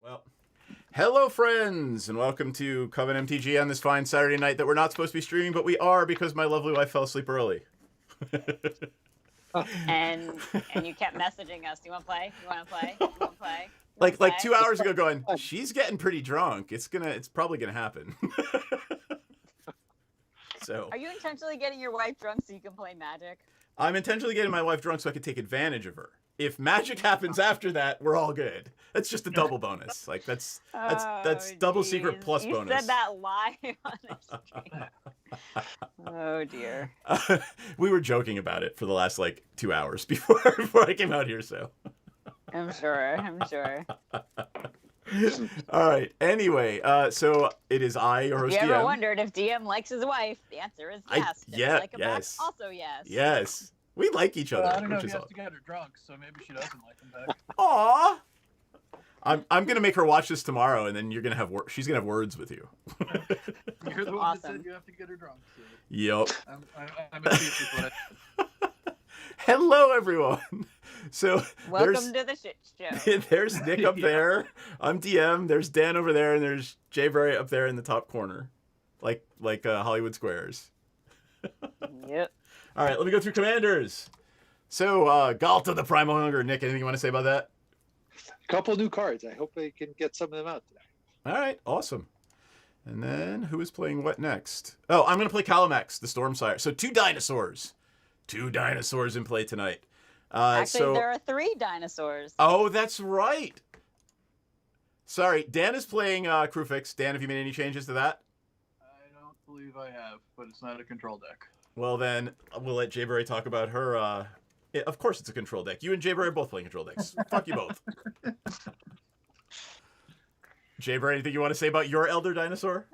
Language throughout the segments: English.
Well, hello friends, and welcome to CovenMTG on this fine Saturday night that we're not supposed to be streaming, but we are because my lovely wife fell asleep early. and you kept messaging us. You want to play? You want to play? You want to play? Like 2 hours ago, going, she's getting pretty drunk. It's probably gonna happen. So. Are you intentionally getting your wife drunk so you can play Magic? I'm intentionally getting my wife drunk so I can take advantage of her. If magic happens after that, we're all good. That's just a double bonus. Like that's double secret plus bonus. You said that live on the stream. Oh dear. We were joking about it for the last 2 hours before I came out here. So. I'm sure. All right. Anyway, so it is I, your host, Have you ever DM. wondered if DM likes his wife? The answer is yes. Yes. Also yes. Yes. We like each other. Well, I don't know if you have to get her drunk, so maybe she doesn't like him back. Aww. I'm gonna make her watch this tomorrow, and then you're gonna have she's gonna have words with you. You're the one that said you have to get her drunk. So. Yep. I'm a piece of what I... Hello, everyone. So welcome to the shit show. There's Nick up there. I'm DM. There's Dan over there, and there's Jay Berry up there in the top corner, like Hollywood Squares. Yep. All right, let me go through commanders. So, Galta the Primal Hunger. Nick, anything you want to say about that? A couple new cards. I hope I can get some of them out today. All right, awesome. And then who is playing what next? Oh, I'm going to play Calamax, the Stormsire. So 2 dinosaurs. 2 dinosaurs in play tonight. Actually, there are 3 dinosaurs. Oh, that's right. Sorry, Dan is playing Crewfix. Dan, have you made any changes to that? I don't believe I have, but it's not a control deck. Well, then we'll let Jayberry talk about her. Of course, it's a control deck. You and Jayberry are both playing control decks. Fuck you both. Jayberry, anything you want to say about your elder dinosaur?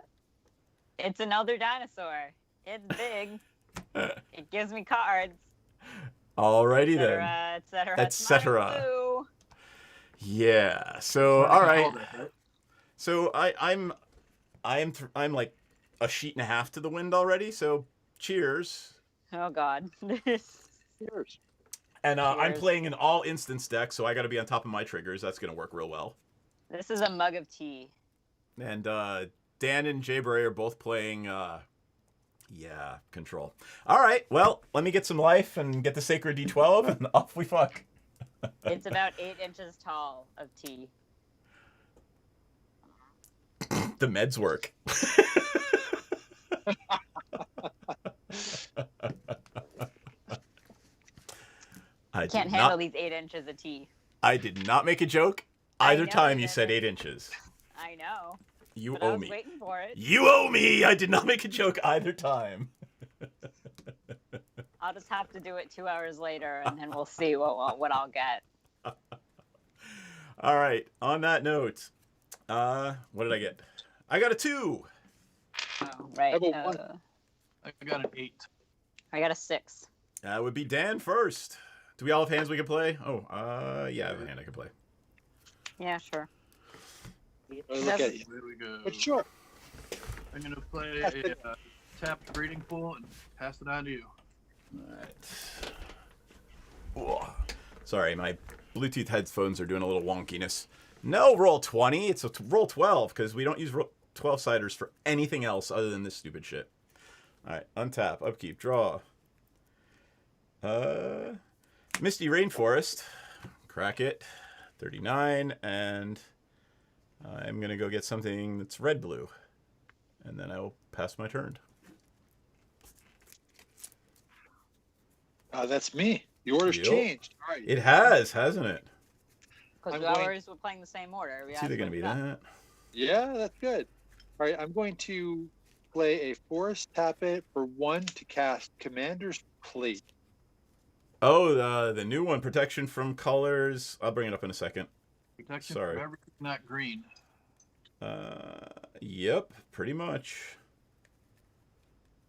It's an elder dinosaur. It's big. It gives me cards. Alrighty then. Etc. Yeah. So all right. So I'm like a sheet and a half to the wind already. So cheers. Oh God. Cheers. And I'm playing an all instance deck, so I got to be on top of my triggers. That's gonna work real well. This is a mug of tea. And Dan and Jayberry are both playing. Control. All right, well, let me get some life and get the Sacred D12, and off we fuck. It's about 8 inches tall of tea. The meds work. I can't handle these 8 inches of tea. I did not make a joke either time you said 8 inches. I know. You but owe I was me. Waiting for it. You owe me. I did not make a joke either time. I'll just have to do it 2 hours later, and then we'll see what I'll get. All right. On that note, what did I get? I got a 2. Oh, right. I got an 8. I got a 6. That would be Dan first. Do we all have hands we can play? Oh, yeah, I have a hand I can play. Yeah, sure. Look at you. There we go. But sure. I'm going to play a tapped breeding pool and pass it on to you. All right. Sorry, my Bluetooth headphones are doing a little wonkiness. No roll 20. It's a roll 12 because we don't use 12-siders for anything else other than this stupid shit. All right. Untap. Upkeep. Draw. Misty Rainforest. Crack it. 39. And I'm going to go get something that's red-blue. And then I will pass my turn. That's me. The order's changed. All right. It has, hasn't it? Because we always were playing the same order. It's either going to be that. Yeah, that's good. All right, I'm going to play a forest tap it for 1 to cast Commander's Plate. Oh, the new one, protection from colors. I'll bring it up in a second. Protection Sorry. from everything not green. Yep, pretty much.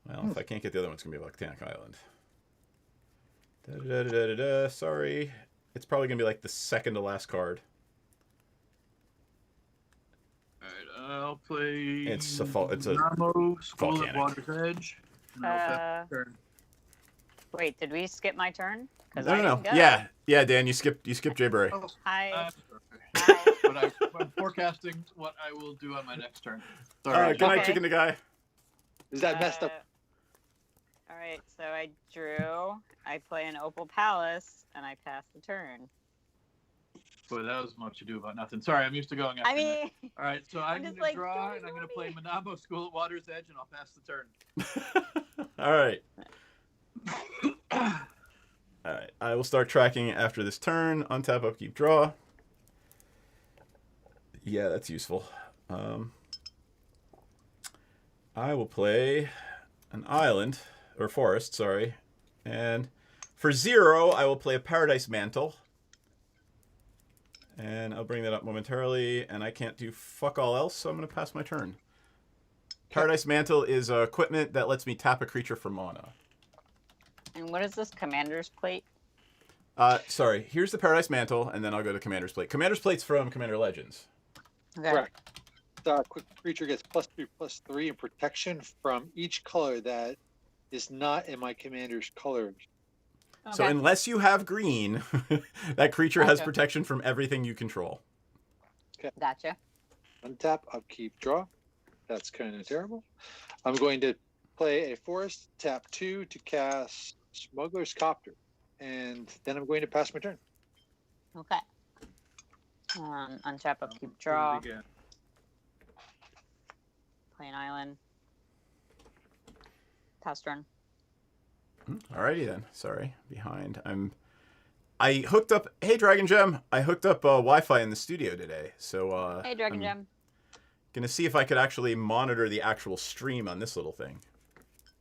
Well, if I can't get the other one, it's going to be Volcanic Island. Sorry. It's probably going to be like the second to last card. Alright, I'll play... It's a Namo, School volcanic. at Water's Edge. And I'll pass my turn. Wait, did we skip my turn? No. Yeah, Dan, you skipped Jayberry. Oh, Hi. sorry. but I'm forecasting what I will do on my next turn. Sorry. Good night, Okay. chicken the guy. Is that messed up? All right, so I drew. I play an Opal Palace, and I pass the turn. Boy, that was much ado about nothing. Sorry, I'm used to going after. I mean, All right, so I'm just going to like, draw, don't and I'm going to ignore play me. Manabo School at Water's Edge, and I'll pass the turn. All right. All right. I will start tracking after this turn. Untap, upkeep, draw. Yeah, that's useful. I will play an island, or forest, sorry. And for 0, I will play a Paradise Mantle. And I'll bring that up momentarily, and I can't do fuck all else, so I'm going to pass my turn. Paradise Mantle is equipment that lets me tap a creature for mana. and what is this Commander's Plate? Sorry, here's the Paradise Mantle, and then I'll go to Commander's Plate. Commander's Plate's from Commander Legends. Okay. Correct. Quick creature gets +3/+3 in protection from each color that is not in my commander's colors. So Okay. unless you have green, that creature has Gotcha. protection from everything you control. Gotcha. Untap, upkeep, draw. That's kind of terrible. I'm going to play a forest, tap 2 to cast Smuggler's Copter. And then I'm going to pass my turn. Okay. Untap, upkeep, Do draw. it again. Play an island. Pass turn. Alrighty then. Sorry, behind. I hooked up. Hey, Dragon Gem. I hooked up Wi-Fi in the studio today, so Hey, Dragon I'm Gem. gonna see if I could actually monitor the actual stream on this little thing.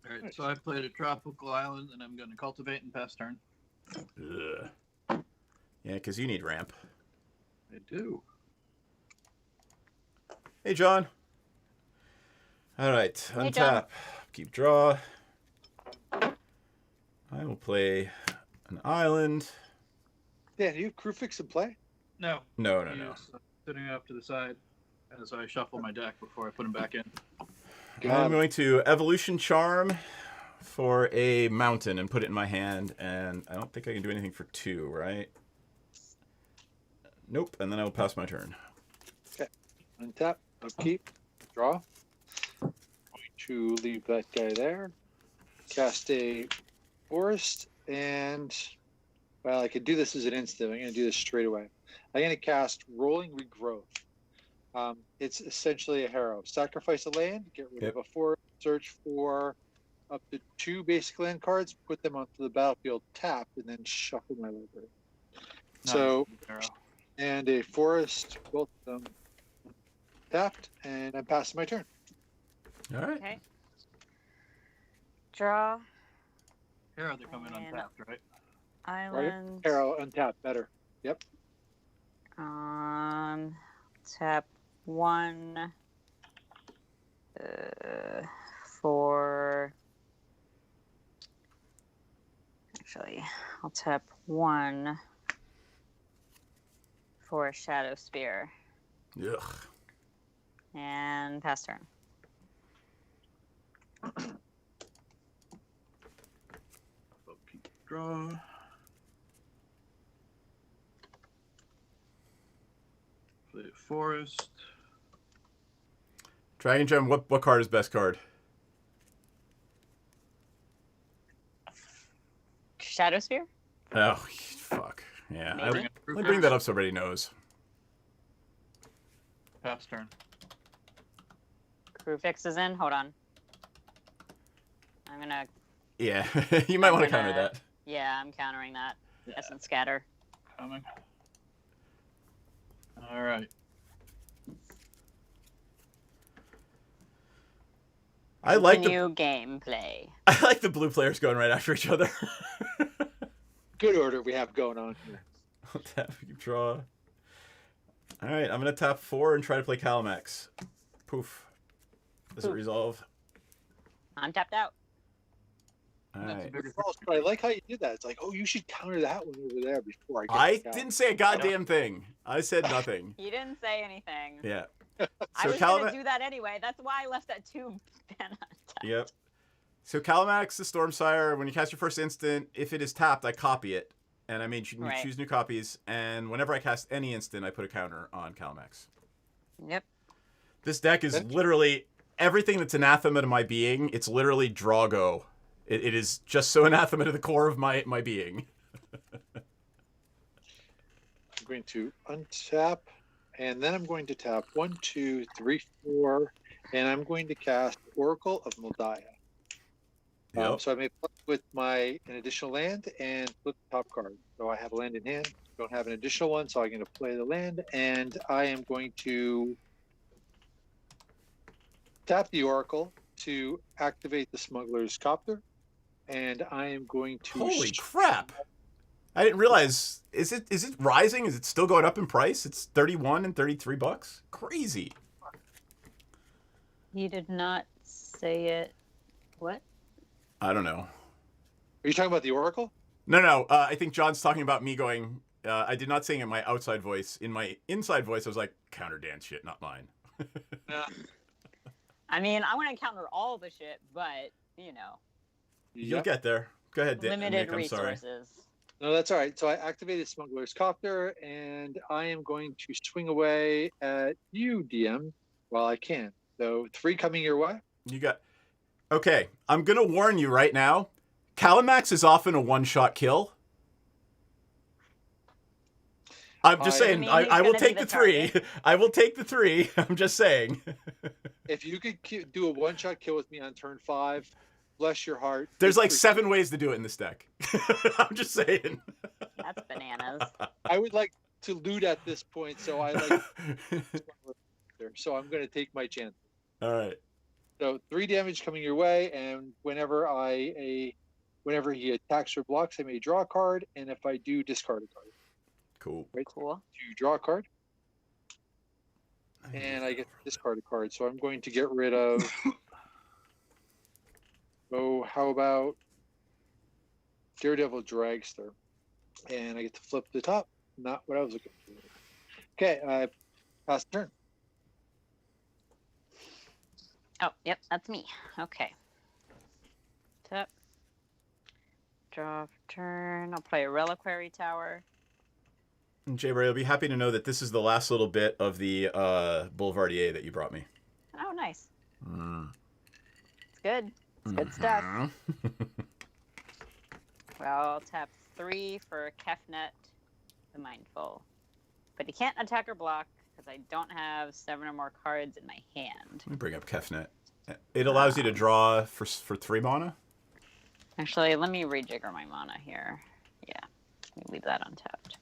All right, so I played a tropical island, and I'm going to cultivate and pass turn. Ugh. Yeah, because you need ramp. I do. Hey, John. All right, Hey, John. untap, keep draw. I will play an island. Dan, do you have Crewfix in play? No. No. He's sitting up to the side as I shuffle my deck before I put him back in. I'm going to Evolution Charm for a mountain and put it in my hand, and I don't think I can do anything for 2, right? Nope, and then I will pass my turn. Untap, upkeep, draw. Going to leave that guy there. Cast a forest, and well, I could do this as an instant. I'm going to do this straight away. I'm going to cast Rolling Regrowth. It's essentially a harrow. Sacrifice a land, get rid of a forest, search for up to 2 basic land cards, put them onto the battlefield, tap, and then shuffle my library. So, Nice. and a forest, both of them tapped, and I'm passing my turn. All right. Okay. Draw. Here they come in And- untapped, right? Island. Harrow, untap, better. Yep. Tap 1 for. Actually, I'll tap 1 for a Shadow Spear Ugh. and pass turn. Upkeep, draw. Play a forest. Dragon Gem, what card is best card? Shadow Spear? Oh, fuck. Yeah, Maybe. Bring a let me bring that up so everybody knows. Pass turn. Crew Fix is in. Hold on. I'm gonna. Yeah, you might want to counter gonna- that. Yeah, I'm countering that. Essence Scatter. Coming. All right. I like the New gameplay. I like the blue players going right after each other. Good order we have going on here. I'll tap, keep draw. All right, I'm gonna tap 4 and try to play Calamax. Poof. Does it Poof. resolve? I'm tapped out. All That's a right. bigger False, but I like how you did that. It's like, oh, you should counter that one over there before I get I the didn't say a goddamn thing. I said nothing. He didn't say anything. Yeah. I So was gonna Calamax. do that anyway. That's why I left that 2 mana. Yep. So Calamax, the Stormsire, when you cast your first instant, if it is tapped, I copy it. and I made you Right. choose new copies. And whenever I cast any instant, I put a counter on Calamax. Yep. This deck is literally everything that's anathema to my being. It's literally Drago. It is just so anathema to the core of my being. I'm going to untap, and then I'm going to tap 1, 2, 3, 4, and I'm going to cast Oracle of Moldiah. Yep. So I may play with an additional land and flip the top card. So I have a land in hand. Don't have an additional one, so I'm going to play the land, and I am going to tap the Oracle to activate the Smuggler's Copter, and I am going to. Holy crap! I didn't realize. Is it rising? Is it still going up in price? It's $31 and $33. Crazy. You did not say it. What? I don't know. Are you talking about the Oracle? No. I think John's talking about me going. I did not sing in my outside voice. In my inside voice, I was like, counter dance shit, not mine. I mean, I want to counter all the shit, but you know, You'll get there. Go ahead, limited Nick, I'm sorry. resources. No, that's all right. So I activated Smuggler's Copter, and I am going to swing away at you, DM, while I can. So 3 coming your way. You got. Okay, I'm gonna warn you right now. Calamax is often a one-shot kill. I'm just saying. mean, I will he's gonna take be the the 3. target. I will take the 3. I'm just saying. If you could do a one-shot kill with me on turn 5, bless your heart. There's like Good for 7 ways to do it in this deck. I'm just saying. That's bananas. you. I would like to loot at this point, so I like. So I'm going to take my chance. All right. So 3 damage coming your way, and whenever whenever he attacks or blocks, I may draw a card, and if I do, discard a card. Cool. Right? Cool. You draw a card, and I get to discard a card. So I'm going to get rid of. How about Daredevil Dragster? And I get to flip the top. Not what I was looking for. Okay, I pass the turn. Oh, yep, that's me. Okay. Tap. Draw for turn. I'll play a Reliquary Tower. Jay Ray, I'll be happy to know that this is the last little bit of the Boulevardier that you brought me. Oh, nice. Mm. It's good. It's good stuff. Mhm. Well, I'll tap 3 for Kefnet the Mindful. But he can't attack or block because I don't have 7 or more cards in my hand. Let me bring up Kefnet. It allows you to draw for 3 mana. Actually, let me rejigger my mana here. Yeah, let me leave that untapped.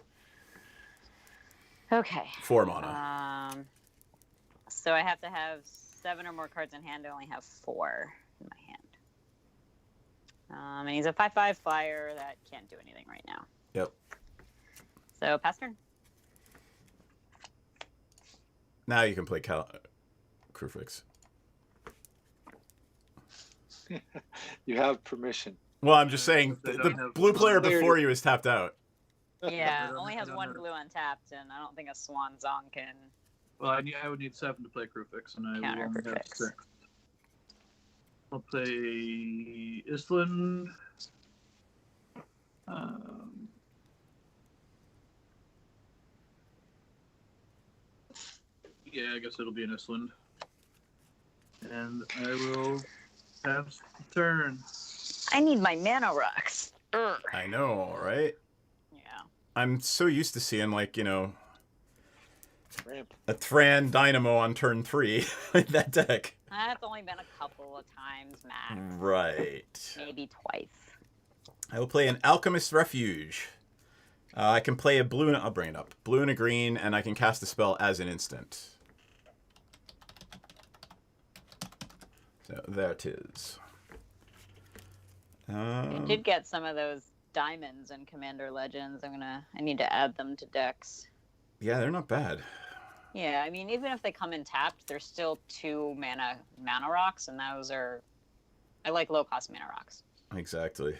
Okay. 4 mana. So I have to have 7 or more cards in hand. I only have 4 in my hand. And he's a 5/5 flyer that can't do anything right now. Yep. So pass turn. Now you can play Crewfix. You have permission. Well, I'm just saying, They the don't have blue player player before you is tapped out. Yeah, don't- only I has don't 1 know. blue untapped, and I don't think a Swan Song can. Well, I would need 7 to play Crewfix, and I will Counter only have Crewfix. 6. I'll play Island. Yeah, I guess it'll be an Island. And I will pass the turn. I need my mana rocks. Urgh. I know, right? Yeah. I'm so used to seeing, like, Ramp. a Thran Dynamo on turn 3 in that deck. That's only been a couple of times, max. Right. Maybe twice. I will play an Alchemist Refuge. I can play a blue, I'll bring it up. Blue and a green, and I can cast a spell as an instant. So there it is. I did get some of those diamonds in Commander Legends. I need to add them to decks. Yeah, they're not bad. Yeah, I mean, even if they come in tapped, they're still 2 mana rocks, and those are. I like low cost mana rocks. Exactly.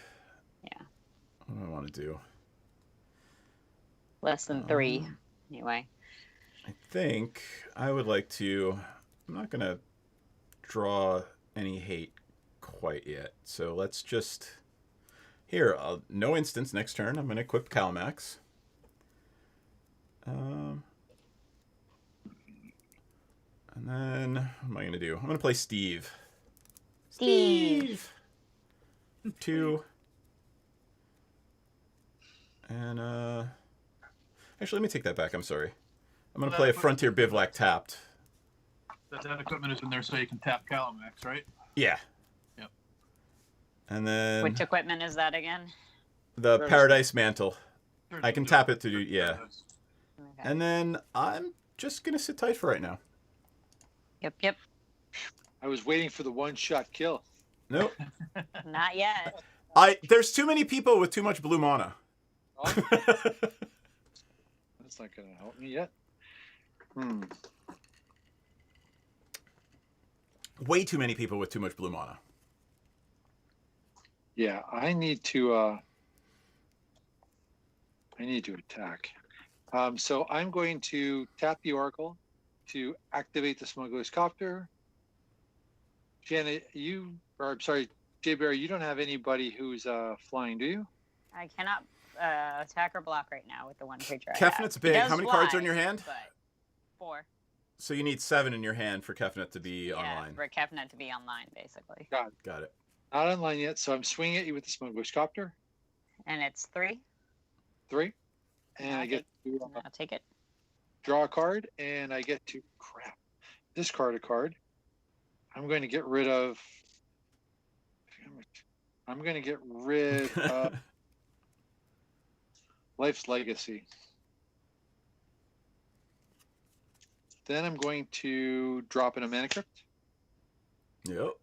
Yeah. What do I want to do? Less than 3, anyway. I think I would like to. I'm not going to draw any hate quite yet. So let's just Here, no instance next turn. I'm going to equip Calmax. And then, what am I going to do? I'm going to play Steve. Steve. 2. And, actually, let me take that back. I'm sorry. I'm going to play a Frontier Bivouac tapped. That equipment is in there so you can tap Calamax, right? Yeah. Yep. And then... Which equipment is that again? The Paradise Mantle. Sure, I can do tap it. it to do... Yeah. Okay. And then I'm just going to sit tight for right now. Yep. I was waiting for the one-shot kill. Nope. Not yet. There's too many people with too much blue mana. Oh, that's not going to help me yet. Way too many people with too much blue mana. Yeah, I need to attack. So I'm going to tap the Oracle to activate the Smuggler's Copter. Janet, Jay Barry, you don't have anybody who's flying, do you? I cannot attack or block right now with the one creature I Kefnet's have. big. He does How many cards are fly, in your hand? But 4. So you need 7 in your hand for Kefnet to be Yeah, online. for Kefnet to be online, basically. Got it. Not online yet, so I'm swinging at you with the Smuggler's Copter. And it's 3. 3. And I get to I'll take it. draw a card, and I get to discard a card. I'm going to get rid of Life's Legacy. Then I'm going to drop in a Mana Crypt. Yep.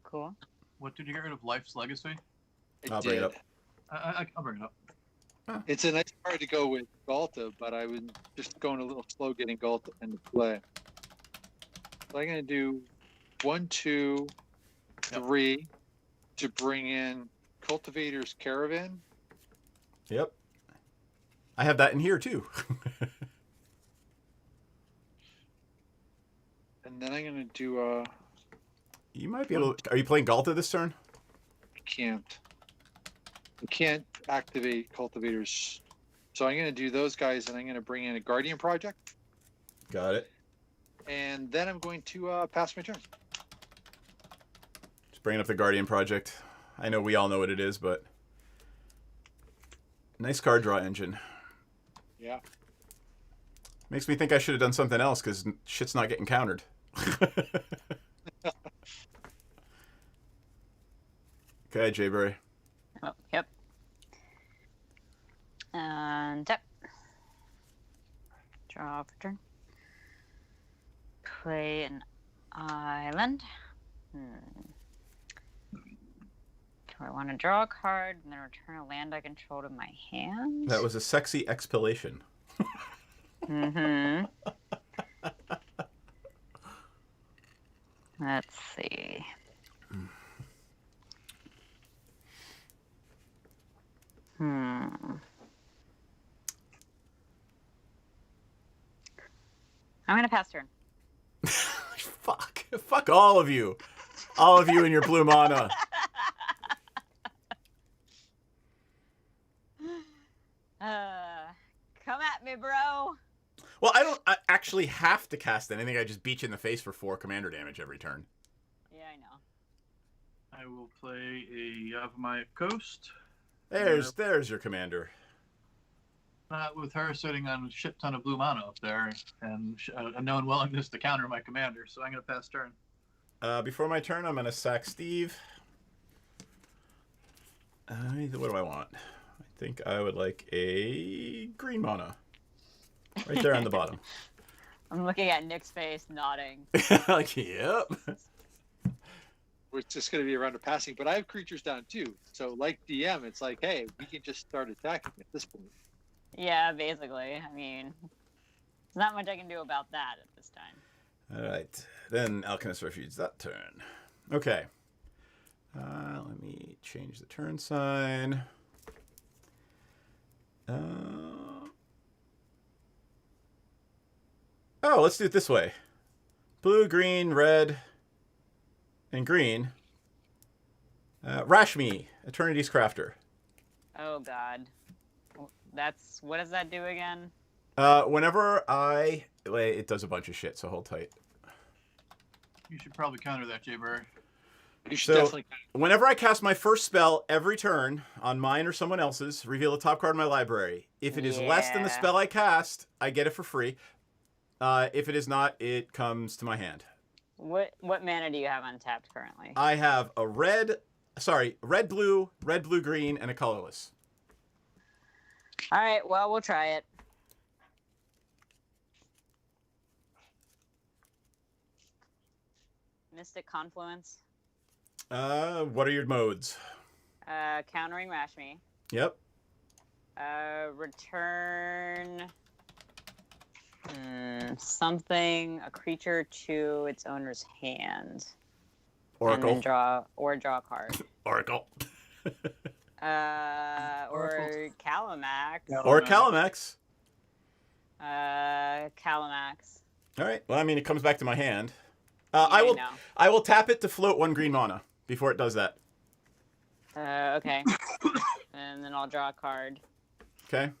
Cool. What did you get rid of? Life's Legacy? I'll bring it up. I'll bring it up. It's a nice card to go with Galta, but I was just going a little slow getting Galta into play. So I'm going to do 1, 2, 3 to bring in Cultivator's Caravan. Yep. I have that in here too. And then I'm going to do You might be able to... Are you playing Galta this turn? I can't activate Cultivators. So I'm going to do those guys, and I'm going to bring in a Guardian Project. Got it. And then I'm going to pass my turn. Just bringing up the Guardian Project. I know we all know what it is, but... Nice card draw engine. Yeah. Makes me think I should have done something else, because shit's not getting countered. Okay, Jayberry. Oh, yep. And tap. Draw for turn. Play an island. Do I want to draw a card and then return a land I control to my hand? That was a sexy expellation. Mm-hmm. Let's see. I'm gonna pass turn. Fuck all of you. All of you and your blue mana. Come at me, bro. Well, I don't actually have to cast anything. I just beat you in the face for 4 commander damage every turn. Yeah, I know. I will play a Yavimaya Coast. There's your commander. With her sitting on a shit ton of blue mana up there and a known willingness to counter my commander, so I'm going to pass turn. Before my turn, I'm going to sack Steve. What do I want? I think I would like a green mana. Right there on the bottom. I'm looking at Nick's face, nodding. Like, yep. It's just going to be around a passing, but I have creatures down too. So, like DM, it's like, hey, we can just start attacking at this point. Yeah, basically. I mean, there's not much I can do about that at this time. All right. Then Alchemist Refuge that turn. Okay. Let me change the turn sign. Oh, let's do it this way. Blue, green, red, and green. Rashmi, Eternity's Crafter. Oh God. What does that do again? Whenever I... Wait, it does a bunch of shit, so hold tight. You should probably counter that, Jayberry. You should So, definitely. whenever I cast my first spell every turn on mine or someone else's, reveal the top card of my library. If it is less than the Yeah. spell I cast, I get it for free. If it is not, it comes to my hand. What mana do you have untapped currently? I have a red, blue, green, and a colorless. All right, well, we'll try it. Mystic Confluence. What are your modes? Countering Rashmi. Yep. Return something, a creature to its owner's hand. Oracle. And then draw a card. Oracle. Or Calamax. Or Calamax. Calamax. All right. Well, I mean, it comes back to my hand. Yeah, I will tap it to float 1 green mana before it does that. Okay. And then I'll draw a card. Okay.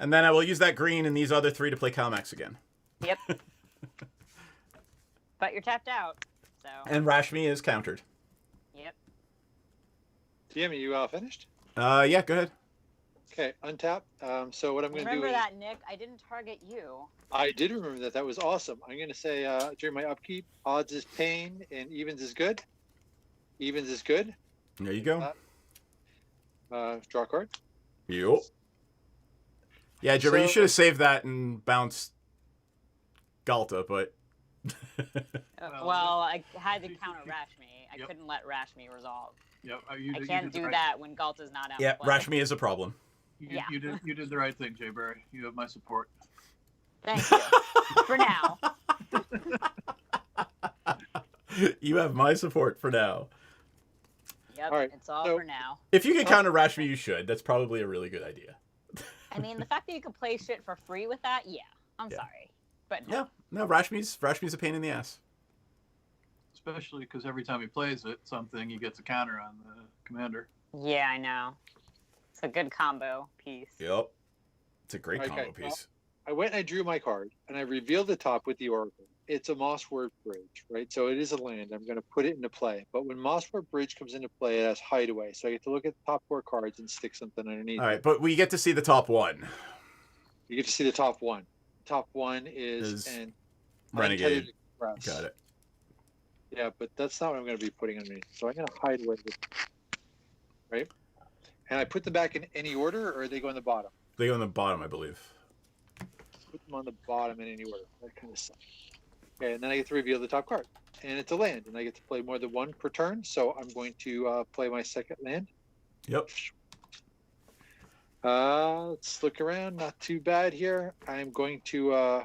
And then I will use that green and these other 3 to play Calamax again. Yep. But you're tapped out, so. And Rashmi is countered. Yep. TM, are you finished? Yeah, go ahead. Okay, untap. So what I'm going to do Remember is... that, Nick? I didn't target you. I did remember that. That was awesome. I'm going to say during my upkeep, odds is pain and evens is good. Evens is good. There you go. Draw a card. Yup. Yeah, Jibber, you So- should have saved that and bounced Galta, but... Well, I had to counter Rashmi. I Yep. couldn't let Rashmi resolve. Yep. I can't do that when Galta's not out. Yeah, of play. Rashmi is a problem. Yeah. You did the right thing, Jayberry. You have my support. Thank you. For now. You have my support for now. Yep, All right, it's all so- for now. If you can counter Rashmi, you should. That's probably a really good idea. I mean, the fact that you can play shit for free with that, yeah. I'm Yeah. sorry. But Yeah, no, Rashmi's a pain in the ass. Especially because every time he plays it, something he gets a counter on the commander. yeah, I know. It's a good combo piece. Yep. It's a great Okay, combo well- piece. I went and I drew my card, and I revealed the top with the Oracle. It's a Mosswort Bridge, right? So it is a land. I'm going to put it into play. But when Mosswort Bridge comes into play, it has Hideaway. So I get to look at the top 4 cards and stick something underneath. All right, but we get to see the top one. You get to see the top one. Top one is Is an Renegade. Untethered Express. Got it. Yeah, but that's not what I'm going to be putting underneath. So I'm going to hide away this, right? And I put them back in any order, or they go on the bottom? They go on the bottom, I believe. Put them on the bottom in any order. That kind of stuff. Okay, and then I get to reveal the top card. And it's a land, and I get to play more than one per turn. So I'm going to play my second land. Yep. Let's look around. Not too bad here. I'm going to... Oh,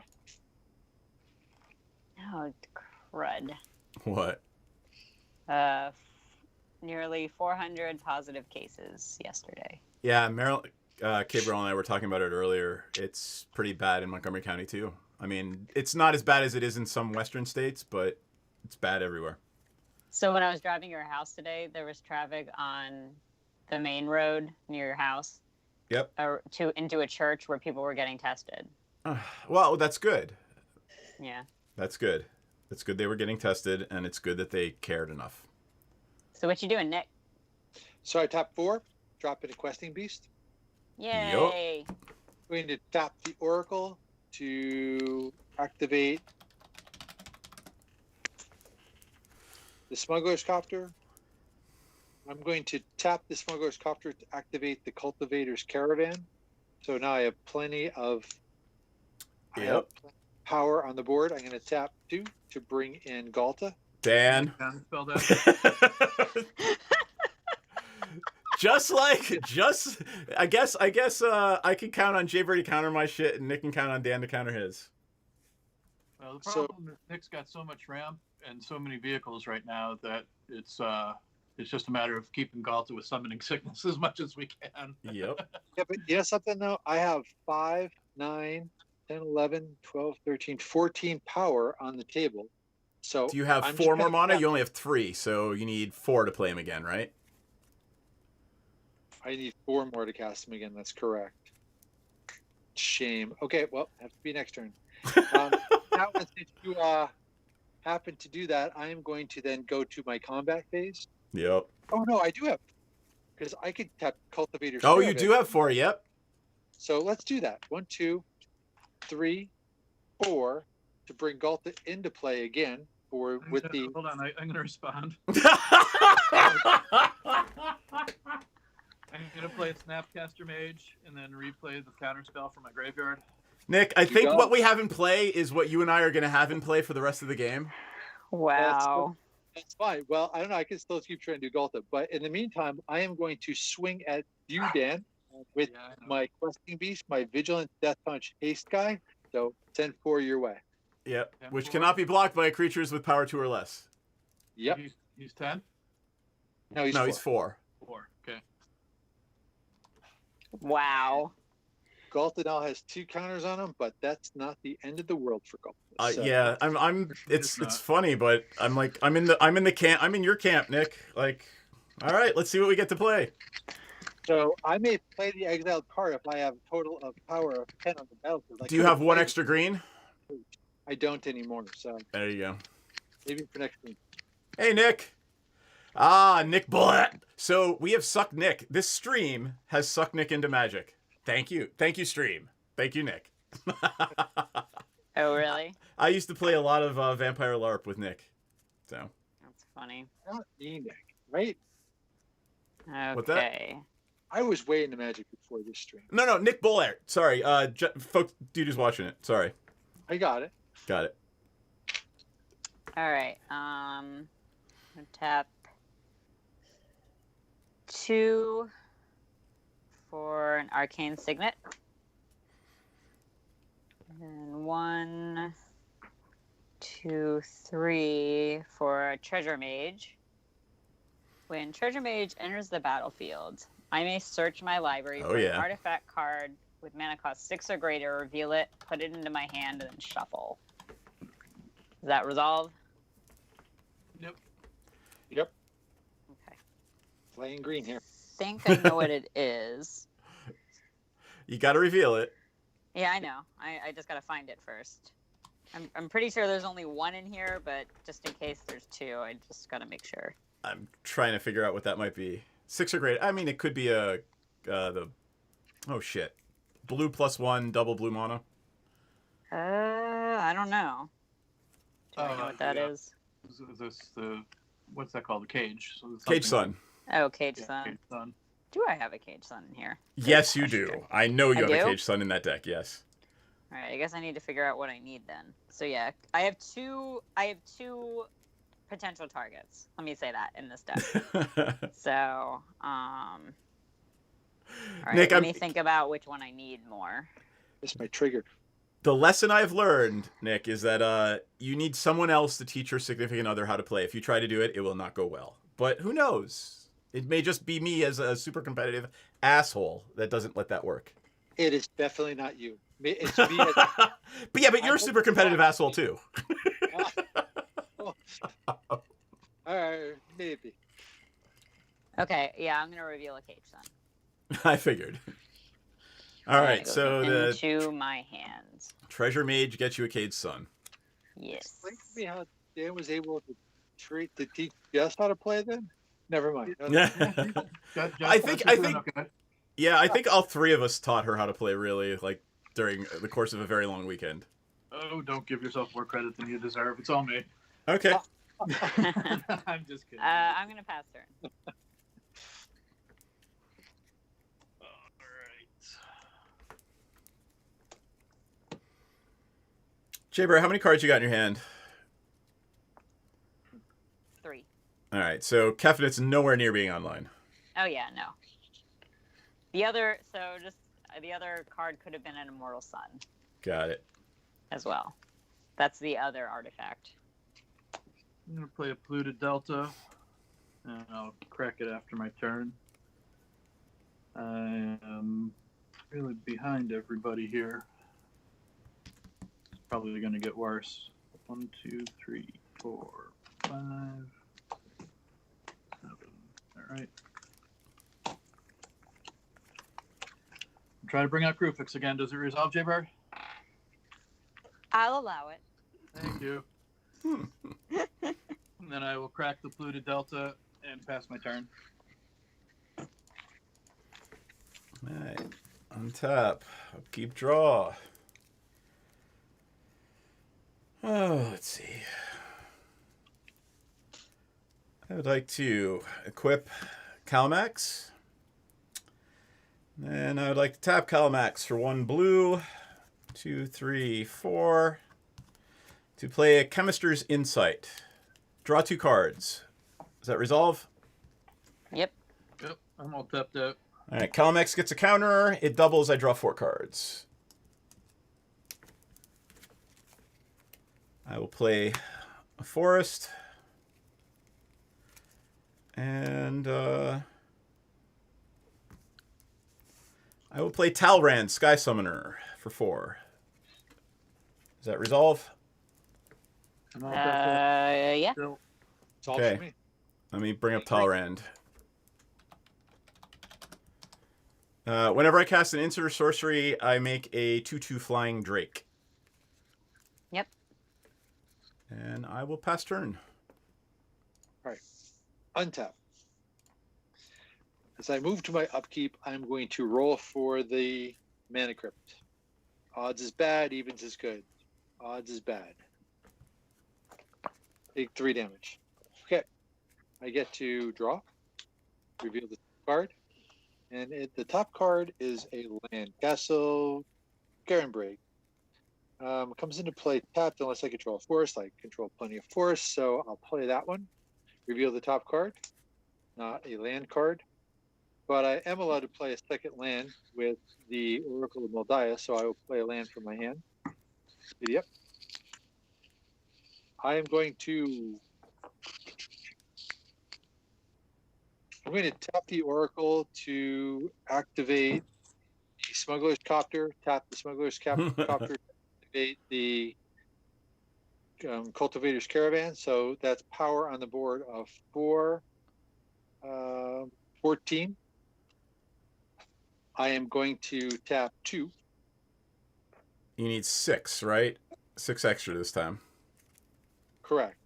crud. What? Nearly 400 positive cases yesterday. Yeah, Maryland, Gabriel and I were talking about it earlier. It's pretty bad in Montgomery County, too. I mean, it's not as bad as it is in some western states, but it's bad everywhere. So when I was driving your house today, there was traffic on the main road near your house. Yep. Into a church where people were getting tested. Well, that's good. Yeah. That's good. It's good they were getting tested, and it's good that they cared enough. So what you doing, Nick? So I tap 4, drop it a Questing Beast. Yay! I'm going to tap the Oracle to activate the Smuggler's Copter. I'm going to tap the Smuggler's Copter to activate the Cultivator's Caravan. So now I have plenty of power on the board. I'm going to tap 2 to bring in Galta. Dan. Spell that. I guess I can count on Jay Bird to counter my shit, and Nick can count on Dan to counter his. Well, the So- problem is Nick's got so much ramp and so many vehicles right now that it's just a matter of keeping Galta with summoning sickness as much as we can. Yep. Yeah, but you know something though? I have 5, 9, 10, 11, 12, 13, 14 power on the table. So Do you have I'm 4 just more gonna mana? tap- You only have 3, so you need 4 to play him again, right? I need 4 more to cast him again. That's correct. Shame. Okay, well, have to be next turn. Now, since you happen to do that, I am going to then go to my combat phase. Yep. Oh no, I do have, because I could tap Cultivator. Oh, Spirit you do have 4. Yep. So let's do that. 1, 2, 3, 4 to bring Galta into play again. Hold on, I'm gonna respond. I'm gonna play a Snapcaster Mage and then replay the counter spell from my graveyard. Nick, I think go. what we have in play is what you and I are going to have in play for the rest of the game. Wow. That's fine. Well, I don't know. I can still keep trying to do Galta, but in the meantime, I am going to swing at you, Dan, with my Questing Beast, my Vigilant Death Punch Haste guy. So send 4 your way. Yep. Which cannot be blocked by creatures with power 2 or less. Yep. He's 10? No, he's 4. He's 4. 4. Okay. Wow. Galta now has 2 counters on him, but that's not the end of the world for Galta. Yeah, it's funny, but I'm in your camp, Nick. Like, all right, let's see what we get to play. So I may play the exiled card if I have a total of power of 10 on the battlefield. Do you have 1 extra green? I don't anymore, so There you go. maybe for next week. Hey, Nick. Nick Bullet. So we have sucked Nick. This stream has sucked Nick into Magic. Thank you, stream. Thank you, Nick. Oh, really? I used to play a lot of Vampire LARP with Nick. So That's funny. Not me, Nick, right? Okay. What's that? I was way into Magic before this stream. No, Nick Bullet. Sorry, folks, dude who's watching it. Sorry. I got it. Got it. All right. Tap 2 for an Arcane Signet. And 1, 2, 3 for a Treasure Mage. When Treasure Mage enters the battlefield, I may search my library for an artifact card with mana cost 6 or greater, reveal it, put it into my hand, and then shuffle. Does that resolve? Nope. Yep. Okay. Playing green here. Think I know what it is. You got to reveal it. Yeah, I know. I just gotta find it first. I'm pretty sure there's only 1 in here, but just in case there's 2, I just gotta make sure. I'm trying to figure out what that might be. 6 or greater. I mean, it could be blue +1 double blue mono. I don't know. Do I know what that is? Is this what's that called? The cage. So Cage Sun. Oh, Cage Yeah, Sun. Cage Sun. Do I have a Cage Sun in here? Yes, you do. I know you have a Cage Sun in that deck. Yes. All right. I guess I need to figure out what I need then. So yeah, I have two potential targets. Let me say that in this deck. So, all right, Nick, let me think about which one I need more. This might trigger. The lesson I've learned, Nick, is that you need someone else to teach your significant other how to play. If you try to do it, it will not go well. But who knows? It may just be me as a super competitive asshole that doesn't let that work. It is definitely not you. It's me. But you're a super competitive asshole too. Maybe. Okay. Yeah, I'm gonna reveal a Cage Sun. I figured. All right, so into my hands. Treasure Mage gets you a Cage Sun. Yes. Explain to me how Dan was able to teach Jess how to play then? Never mind. I think all 3 of us taught her how to play really, like, during the course of a very long weekend. Oh, don't give yourself more credit than you deserve. It's all me. Okay. I'm just kidding. I'm gonna pass turn. Jaber, how many cards you got in your hand? 3. All right, so Kefnit's nowhere near being online. Oh yeah, no. The other card could have been an Immortal Sun. Got it. As well. That's the other artifact. I'm gonna play a Polluted Delta, and I'll crack it after my turn. I am really behind everybody here. It's probably gonna get worse. 1, 2, 3, 4, 5, 7. All right. try to bring out Grufix again. Does it resolve, J-Bird? I'll allow it. Thank you. And then I will crack the polluted delta and pass my turn. Alright. Untap. Upkeep, draw. Oh, let's see. I would like to equip Calmax. And I would like to tap Calmax for 1 blue, 2, 3, 4. To play a Chemister's Insight. Draw 2 cards. Does that resolve? Yep. Yep, I'm all tapped out. Alright, Calmax gets a counter. It doubles, I draw 4 cards. I will play a forest. And I will play Talrand, Sky Summoner, for 4. Does that resolve? I'm all tapped out. Yeah. Still. It's all Okay. for me. Let me bring up Talrand. Whenever I cast an instant or sorcery, I make a 2/2 flying Drake. Yep. And I will pass turn. Untap. As I move to my upkeep, I'm going to roll for the Mana Crypt. Odds is bad, evens is good. Odds is bad. Take 3 damage. Okay. I get to draw, reveal the card, and the top card is a land. Castle Garenbrig. Comes into play tapped unless I control a forest. I control plenty of forests, so I'll play that one. Reveal the top card, not a land card. But I am allowed to play a second land with the Oracle of Moldiah, so I will play a land from my hand. Yep. I am going to... I'm going to tap the Oracle to activate the Smuggler's Copter, tap the Smuggler's Copter to activate the Cultivator's Caravan. So that's power on the board of 14. I am going to tap 2. You need 6, right? 6 extra this time. Correct.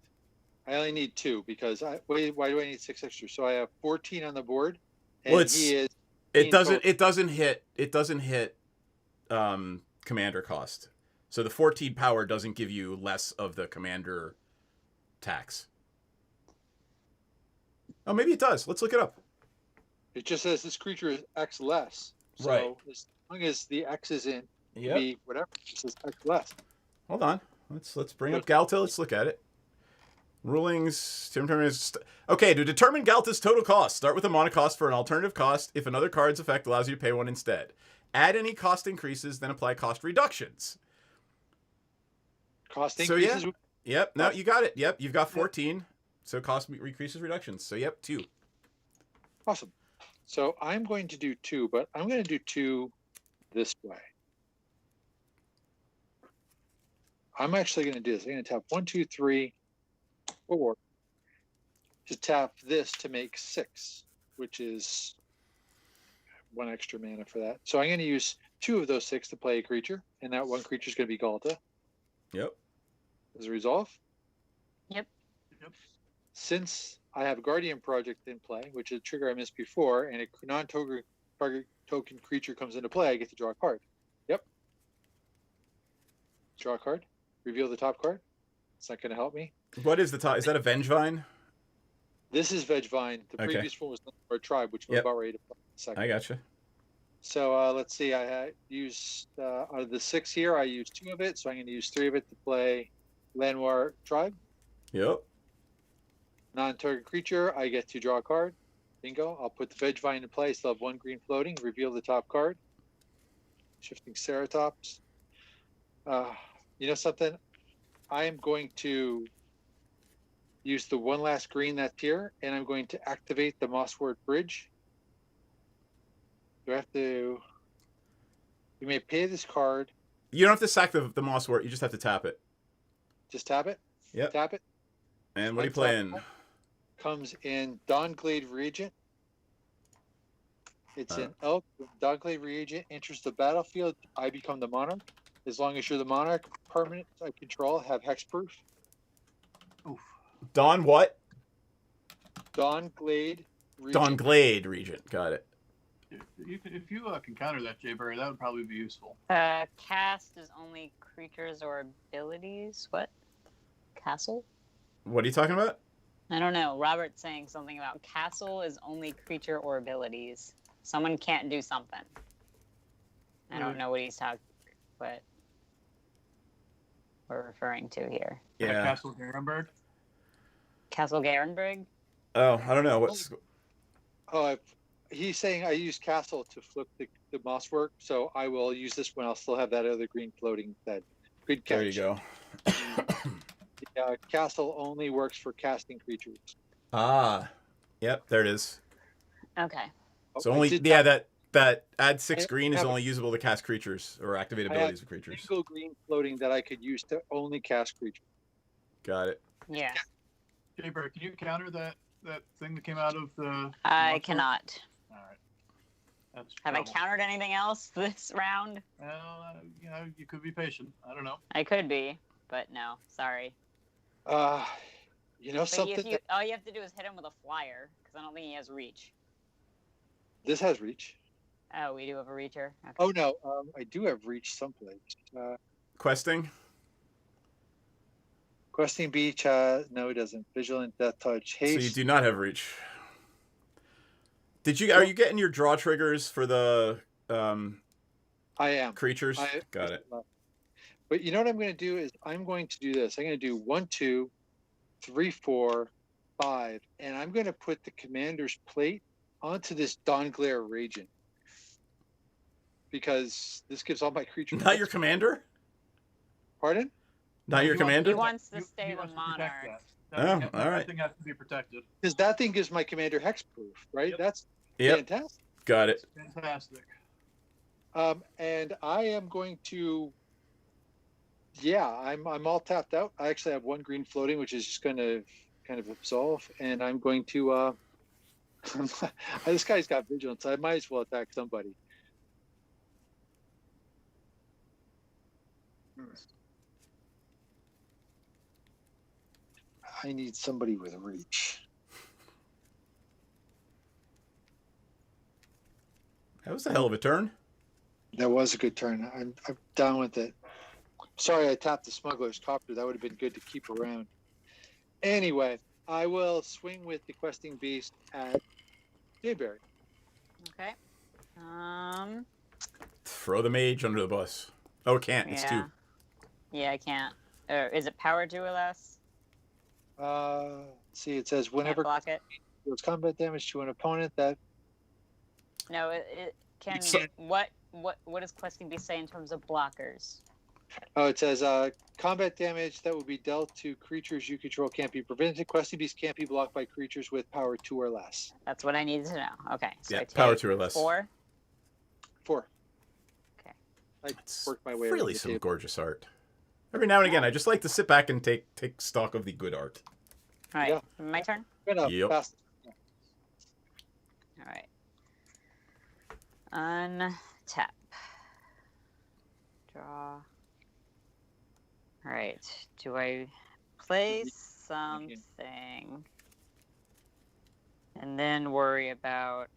I only need 2 because why do I need 6 extra? So I have 14 on the board, and Well, he it doesn't hit commander cost. So the 14 power doesn't give you less of the commander tax. Oh, maybe it does. Let's look it up. It just says this creature is X less. So Right. as long as the X isn't Yep. be whatever, it says X less. Hold on. Let's bring up Galta. Let's look at it. Rulings. Okay, to determine Galta's total cost, start with a mana cost for an alternative cost if another card's effect allows you to pay one instead. Add any cost increases, then apply cost reductions. Cost So, increases. yeah. Yep, no, you got it. Yep, you've got 14. So cost increases reductions. So, yep, 2. Awesome. So I'm going to do 2, but I'm going to do 2 this way. I'm actually going to do this. I'm going to tap 1, 2, 3, 4 to tap this to make 6, which is 1 extra mana for that. So I'm going to use 2 of those 6 to play a creature, and that 1 creature is going to be Galta. Yep. As a resolve. Yep. Since I have Guardian Project in play, which is a trigger I missed before, and a non-token token creature comes into play, I get to draw a card. Yep. Draw a card. Reveal the top card. It's not going to help me. What is the top? Is that a Vengevine? This is Vengevine. The Okay. previous one was Landlord Tribe, which we're Yep. about ready to play in a second. I gotcha. So let's see. I used out of the 6 here, I used 2 of it, so I'm going to use 3 of it to play Landlord Tribe. Yep. Non-target creature, I get to draw a card. Bingo. I'll put the Vengevine in play. Still have 1 green floating. Reveal the top card. Shifting Ceratops. You know something? I am going to use the 1 last green that's here, and I'm going to activate the Mosswort Bridge. Do I have to... You may pay this card. You don't have to sack the Mosswort. You just have to tap it. Just tap it. Yep. Tap it. And what are you Untap playing? Comes in Dawnglade Regent. It's an elk. When Dogglade reagent enters the battlefield, I become the monarch. As long as you're the monarch, permanent I control have hexproof. Oof. Dawn what? Dawnglade Dawn regent. Glade Regent. Got it. If you can counter that, Jayberry, that would probably be useful. Cast is only creatures or abilities. What? Castle? What are you talking about? I don't know. Robert's saying something about castle is only creature or abilities. Someone can't do something. I don't know what he's talking, what we're referring to here. Yeah. Castle Garenberg. Castle Garenberg? Oh, I don't know. What's He's saying I use castle to flip the moss work, so I will use this when I'll still have that other green floating. That good catch. there you go. Castle only works for casting creatures. Ah. Yep, there it is. Okay. So I only did yeah, not that add 6 I green is have- only usable to cast creatures or activate I have abilities of creatures. single green floating that I could use to only cast creatures. Got it. Yeah. Jayberry, can you counter that thing that came out of the? I monster? cannot. All right. That's Have I trouble. countered anything else this round? Well, you could be patient. I don't know. I could be, but no. Sorry. You know But something? if you, all you have to do is hit him with a flyer, because I don't think he has reach. This has reach. Oh, we do have a reacher. Okay. Oh no, I do have reach someplace. Questing? Questing Beach, no, it doesn't. Vigilant, Death Touch, So you Haste. do not have reach. Are you getting your draw triggers for the I am. creatures? Got it. But you know what I'm going to do is I'm going to do this. I'm going to do 1, 2, 3, 4, 5, and I'm going to put the commander's plate onto this Dawnglare Regent because this gives all my creatures. Not your commander? Pardon? Not your He wants- commander? He wants to He stay the wants to protect monarch. that. Oh, That all right. thing has to be protected. Because that thing gives my commander hexproof, right? Yep. That's Yep, fantastic. got it. Fantastic. And I am going to. Yeah, I'm all tapped out. I actually have 1 green floating, which is just going to kind of absolve, and I'm going to. This guy's got vigilance. I might as well attack somebody. I need somebody with reach. That was a hell of a turn. That was a good turn. I'm down with it. Sorry, I tapped the smuggler's copter. That would have been good to keep around. Anyway, I will swing with the questing beast at Jayberry. Okay. Throw the mage under the bus. Oh, it can't. It's 2. Yeah, I can't. Is it power 2 or less? See, it says Can't whenever block it. deals combat damage to an opponent, that No, it can. can't- What does questing be say in terms of blockers? it says combat damage that will be dealt to creatures you control can't be prevented. Questing beast can't be blocked by creatures with power 2 or less. That's what I needed to know. Okay. So Yeah, I take power 2 or less. 4. 4. Okay. I It's worked my way really around the some table. gorgeous art. Every now and again, I just like to sit back and take stock of the good art. All right. Yeah. My turn. I'm gonna Yep. pass- All right. Untap. Draw. All right. Do I play something and then worry about?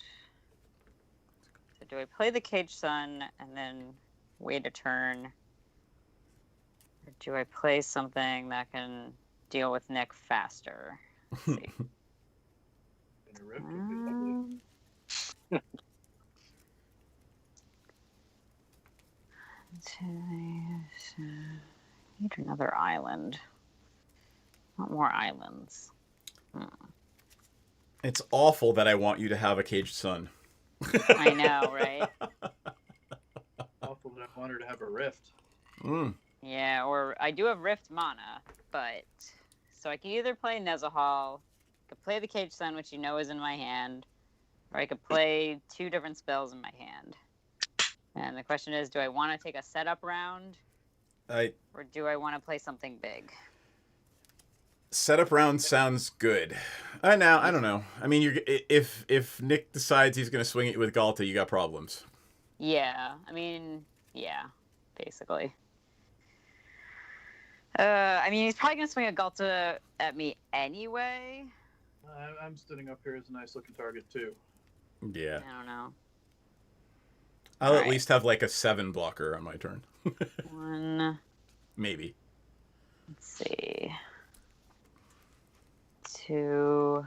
So do I play the Cage Sun and then wait a turn? Or do I play something that can deal with Nick faster? Let's see. And a rift would be lovely. Need another island. Want more islands. It's awful that I want you to have a caged sun. I know, right? Awful that I want her to have a rift. Mm. Yeah, or I do have Rift mana, but so I can either play Nezahal, I could play the Cage Sun, which you know is in my hand, or I could play 2 different spells in my hand. And the question is, do I want to take a setup round, or do I want to play something big? Setup round sounds good. Now I don't know. I mean, if Nick decides he's gonna swing it with Galta, you got problems. Yeah, I mean, yeah, basically. I mean, he's probably gonna swing a Galta at me anyway. I'm standing up here as a nice looking target too. Yeah. I don't know. I'll at Alright. least have like a 7 blocker on my turn. 1, Maybe. let's see. 2,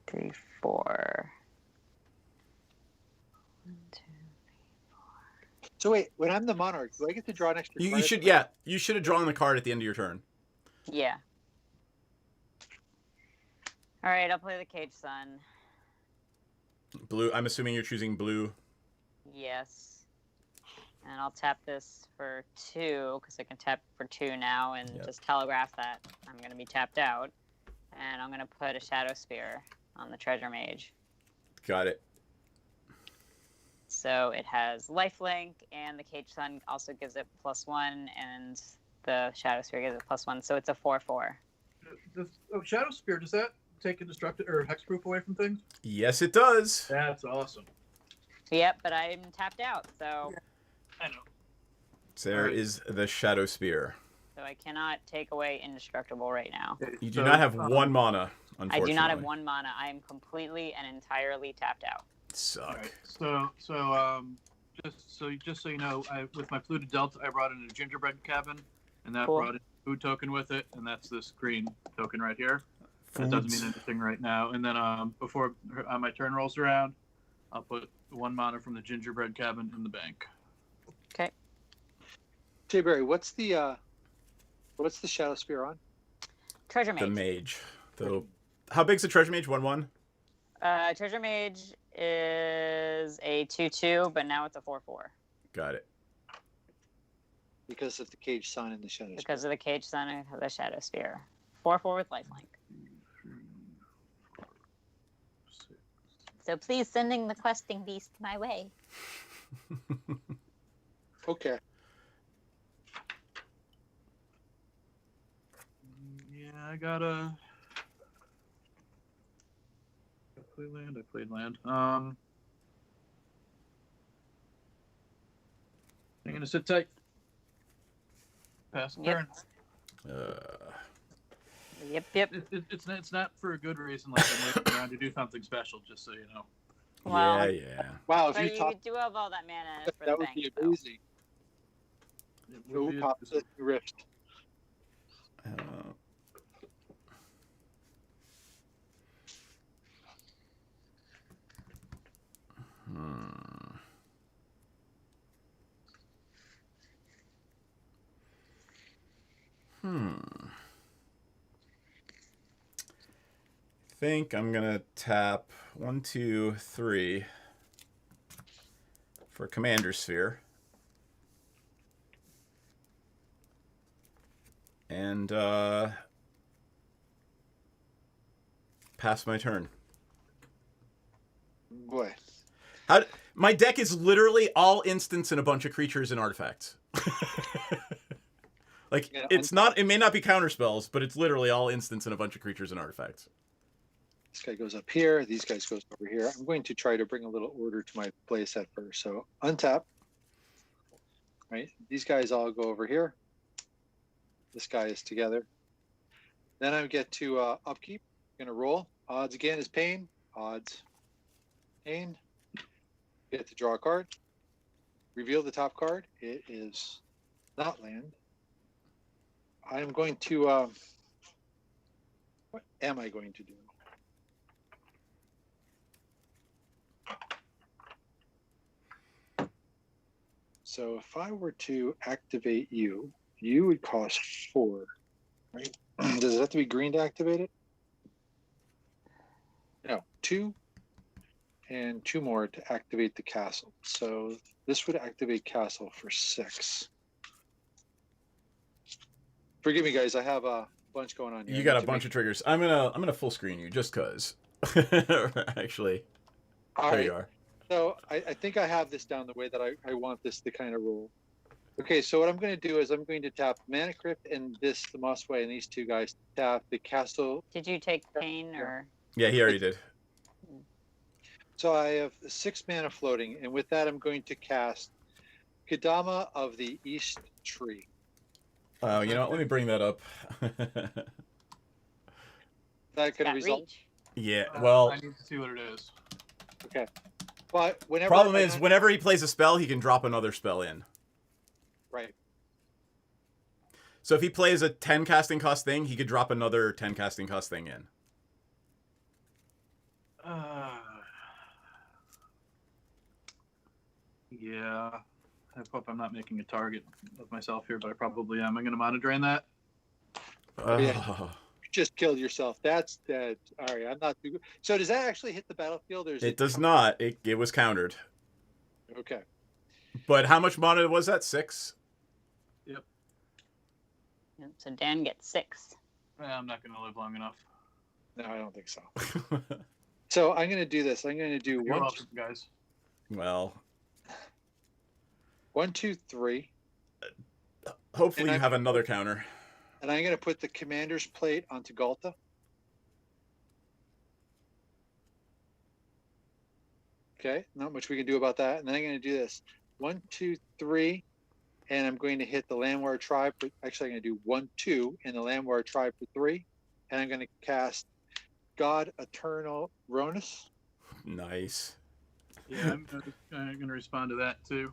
3, 4. 1, 2. So wait, when I'm the monarch, do I get to draw an extra You card? should, yeah. You should have drawn the card at the end of your turn. Yeah. All right, I'll play the Cage Sun. Blue. I'm assuming you're choosing blue. Yes. And I'll tap this for 2 because I can tap for 2 now and Yep. just telegraph that I'm going to be tapped out. And I'm going to put a Shadow Spear on the Treasure Mage. Got it. So it has lifelink, and the Cage Sun also gives it +1, and the Shadow Spear gives it +1. So it's a 4/4. Shadow Spear, does that take a destructive or hexproof away from things? Yes, it does. That's awesome. Yep, but I'm tapped out, so I know. There is the Shadow Spear. I cannot take away Indestructible right now. Okay, You do not have 1 mana, I unfortunately. do not have 1 mana. I am completely and entirely tapped out. Suck. Right. Just so you know, with my fluted delta, I brought in a gingerbread cabin, and that Cool. brought in a food token with it, and that's this green token right here. That doesn't mean anything right now. And then before my turn rolls around, I'll put 1 mana from the gingerbread cabin in the bank. Okay. Jay Barry, what's the Shadow Spear on? Treasure Mage. The mage. How big's the Treasure Mage? 1/1? Treasure Mage is a 2/2, but now it's a 4/4 Got it. Because of the Cage Sun and the Shadow Spear. because of the Cage Sun and the Shadow Spear. 4/4 with lifelink. 3, 4, 6. So please sending the questing beast my way. Okay. Yeah, I got a. I played land. I'm gonna sit tight. Pass the Yep. turn. Yep. It's not for a good reason. Like I'm waiting around to do something special, just so you know. Well, Yeah. Wow, if but you you top do have all that mana for that the would bank, be though. amazing. It Who would be pops it? Rift. Think I'm gonna tap 1, 2, 3 for Commander Sphere. And pass my turn. Boy. My deck is literally all instants and a bunch of creatures and artifacts. Like, Yeah, it may not be counterspells, but it's literally all instants and a bunch of creatures and artifacts. This guy goes up here. These guys goes over here. I'm going to try to bring a little order to my play set first. So untap. Right. These guys all go over here. This guy is together. Then I get to upkeep. I'm going to roll. Odds again is pain. Odds. Pain. Get to draw a card. Reveal the top card. It is not land. I'm going to. What am I going to do? So if I were to activate you, you would cost 4, right? Does it have to be green to activate it? No, 2 and 2 more to activate the castle. So this would activate castle for 6. Forgive me, guys. I have a bunch going on here. You got a bunch of triggers. I'm gonna full screen you just cause. Actually, All there right. you are. So I think I have this down the way that I want this to kind of roll. Okay, so what I'm going to do is I'm going to tap Mana Crypt and this, the Mossway, and these two guys tap the castle. Did you take pain or? Yeah, he already did. So I have 6 mana floating, and with that I'm going to cast Kadama of the East Tree. Oh, you know what? Let me bring that up. That going to That result. reach? Yeah, well, I need to see what it is. Okay. But whenever problem I is, don't- whenever he plays a spell, he can drop another spell in. Right. So if he plays a 10 casting cost thing, he could drop another 10 casting cost thing in. Yeah. I hope I'm not making a target of myself here, but I probably am. I'm going to mana drain that. Yeah. Oh. You just killed yourself. That's dead. All right, I'm not too good. So does that actually hit the battlefield? Or is It does not. It was countered. Okay. But how much mana was that? 6? Yep. So Dan gets 6. I'm not going to live long enough. No, I don't think so. So I'm going to do this. I'm going to do You're 1, welcome, guys. Well, 1, 2, 3. hopefully And you have another counter. And I'm going to put the commander's plate onto Galta. Okay, not much we can do about that. And then I'm going to do this. 1, 2, 3. And I'm going to hit the Landwar Tribe. Actually, I'm going to do 1, 2 in the Landwar Tribe for 3. And I'm going to cast God Eternal Ronus. Nice. Yeah, I'm going to respond to that too.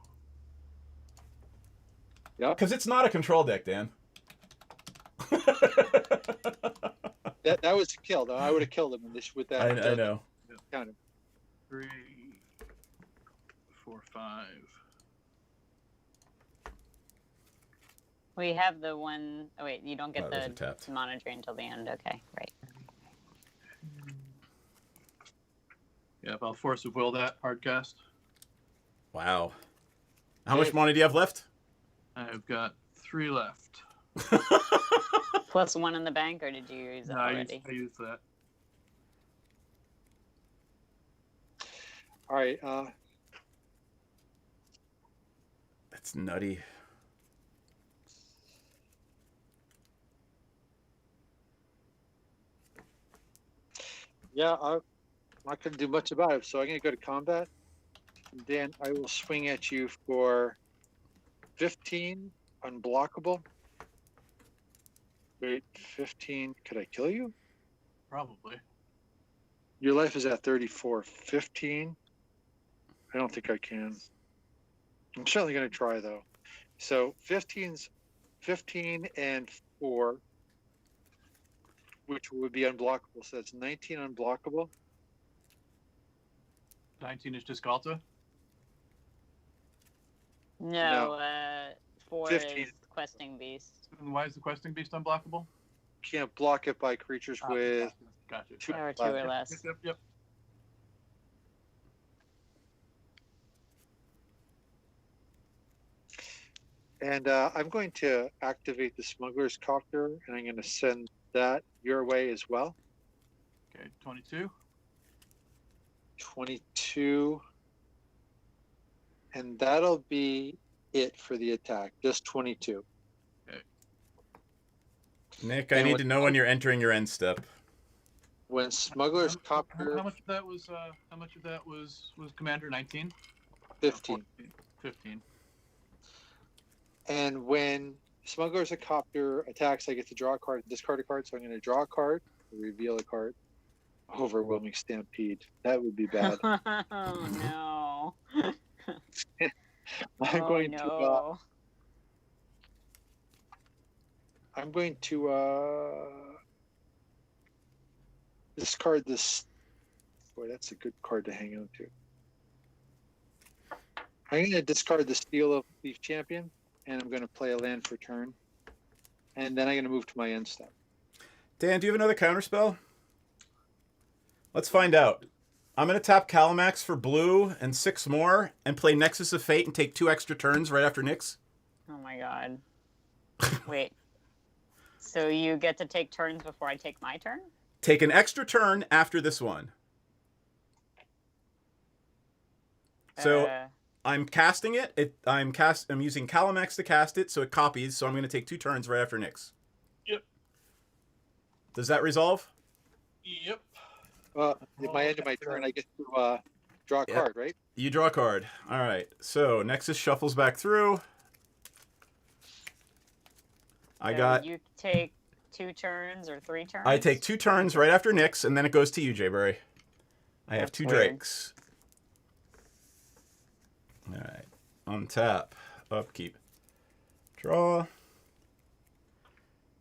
Because it's not a control deck, Dan. That was a kill, though. I would have killed him with that. I know. Counter. 3, 4, 5. We have the one oh wait, you don't get Oh, those are the tapped. mana drain until the end. Okay, right. Yep, I'll force of will that hard cast. Wow. How much mana do you have left? I've got 3 left. Plus 1 in the bank, or did you use it No, I already? used that. All right. That's nutty. Yeah, I'm not going to do much about it. So I'm going to go to combat. And then I will swing at you for 15 unblockable. Wait, 15. Could I kill you? Probably. Your life is at 34. 15. I don't think I can. I'm certainly going to try, though. So 15's 15 and 4, which would be unblockable. So that's 19 unblockable. 19 is just Galta. No, 4 15. is questing beast. And why is the questing beast unblockable? Can't block it by creatures with Gotcha. 2 Or 2 or less. Yep. And I'm going to activate the Smuggler's Copter, and I'm going to send that your way as well. Okay, 22. 22. And that'll be it for the attack, just 22. Nick, I And need with- to know when you're entering your end step. When Smuggler's How Copter, much of that was? How much of that was Commander? 19. 15. 15. And when Smuggler's Copter attacks, I get to draw a card, discard a card. So I'm going to draw a card, reveal a card. Overwhelming Stampede. That would be bad. Oh no. I'm Oh, going no. I'm going to discard this. Boy, that's a good card to hang on to. I'm going to discard the Steel of Thief Champion, and I'm going to play a land for turn. And then I'm going to move to my end step. Dan, do you have another counterspell? Let's find out. I'm going to tap Calamax for blue and 6 more and play Nexus of Fate and take 2 extra turns right after Nyx. Oh my god. Wait. So you get to take turns before I take my turn? Take an extra turn after this one. So Uh, I'm casting it. I'm using Calamex to cast it, so it copies. So I'm going to take 2 turns right after Nyx. Yep. Does that resolve? Yep. At my end of my turn, I get to draw a card, right? You draw a card. All right. So Nexus shuffles back through. You take 2 turns or 3 turns? I take 2 turns right after Nyx, and then it goes to you, Jayberry. I have That's 2 weird. Drakes. All right. Untap. Upkeep. Draw.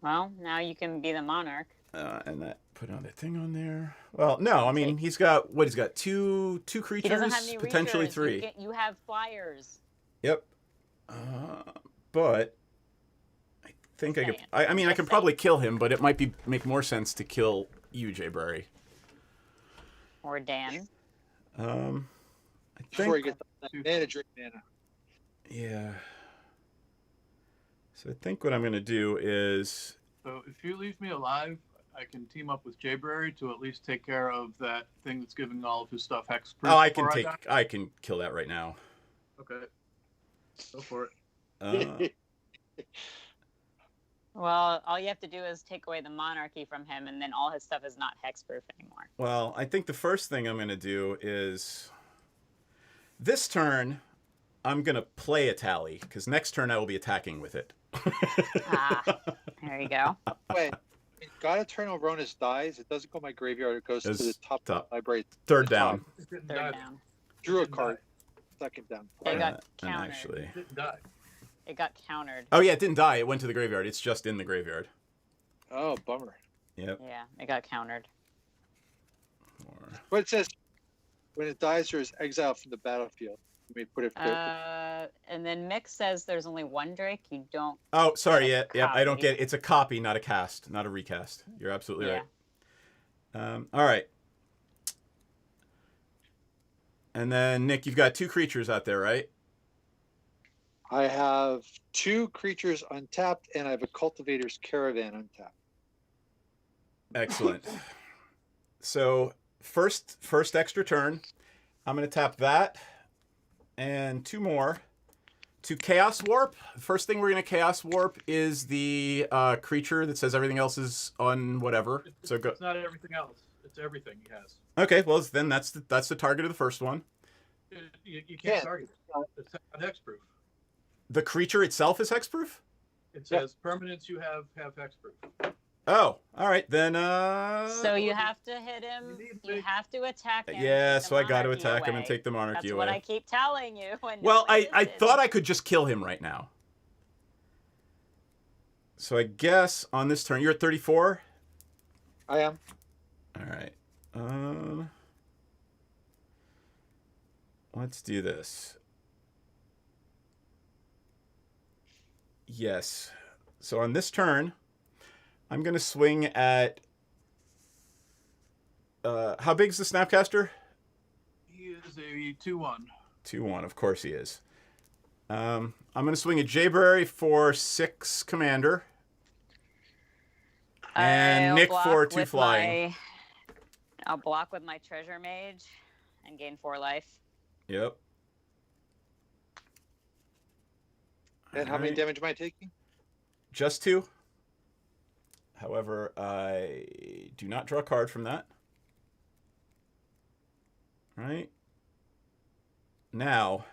Well, now you can be the monarch. And that put another thing on there. Well, no, I mean he's got what? He's got two creatures, He doesn't have any potentially reachers. 3. You have flyers. Yep. But I think I could. I mean, I can probably kill him, but it might make more sense to kill you, Jayberry. Or Dan. I Before you think. get that mana, drink mana. Yeah. So I think what I'm gonna do is. So if you leave me alive, I can team up with Jayberry to at least take care of that thing that's giving all of his stuff hexproof. Oh, I can before take. die. I can kill that right now. Okay. Go for it. Well, all you have to do is take away the monarchy from him, and then all his stuff is not hexproof anymore. Well, I think the first thing I'm gonna do is. This turn, I'm gonna play a tally because next turn I will be attacking with it. There you go. Wait, when God Eternal Ronus dies, it doesn't go in my graveyard. It goes to the top of the library. Third down. It didn't Third die. down. Drew a card. Second down. It got And countered. actually. It didn't die. It got countered. Oh yeah, it didn't die. It went to the graveyard. It's just in the graveyard. Oh, bummer. Yep. Yeah, it got countered. But it says when it dies, there is exile from the battlefield. You may put it. And then Mick says there's only 1 Drake. You don't. Oh, sorry. It's a Yeah. I don't copy. get it. It's a copy, not a cast, not a recast. You're absolutely Yeah. right. All right. And then Nick, you've got 2 creatures out there, right? I have 2 creatures untapped, and I have a Cultivator's Caravan untapped. Excellent. So first extra turn, I'm gonna tap that and 2 more. To Chaos Warp, the first thing we're going to Chaos Warp is the creature that says everything else is on whatever. So go. It's not everything else. It's everything he has. Okay, well then that's the target of the first one. You can't Yeah. target it. It's not hexproof. The creature itself is hexproof? It says permanents you have hexproof. Oh, all right then. So you have to hit him. You need You big- have to attack him. Yeah, and take so the I got to monarchy attack him and away. take the monarchy That's away. what I keep telling you. When Well, no one I listens. thought I could just kill him right now. So I guess on this turn, you're at 34? I am. All right. Let's do this. Yes. So on this turn, I'm going to swing at... how big's the Snapcaster? He is a 2/1. 2/1, of course he is. I'm going to swing at Jayberry for 6 commander. And I'll Nick block for 2 with flying. I'll block with my treasure mage and gain 4 life. Yep. And how many Alright. damage am I taking? Just 2. However, I do not draw a card from that. Right. Now,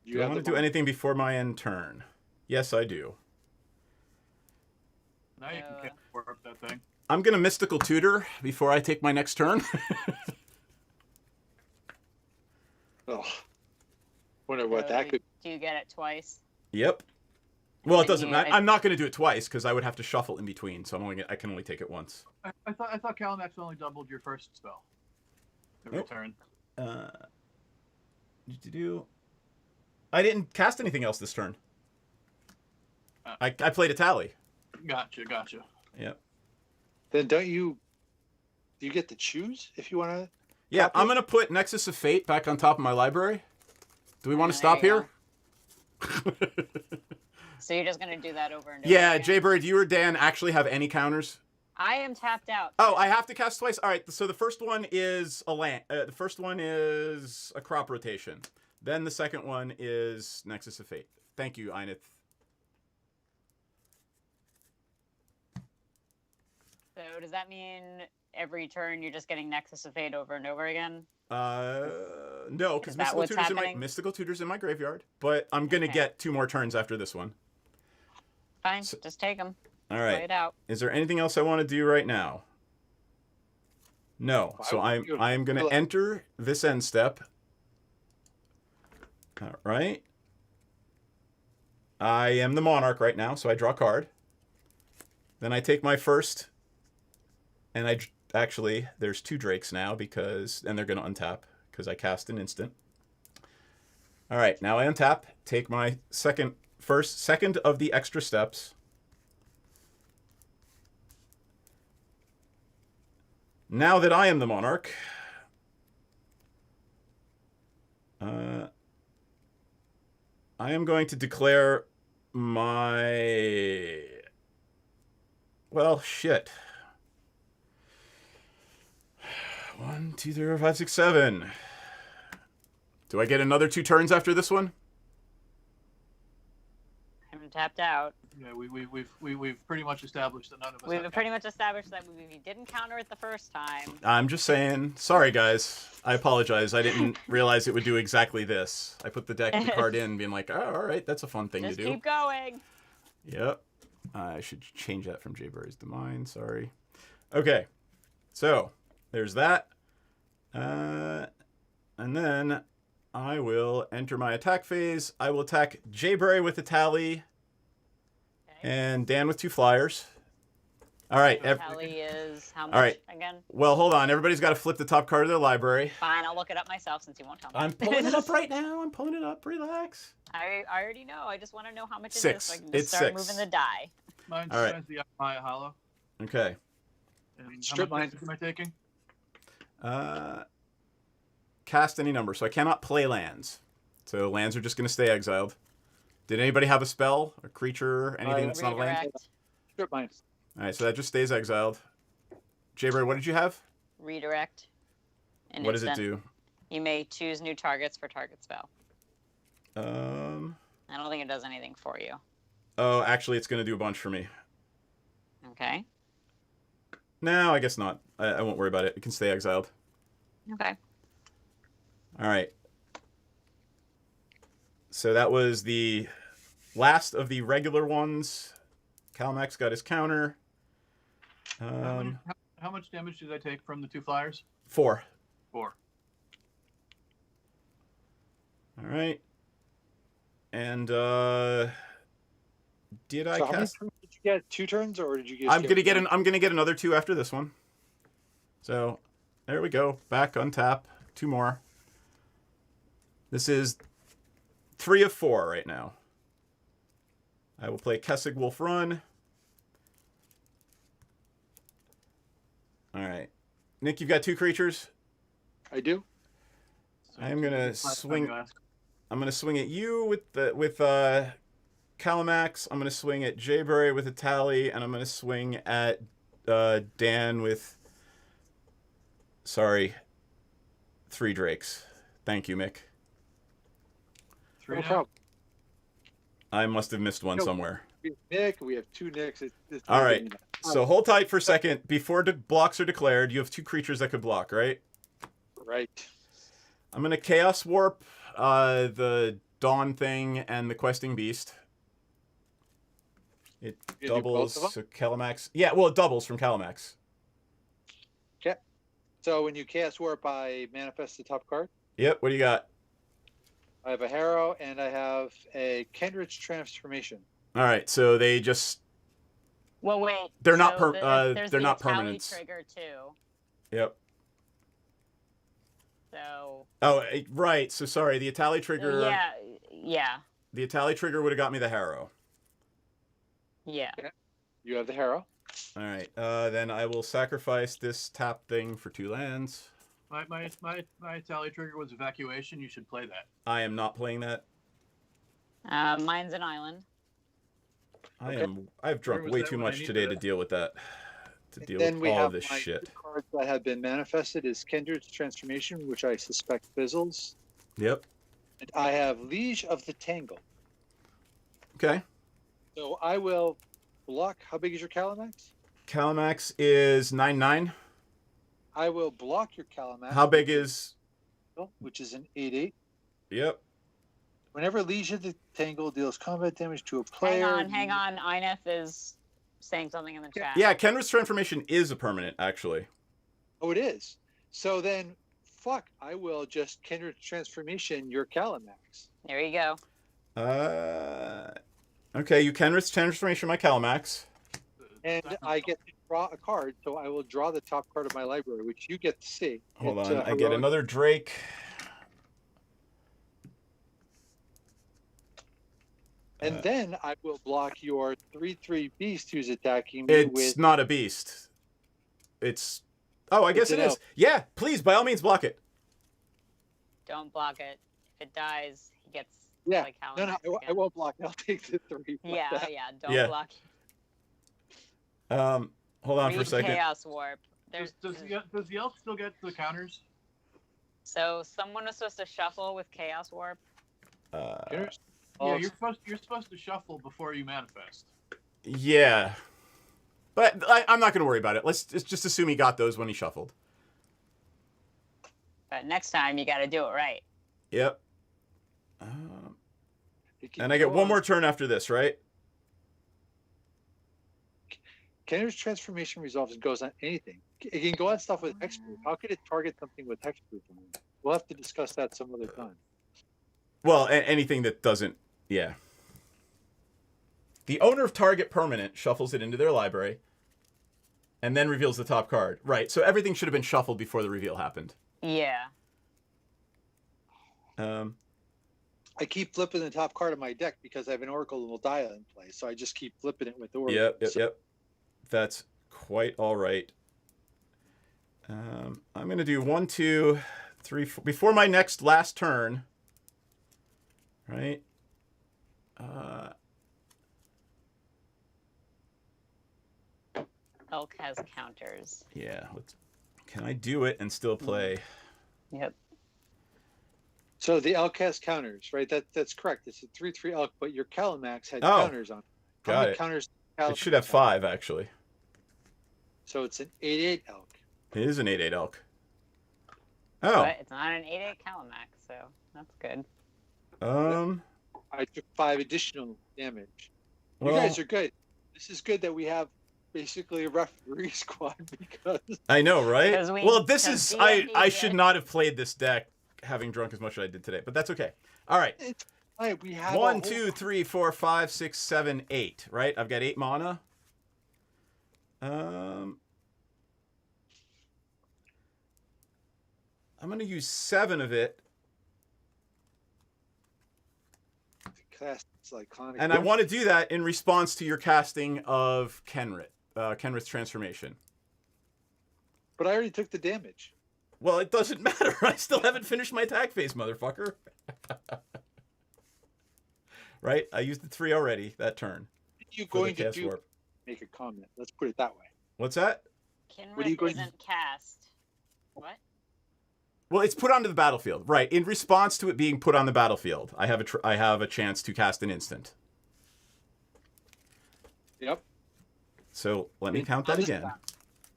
do I have want to the do anything before my end turn? Yes, I do. Now you can warp that thing. I'm going to Mystical Tutor before I take my next turn. Oh, wonder what So that could. Do you get it twice? Yep. Well, it Then doesn't you- matter. I'm not going to do it twice because I would have to shuffle in between, so I can only take it once. I thought Calamax only doubled your first spell every Nope. turn. I didn't cast anything else this turn. Oh. I played a tally. Gotcha. Yep. Then don't you? Do you get to choose if you want to? Yeah, Copy. I'm going to put Nexus of Fate back on top of my library. Do we want to There stop you here? So you're just gonna do that over and over. Yeah, again? Jaybird, do you or Dan actually have any counters? I am tapped out. Oh, I have to cast twice? All right, so the first one is a land. The first one is a crop rotation. Then the second one is Nexus of Fate. Thank you, Einith. So does that mean every turn you're just getting Nexus of Fate over and over again? No, because Is that what's happening? Mystical Tutor's in my graveyard. But I'm gonna Okay. get 2 more turns after this one. Fine, So- just take them. All Play right. it out. Is there anything else I want to do right now? No. So I am gonna enter this end step. All right. I am the Monarch right now, so I draw a card. Then I take my first, and actually there's 2 Drakes now and they're gonna untap because I cast an instant. All right, now I untap, take my second of the extra steps. Now that I am the Monarch, I am going to declare my... Well, shit. 1, 2, 3, 4, 5, 6, 7. Do I get another 2 turns after this one? I'm tapped out. Yeah, we've pretty much established that none of us. We've have pretty much established that we didn't counter it the first time. I'm just saying. Sorry, guys. I apologize. I didn't realize it would do exactly this. I put the card in, being like, oh, all right, that's a fun thing Just to do. keep going. Yep. I should change that from Jayberry's to mine. Sorry. Okay. So, there's that. And then I will enter my attack phase. I will attack Jayberry with a tally. Okay. And Dan with 2 flyers. All right. Tally is how much All right. again? Well, hold on. Everybody's got to flip the top card of their library. Fine, I'll look it up myself since you won't tell me. I'm pulling it up right now. I'm pulling it up. Relax. I already know. I just want to know how much it 6. is so I can It's just start 6. moving the die. Mine's All right. the Maya Hollow. Okay. And Strip how much mine. damage am I taking? Cast any number. So I cannot play lands. So lands are just going to stay exiled. Did anybody have a spell, a creature, anything that's not a land? Redirect. Strip mine. All right, so that just stays exiled. Jayberry, what did you have? Redirect. An What does it instant. do? You may choose new targets for target spell. Um. I don't think it does anything for you. Oh, actually, it's going to do a bunch for me. Okay. No, I guess not. I won't worry about it. It can stay exiled. Okay. All right. So that was the last of the regular ones. Calmax got his counter. How much damage did I take from the 2 flyers? 4. 4. All right. And did I So how many cast? turns did you get? 2 turns, or did you get? I'm gonna get another 2 after this one. So there we go. Back untap. 2 more. This is 3 of 4 right now. I will play Kessig Wolf Run. All right, Nick, you've got 2 creatures. I do. So I'm gonna last time swing. you asked. I'm gonna swing at you with Calamax. I'm gonna swing at Jayberry with a tally, and I'm gonna swing at Dan with. Sorry. 3 Drakes. Thank you, Mick. 3 No now? problem. I must have missed one No. somewhere. We have Nick. We have 2 Nicks. It's All right. So hold tight for a second. Before the blocks are declared, you have 2 creatures that could block, right? Right. I'm going to Chaos Warp the Dawn thing and the Questing Beast. It You gonna do doubles both of so Calamax. Yeah, well, it doubles from Calamax. Okay. So when you cast Warp, I manifest the top card. Yep, what do you got? I have a Harrow and I have a Kendrick's Transformation. All right, so they just... Well, wait. They're not so they're there's the not tally permanents. trigger too. Yep. So. Oh, right. So sorry, the Atali trigger... Yeah. The Atali trigger would have got me the Harrow. Yeah. You have the Harrow. All right, then I will sacrifice this tap thing for 2 lands. My tally trigger was evacuation. You should play that. I am not playing that. Mine's an island. I've drunk Where was way that too when I much needed today it? to deal with that. To deal Then with we all have of this my shit. 2 cards that have been manifested is Kendrick's Transformation, which I suspect fizzles, Yep. And I have Liege of the Tangle. Okay. So I will block. How big is your Calamax? Calamax is 9/9. I will block your Calamax. How big is? Which is an 8/8. Yep. Whenever Liege of the Tangle deals combat damage to a player. Hang on. Inef is saying something in the chat. Yeah, Kenra's transformation is a permanent, actually. Oh, it is. So then, fuck, I will just Kindred Transformation your Calamax. There you go. Okay, you Kenra's transformation my Calamax. And I get to draw a card, so I will draw the top card of my library, which you get to see. Hold It's, on, I get another Drake. And then I will block your 3/3 beast who's attacking me It's with. not a beast. It's. Oh, I guess it an is. elk. Yeah, please, by all means, block it. Don't block it. If it dies, he gets Yeah. like how. No, I won't block it. I'll take the 3. Yeah. Don't Yeah. block. Hold on for a Read second. Chaos Warp. Does the elk still get the counters? So someone was supposed to shuffle with Chaos Warp. Here's- Yeah, you're supposed to shuffle before you manifest. Yeah. But I'm not going to worry about it. Let's just assume he got those when he shuffled. But next time you got to do it right. Yep. it can And I get go one on- more turn after this, right? Kenner's transformation resolves and goes on anything. It can go on stuff with hexproof. How could it target something with hexproof? We'll have to discuss that some other time. Well, anything that doesn't, yeah. The owner of target permanent shuffles it into their library and then reveals the top card. Right, so everything should have been shuffled before the reveal happened. Yeah. I keep flipping the top card of my deck because I have an Oracle and Moldiah in play, so I just keep flipping it with Oracle. Yep. That's quite all right. I'm going to do 1, 2, 3, 4. Before my last turn, right? Elk has counters. Yeah. Can I do it and still play? Yep. So the elk has counters, right? That's correct. It's a 3/3 elk, but your Calamax had Oh, counters on it. How got many it. counters? It should have 5, actually. So it's an 8/8 elk. It is an 8/8 elk. Oh. But it's not an 8/8 Calamax, so that's good. I took 5 additional damage. Well, You guys are good. This is good that we have basically a referee squad because I know, right? 'Cause we- Well, this 'cause is D&D I did. should not have played this deck having drunk as much as I did today, but that's okay. All right. it's fine. We have 1, 2, 3, 4, 5, 6, 7, 8. Right? I've got 8 mana. I'm gonna use 7 of it, Cast iconic. and I want to do that in response to your casting of Kenrith's transformation. But I already took the damage. Well, it doesn't matter. I still haven't finished my attack phase, motherfucker. Right? I used the 3 already that turn. What are you for the going to Chaos do? Warp. Make a comment. Let's put it that way. What's that? What are you Kinrith going to- isn't cast. What? Well, it's put onto the battlefield. Right. In response to it being put on the battlefield, I have a chance to cast an instant. Yep. So let me It's count on that the again. stack.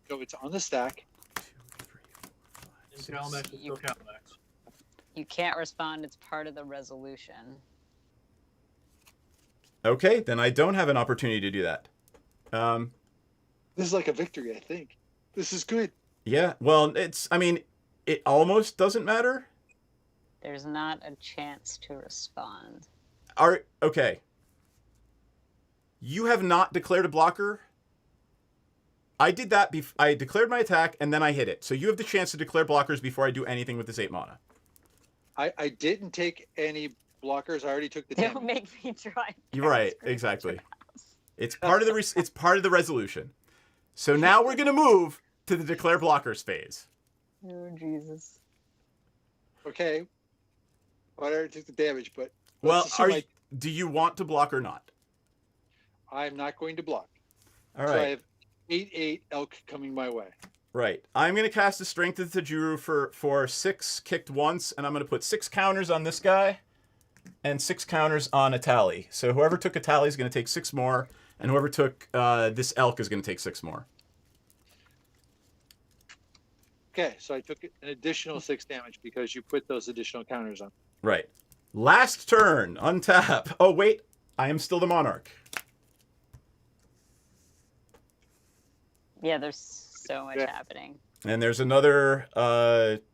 So it's on the stack. 2, 3, 4, 5, And 6, Calamax is still Calamax. You can't respond. It's part of the resolution. Okay, then I don't have an opportunity to do that. This is like a victory, I think. This is good. Yeah. Well, it almost doesn't matter. There's not a chance to respond. Okay. You have not declared a blocker. I did that. I declared my attack and then I hit it. So you have the chance to declare blockers before I do anything with this 8 mana. I didn't take any blockers. I already took the damage. Don't make me try. You're right. Exactly. It's part of the it's part of the resolution. So now we're gonna move to the declare blockers phase. Oh Jesus. Okay. Well, I already took the damage, but Well, let's assume do you want to block or not? I'm not going to block. All So I right. have 8/8 elk coming my way. Right. I'm going to cast a Strength of the Tajuru for 6 kicked once, and I'm going to put 6 counters on this guy. and 6 counters on a tally. So whoever took a tally is going to take 6 more, and whoever took this elk is going to take 6 more. Okay, so I took an additional 6 damage because you put those additional counters on. Right. Last turn. Untap. Oh, wait. I am still the monarch. Yeah, there's so much happening. And there's another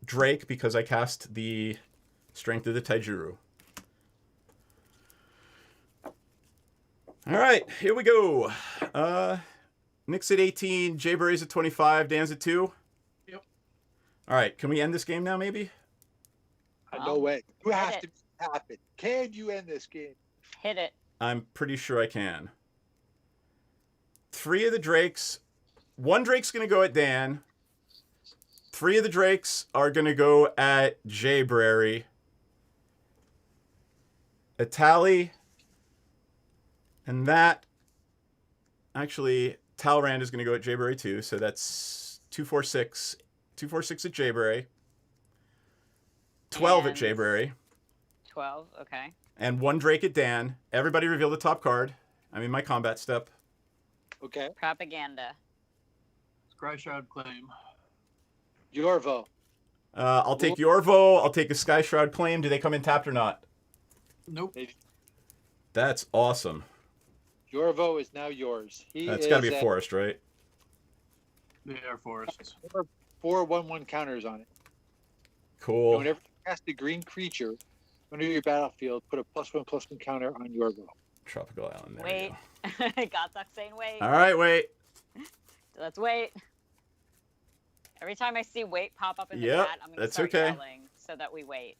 Drake because I cast the Strength of the Taijuru. All right, here we go. Nick's at 18, Jayberry's at 25, Dan's at 2. Yep. All right, can we end this game now, maybe? No way. You have it. to happen. Can you end this game? Hit it. I'm pretty sure I can. 3 of the Drakes. 1 Drake's going to go at Dan. 3 of the Drakes are going to go at Jayberry. A tally. And that... Actually, Talrand is going to go at Jayberry too. So that's 246. 246 at Jayberry. 12 at Jayberry. 12, okay. And 1 Drake at Dan. Everybody reveal the top card. I'm in my combat step. Okay. Propaganda. Scry Shroud Claim. Yorvo. I'll take Yorvo. I'll take a Sky Shroud Claim. Do they come in tapped or not? Nope. That's awesome. Yorvo is now yours. That's got to be a forest, right? They are forests. 4 1/1 counters on it. Cool. And whenever you cast a green creature, under your battlefield, put a +1/+1 counter on Yorvo. Tropical Island. There Wait. Godsuk saying wait. All right, wait. Let's wait. Every time I see wait pop up in the Yep, chat, I'm going to that's start okay. yelling so that we wait.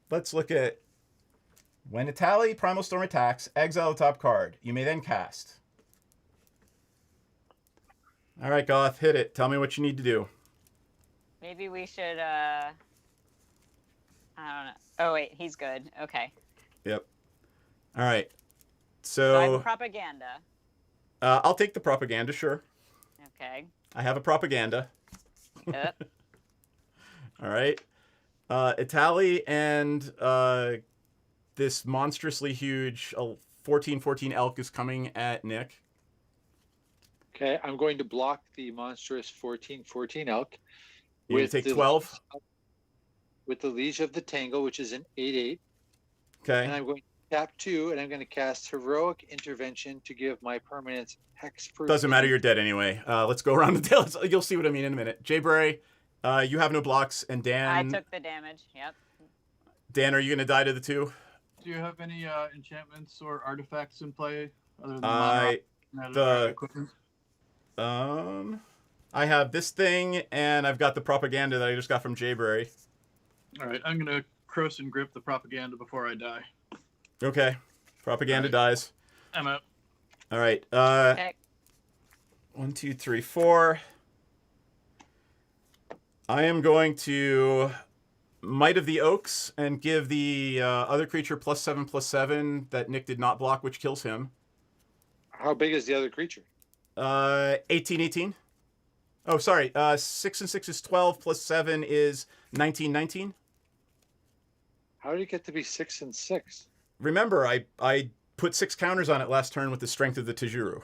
Let's look at when a tally Primal Storm attacks, exile the top card. You may then cast. All right, Goth, hit it. Tell me what you need to do. Maybe we should, I don't know. Oh, wait, he's good. Okay. Yep. All right. So I have So propaganda. I'll take the propaganda, sure. Okay. I have a propaganda. Yep. All right. Itali and this monstrously huge 14/14 elk is coming at Nick. Okay, I'm going to block the monstrous 14/14 elk. You take 12. With the Liege of the Tangle, which is an 8/8. Okay. And I'm going to tap 2, and I'm going to cast Heroic Intervention to give my permanents Hex Proof. Doesn't matter, you're dead anyway. Let's go around the tail. You'll see what I mean in a minute. Jayberry, you have no blocks, and Dan... I took the damage, yep. Dan, are you going to die to the 2? Do you have any enchantments or artifacts in play other than the- equipment? I have this thing, and I've got the propaganda that I just got from Jayberry. All right, I'm going to Cross and Grip the propaganda before I die. Okay. Propaganda dies. I'm out. All right. Okay. 1, 2, 3, 4. I am going to Might of the Oaks and give the other creature +7/+7 that Nick did not block, which kills him. How big is the other creature? 18/18. Oh, sorry. 6 and 6 is 12. +7 is 19/19. How did it get to be 6 and 6? Remember, I put 6 counters on it last turn with the Strength of the Taijuru.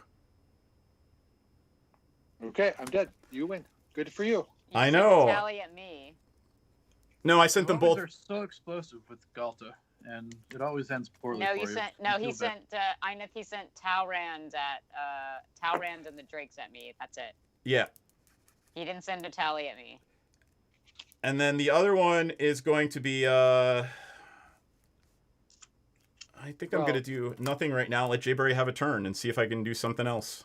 Okay, I'm dead. You win. Good for you. You I should know. Tally at me. No, I sent them both. They're so explosive with Galta, and it always ends poorly. No, for you you. sent. No, he sent. Einith, he sent Talrand at Talrand and the Drakes at me. That's it. Yeah. He didn't send a tally at me. And then the other one is going to be, I think I'm going to do nothing right now. Let Jayberry have a turn and see if I can do something else.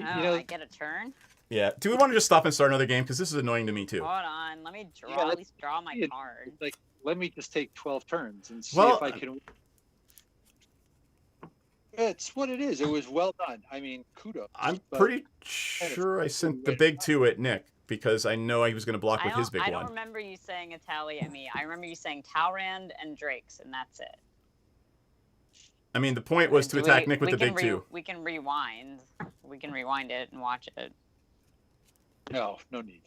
Oh, I get a turn. Yeah. Do we want to just stop and start another game? Because this is annoying to me, too. Hold on, let me draw. Yeah, At least draw my card. It's like, let me just take 12 turns and see Well, if I can. It's what it is. It was well done. I mean, kudos. I'm but- pretty sure I sent the big 2 at Nick because I know he was going to block with his big I one. don't remember you saying a tally at me. I remember you saying Talrand and Drakes, and that's it. I mean, the point was to attack Nick with the big 2. We can rewind. We can rewind it and watch it. No, no need.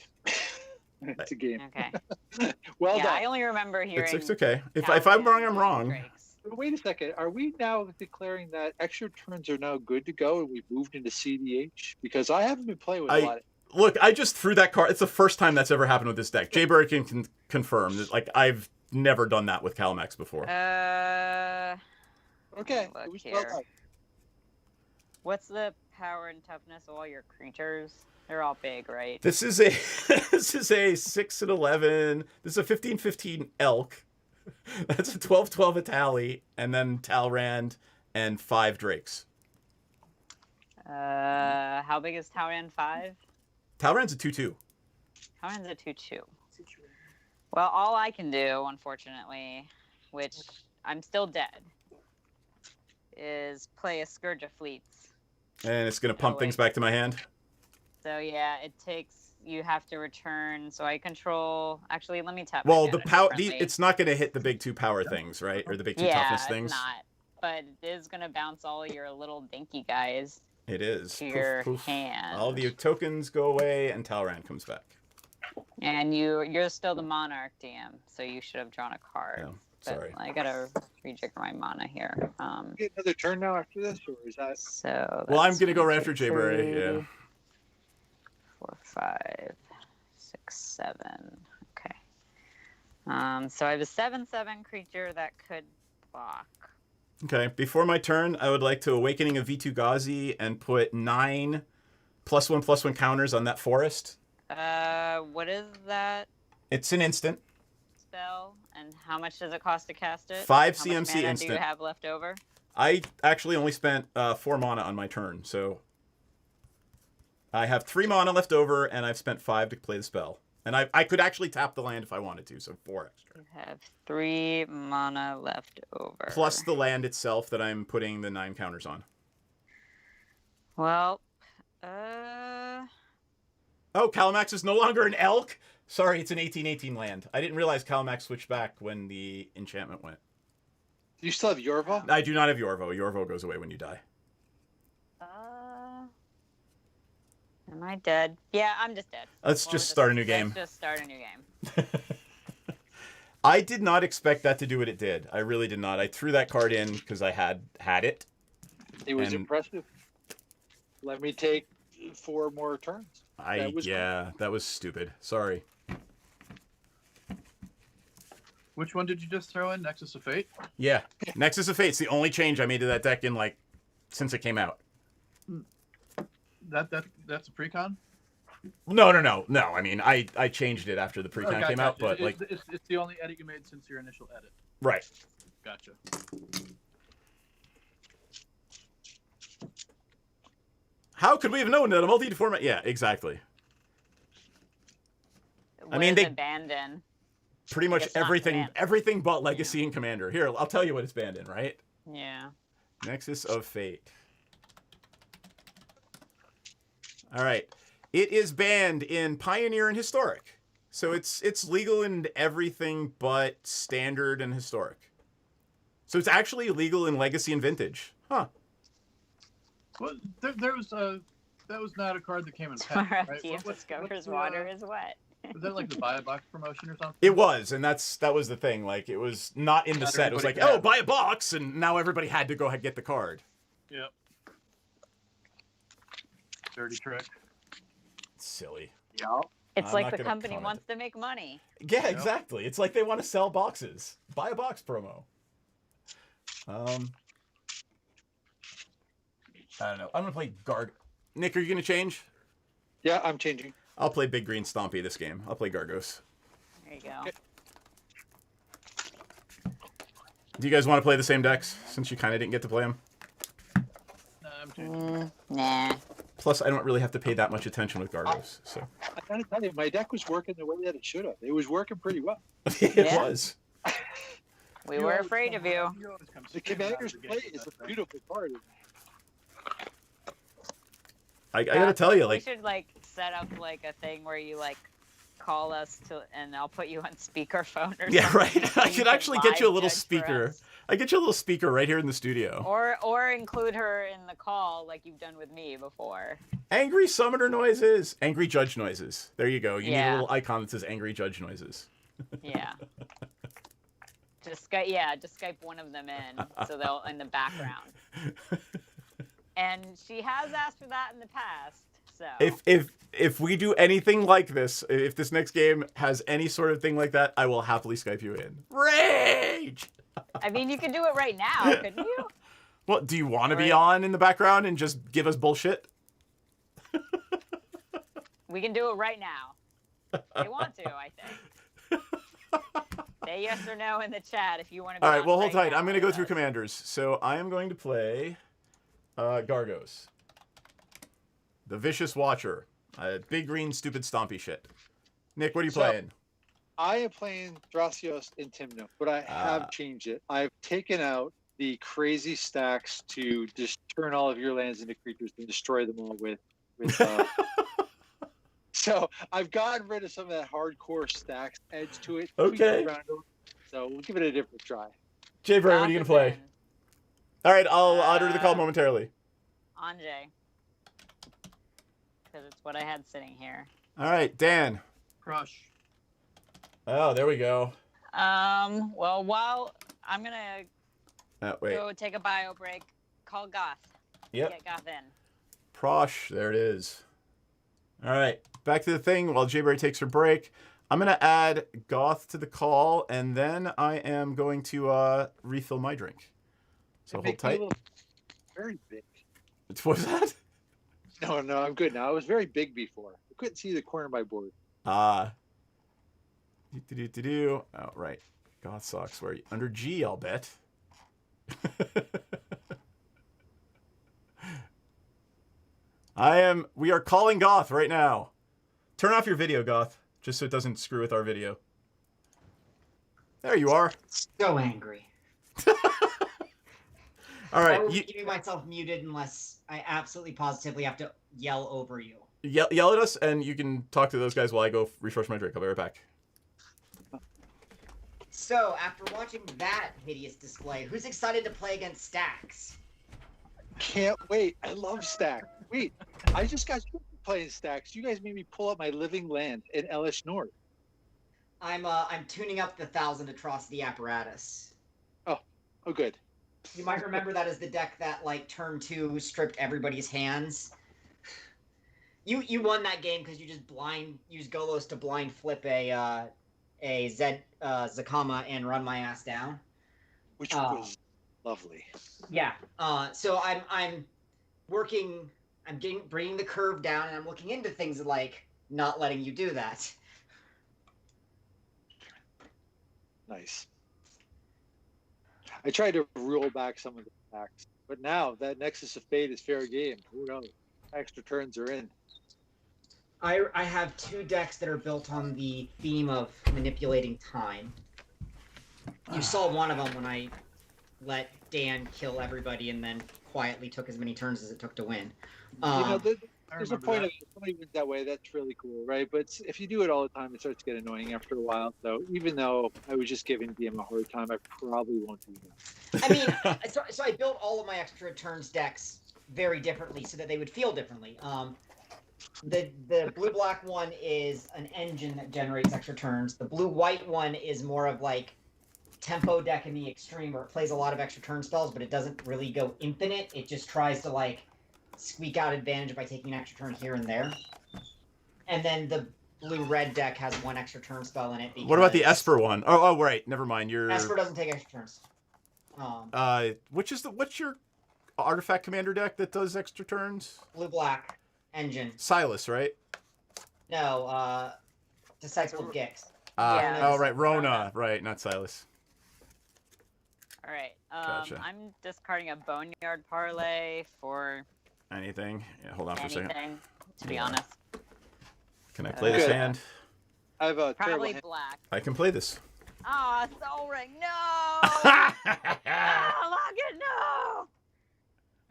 It's a game. Okay. Well yeah, done. I only remember hearing. It's okay. If Talons I'm wrong, I'm and wrong. Drakes. Wait a second. Are we now declaring that extra turns are now good to go and we've moved into CDH? Because I haven't been playing with a lot of. Look, I just threw that card. It's the first time that's ever happened with this deck. Jay Bird can confirm that, like, I've never done that with Calmax before. Okay. look It was here. well done. What's the power and toughness of all your creatures? They're all big, right? This is a this is a 6/11. This is a 15/15 elk. That's a 12/12 Atali, and then Talrand and 5 Drakes. How big is Talrand 5? Talrand's a 2/2. Talrand's a 2/2. Well, all I can do, unfortunately, which I'm still dead, is play a Scourge of Fleets. And it's gonna pump things wait. back to my hand. So yeah, it takes. You have to return. So I control. Actually, let me tap. my Well, the mana power, differently. it's not gonna hit the big 2 power things, right? Or the big 2 toughness it's things. not. But it is gonna bounce all your little dinky guys It is. to your hand. All of your tokens go away, and Talrand comes back. And you're still the Monarch DM, so you should have drawn a card. Oh, But sorry. I gotta rejigger my mana here. Get another turn now after this, or is that? So. Well, I'm that's gonna go right 1, after 2, Jay Bray. 3, Yeah. 4, 5, 6, 7. Okay. So I have a 7/7 creature that could block. Okay. Before my turn, I would like to Awakening of V2 Ghazi and put 9 +1/+1 counters on that forest. What is that It's an instant. spell, and how much does it cost to cast it? 5 How CMC much mana do instant. you have left over? I actually only spent 4 mana on my turn, so I have 3 mana left over, and I've spent 5 to play the spell. And I could actually tap the land if I wanted to, so 4 extra. You have 3 mana left over. Plus the land itself that I'm putting the 9 counters on. Well, Oh, Calamax is no longer an elk? Sorry, it's an 18/18 land. I didn't realize Calamax switched back when the enchantment went. Do you still have Yorva? I do not have Yorvo. Yorvo goes away when you die. am I dead? Yeah, I'm just dead. Let's Well, just start a new game. Let's just start a new game. I did not expect that to do what it did. I really did not. I threw that card in because I had it. It was And- impressive. Let me take 4 more turns. That was stupid. Sorry. Which one did you just throw in? Nexus of Fate? Yeah. Nexus of Fate's the only change I made to that deck in since it came out. That's a precon? No. I mean, I changed it after the precon Okay, came out, gotcha. but It's the only edit you made since your initial edit. right. Gotcha. How could we have known that a multi-format? Yeah, exactly. What mean, is they- abandon. Pretty much It's not Commander. everything but Legacy and Commander. Here, I'll tell you what it's banned in, right? Yeah. Nexus of Fate. All right. It is banned in Pioneer and Historic. So it's legal in everything but Standard and Historic. So it's actually illegal in Legacy and Vintage. Huh. Well, there was that was not a card that came in pack, Smart right? team What's discovers the, water is wet. Was that like the buy a box promotion or something? It was, and that was the thing. Like, it was not in the Not set. It was like, everybody oh, could buy a box, and now everybody had to go ahead and get the card. Yep. Dirty trick. Silly. Yeah. It's I'm like not the gonna company comment. wants to make money. Yeah, Yep. exactly. It's like they want to sell boxes. Buy a box promo. I don't know. I'm gonna play Garg. Nick, are you gonna change? Yeah, I'm changing. I'll play Big Green Stompy this game. I'll play Gargos. There you go. Okay. Do you guys want to play the same decks since you kind of didn't get to play them? Nah, I'm changing. Nah. Plus, I don't really have to pay that much attention with Gargos, so I gotta tell you, my deck was working the way that it should have. It was working pretty well. it Yeah. was. We were afraid of you. always come The screaming out of Commander's the gate play with is that a thing. beautiful card. I gotta tell you, we like, should set up a thing where you call us and I'll put you on speakerphone or yeah, something. right. so I you could can actually get you a live little judge for speaker. us. I get you a little speaker right here in the studio. Or include her in the call like you've done with me before. Angry summoner noises. Angry judge noises. There you go. You need a Yeah. little icon that says angry judge noises. Yeah. Just Skype one of them in, so they'll in the background. And she has asked for that in the past. So If we do anything like this, if this next game has any sort of thing like that, I will happily Skype you in. Rage! I mean, you could do it right now, couldn't you? Well, do you want to be Right. on in the background and just give us bullshit? We can do it right now. They want to, I think. Say yes or no in the chat if you want to be All right, on well, hold right tight. now I'm going to go with through us. commanders. So I am going to play Gargos. The Vicious Watcher. Big green, stupid, stompy shit. Nick, what are you So- playing? I am playing Thrasios in Timno, but I have changed it. I've taken out the crazy stacks to just turn all of your lands into creatures and destroy them all with so I've gotten rid of some of that hardcore stacks edge to it. Okay. So we'll give it a different try. Jay Bray, what are you going to play? All right, I'll honor the call Uh, momentarily. Anjay. Because it's what I had sitting here. All right, Dan. Crush. Oh, there we go. Well, while I'm going to Wait. go take a bio break, call Goth. Yep. Get Goth in. Prosh, there it is. All right, back to the thing while Jay Bray takes her break. I'm going to add Goth to the call, and then I am going to refill my drink. So It hold makes me a tight. little very big. What was that? No, I'm good now. I was very big before. I couldn't see the corner of my board. Do. Oh, right. Goth socks. Where are you? Under G, I'll bet. We are calling Goth right now. Turn off your video, Goth, just so it doesn't screw with our video. There you are. So angry. All I right, will keep myself muted unless I absolutely positively have to yell over you. yell at us, and you can talk to those guys while I go refresh my drink. I'll be right back. So, after watching that hideous display, who's excited to play against Stacks? Can't wait. I love Stack. Wait, I just got playing Stacks. You guys made me pull up my living land in Elish North. I'm tuning up the 1,000 Atrocity Apparatus. Oh, good. You might remember that as the deck that, like, turn 2 stripped everybody's hands. You won that game because you just used Golos to blind flip a Zakama and run my ass down. Which was lovely. Yeah. So I'm bringing the curve down, and I'm looking into things like not letting you do that. Nice. I tried to roll back some of the attacks, but now that Nexus of Fate is fair game. Who knows? Extra turns are in. I have 2 decks that are built on the theme of manipulating time. You saw one of them when I let Dan kill everybody and then quietly took as many turns as it took to win. There's a point of it. Somebody wins that way. That's really cool, right? But if you do it all the time, it starts to get annoying after a while. So even though I was just giving DM a hard time, I probably won't do that. I mean, so I built all of my extra turns decks very differently so that they would feel differently. The blue-black one is an engine that generates extra turns. The blue-white one is more of like tempo deck in the extreme where it plays a lot of extra turn spells, but it doesn't really go infinite. It just tries to like squeak out advantage by taking an extra turn here and there. And then the blue-red deck has 1 extra turn spell in it. What about the Esper one? Oh, right. Never mind. Esper doesn't take extra turns. What's your artifact commander deck that does extra turns? Blue-black engine. Silas, right? No, Disciple of Gix. Yeah. Oh, right. Rona. Right, not Silas. All right. Gotcha. I'm discarding a Boneyard Parlay for Anything? Yeah, hold on for a second. anything, to be honest. Can I play this Good. hand? I have a terrible Probably hand. black. I can play this. Ah, Soul Ring, no! Ah, Locket, no!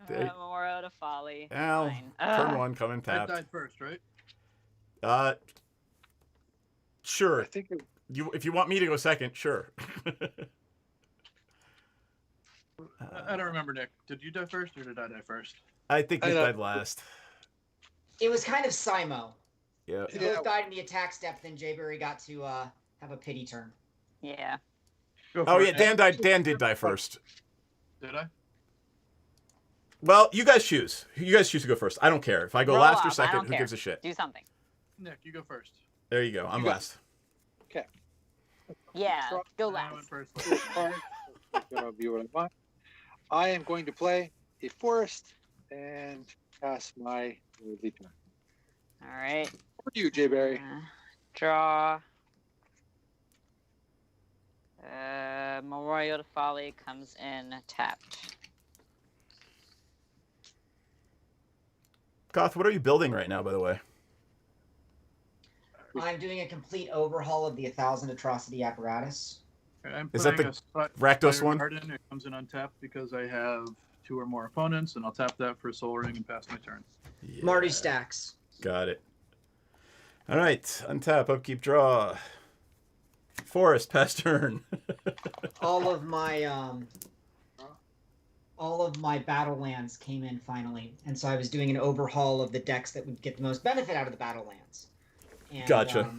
There- Memorial to Folly. Al, Fine. turn 1, come and I tap. died first, right? Sure. I think If you want me to go second, sure. I don't remember, Nick. Did you die first or did I die first? I think I Nick know. died last. It was kind of Simo. Yeah. We both died in the attack step, then Jayberry got to have a pity turn. Yeah. Go Oh for yeah, it. Dan died. Dan did die first. Did I? Well, you guys choose. You guys choose to go first. I don't care. If I go Roll last or up, I second, don't who care. gives a shit? Do something. Nick, you go first. There you go. I'm You go. last. Okay. Yeah, go I went last. first. That'll be what I want. I am going to play a forest and pass my worthy turn. All right. For you, Jayberry. Draw. Memorial to Folly comes in tapped. Goth, what are you building right now, by the way? I'm doing a complete overhaul of the 1,000 Atrocity apparatus. I'm Is that putting the a Rakdos Fire one? Garden. It comes in untapped because I have 2 or more opponents, and I'll tap that for a Soul Ring and pass my turn. Yeah. Marty stacks. Got it. All right. Untap, upkeep, draw. Forest, pass turn. All of my battle lands came in finally, and so I was doing an overhaul of the decks that would get the most benefit out of the battle lands. And, Gotcha.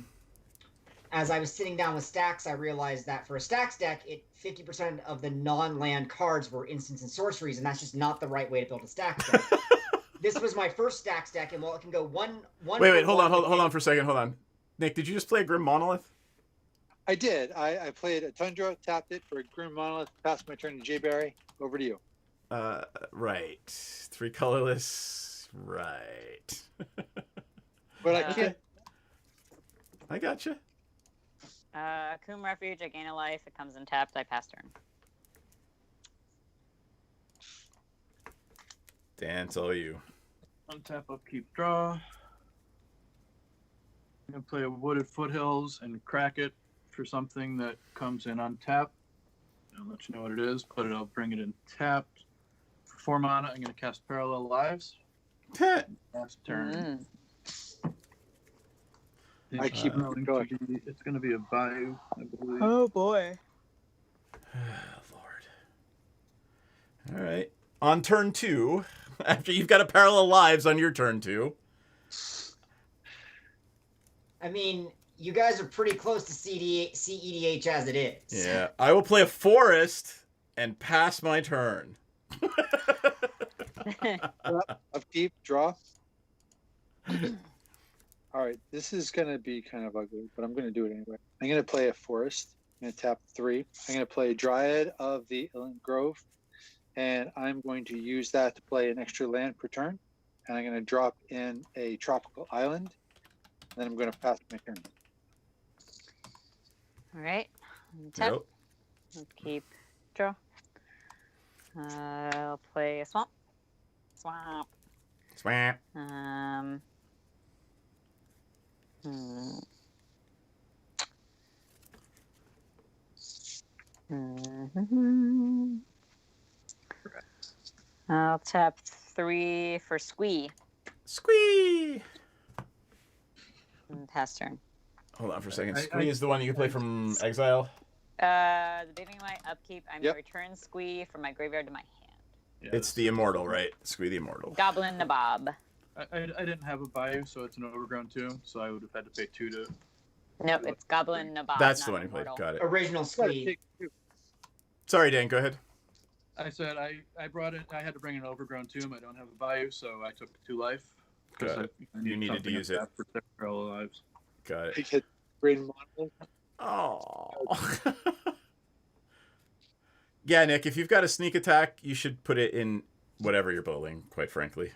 As I was sitting down with stacks, I realized that for a stacks deck, 50% of the non-land cards were instants and sorceries, and that's just not the right way to build a stacks deck. This was my first stacks deck, and while it can go one. Wait, hold on for a second. Hold on. Nick, did you just play a Grim Monolith? I did. I played a Tundra, tapped it for a Grim Monolith, passed my turn to Jayberry. Over to you. Right. 3 colorless. Right. But I can't. I gotcha. Coom Refuge, I gain a life. It comes in tapped. I pass turn. Dan, it's all you. Untap, upkeep, draw. I'm going to play a Wooded Foothills and crack it for something that comes in untapped. I'll let you know what it is, but I'll bring it in tapped. For 4 mana, I'm going to cast Parallel Lives. Last turn. I keep going going. It's going to be a Bayou, I believe. Oh boy. Lord. All right. On turn 2, after you've got a Parallel Lives on your turn 2. I mean, you guys are pretty close to CEDH as it is. Yeah. I will play a forest and pass my turn. Upkeep, draw. All right, this is going to be kind of ugly, but I'm going to do it anyway. I'm going to play a forest. I'm going to tap 3. I'm going to play Dryad of the Illian Grove, and I'm going to use that to play an extra land per turn. And I'm going to drop in a tropical island, and then I'm going to pass my turn. All right. Tap. Yep. Keep. Draw. I'll play a swamp. Swamp. Swamp. I'll tap 3 for Squee. Squee! And pass turn. Hold on for a second. Squee is the one you can play from exile. The baby my upkeep. I'm Yep. gonna return Squee from my graveyard to my hand. Yeah, It's the Immortal, right? Squee the Immortal. Goblin Nabob. I didn't have a Bayou, so it's an Overgrown tomb, so I would have had to pay 2 to... Nope, it's Goblin Nabob. That's not the one you played. Immortal. Got it. Original Squee. Sorry, Dan. Go ahead. I said I brought it. I had to bring an Overgrown tomb. I don't have a Bayou, so I took 2 life. Got it. You needed to use it. For Parallel Lives. Got it. I get Green Monolith. Oh. Yeah, Nick, if you've got a sneak attack, you should put it in whatever you're building, quite frankly.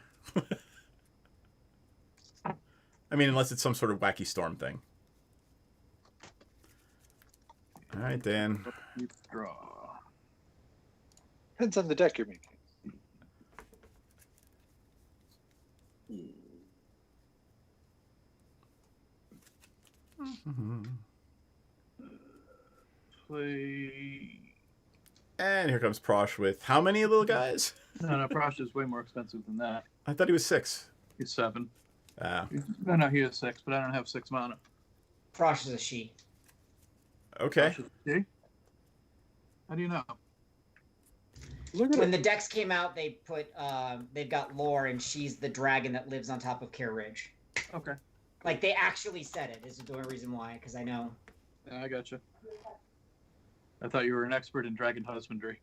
I mean, unless it's some sort of wacky storm thing. All right, Dan. Keep draw. Depends on the deck you're making. Play. And here comes Prosh with how many little guys? No, Prosh is way more expensive than that. I thought he was 6. He's 7. Ah, No, he is 6, but I don't have 6 mana. Frosh is a she. okay. Prosh is a she? How do you know? Look at When it. the decks came out, they put they've got lore, and she's the dragon that lives on top of Care Ridge. Okay. Like they actually said it. This is the only reason why, because I know. Yeah, I gotcha. I thought you were an expert in dragon husbandry.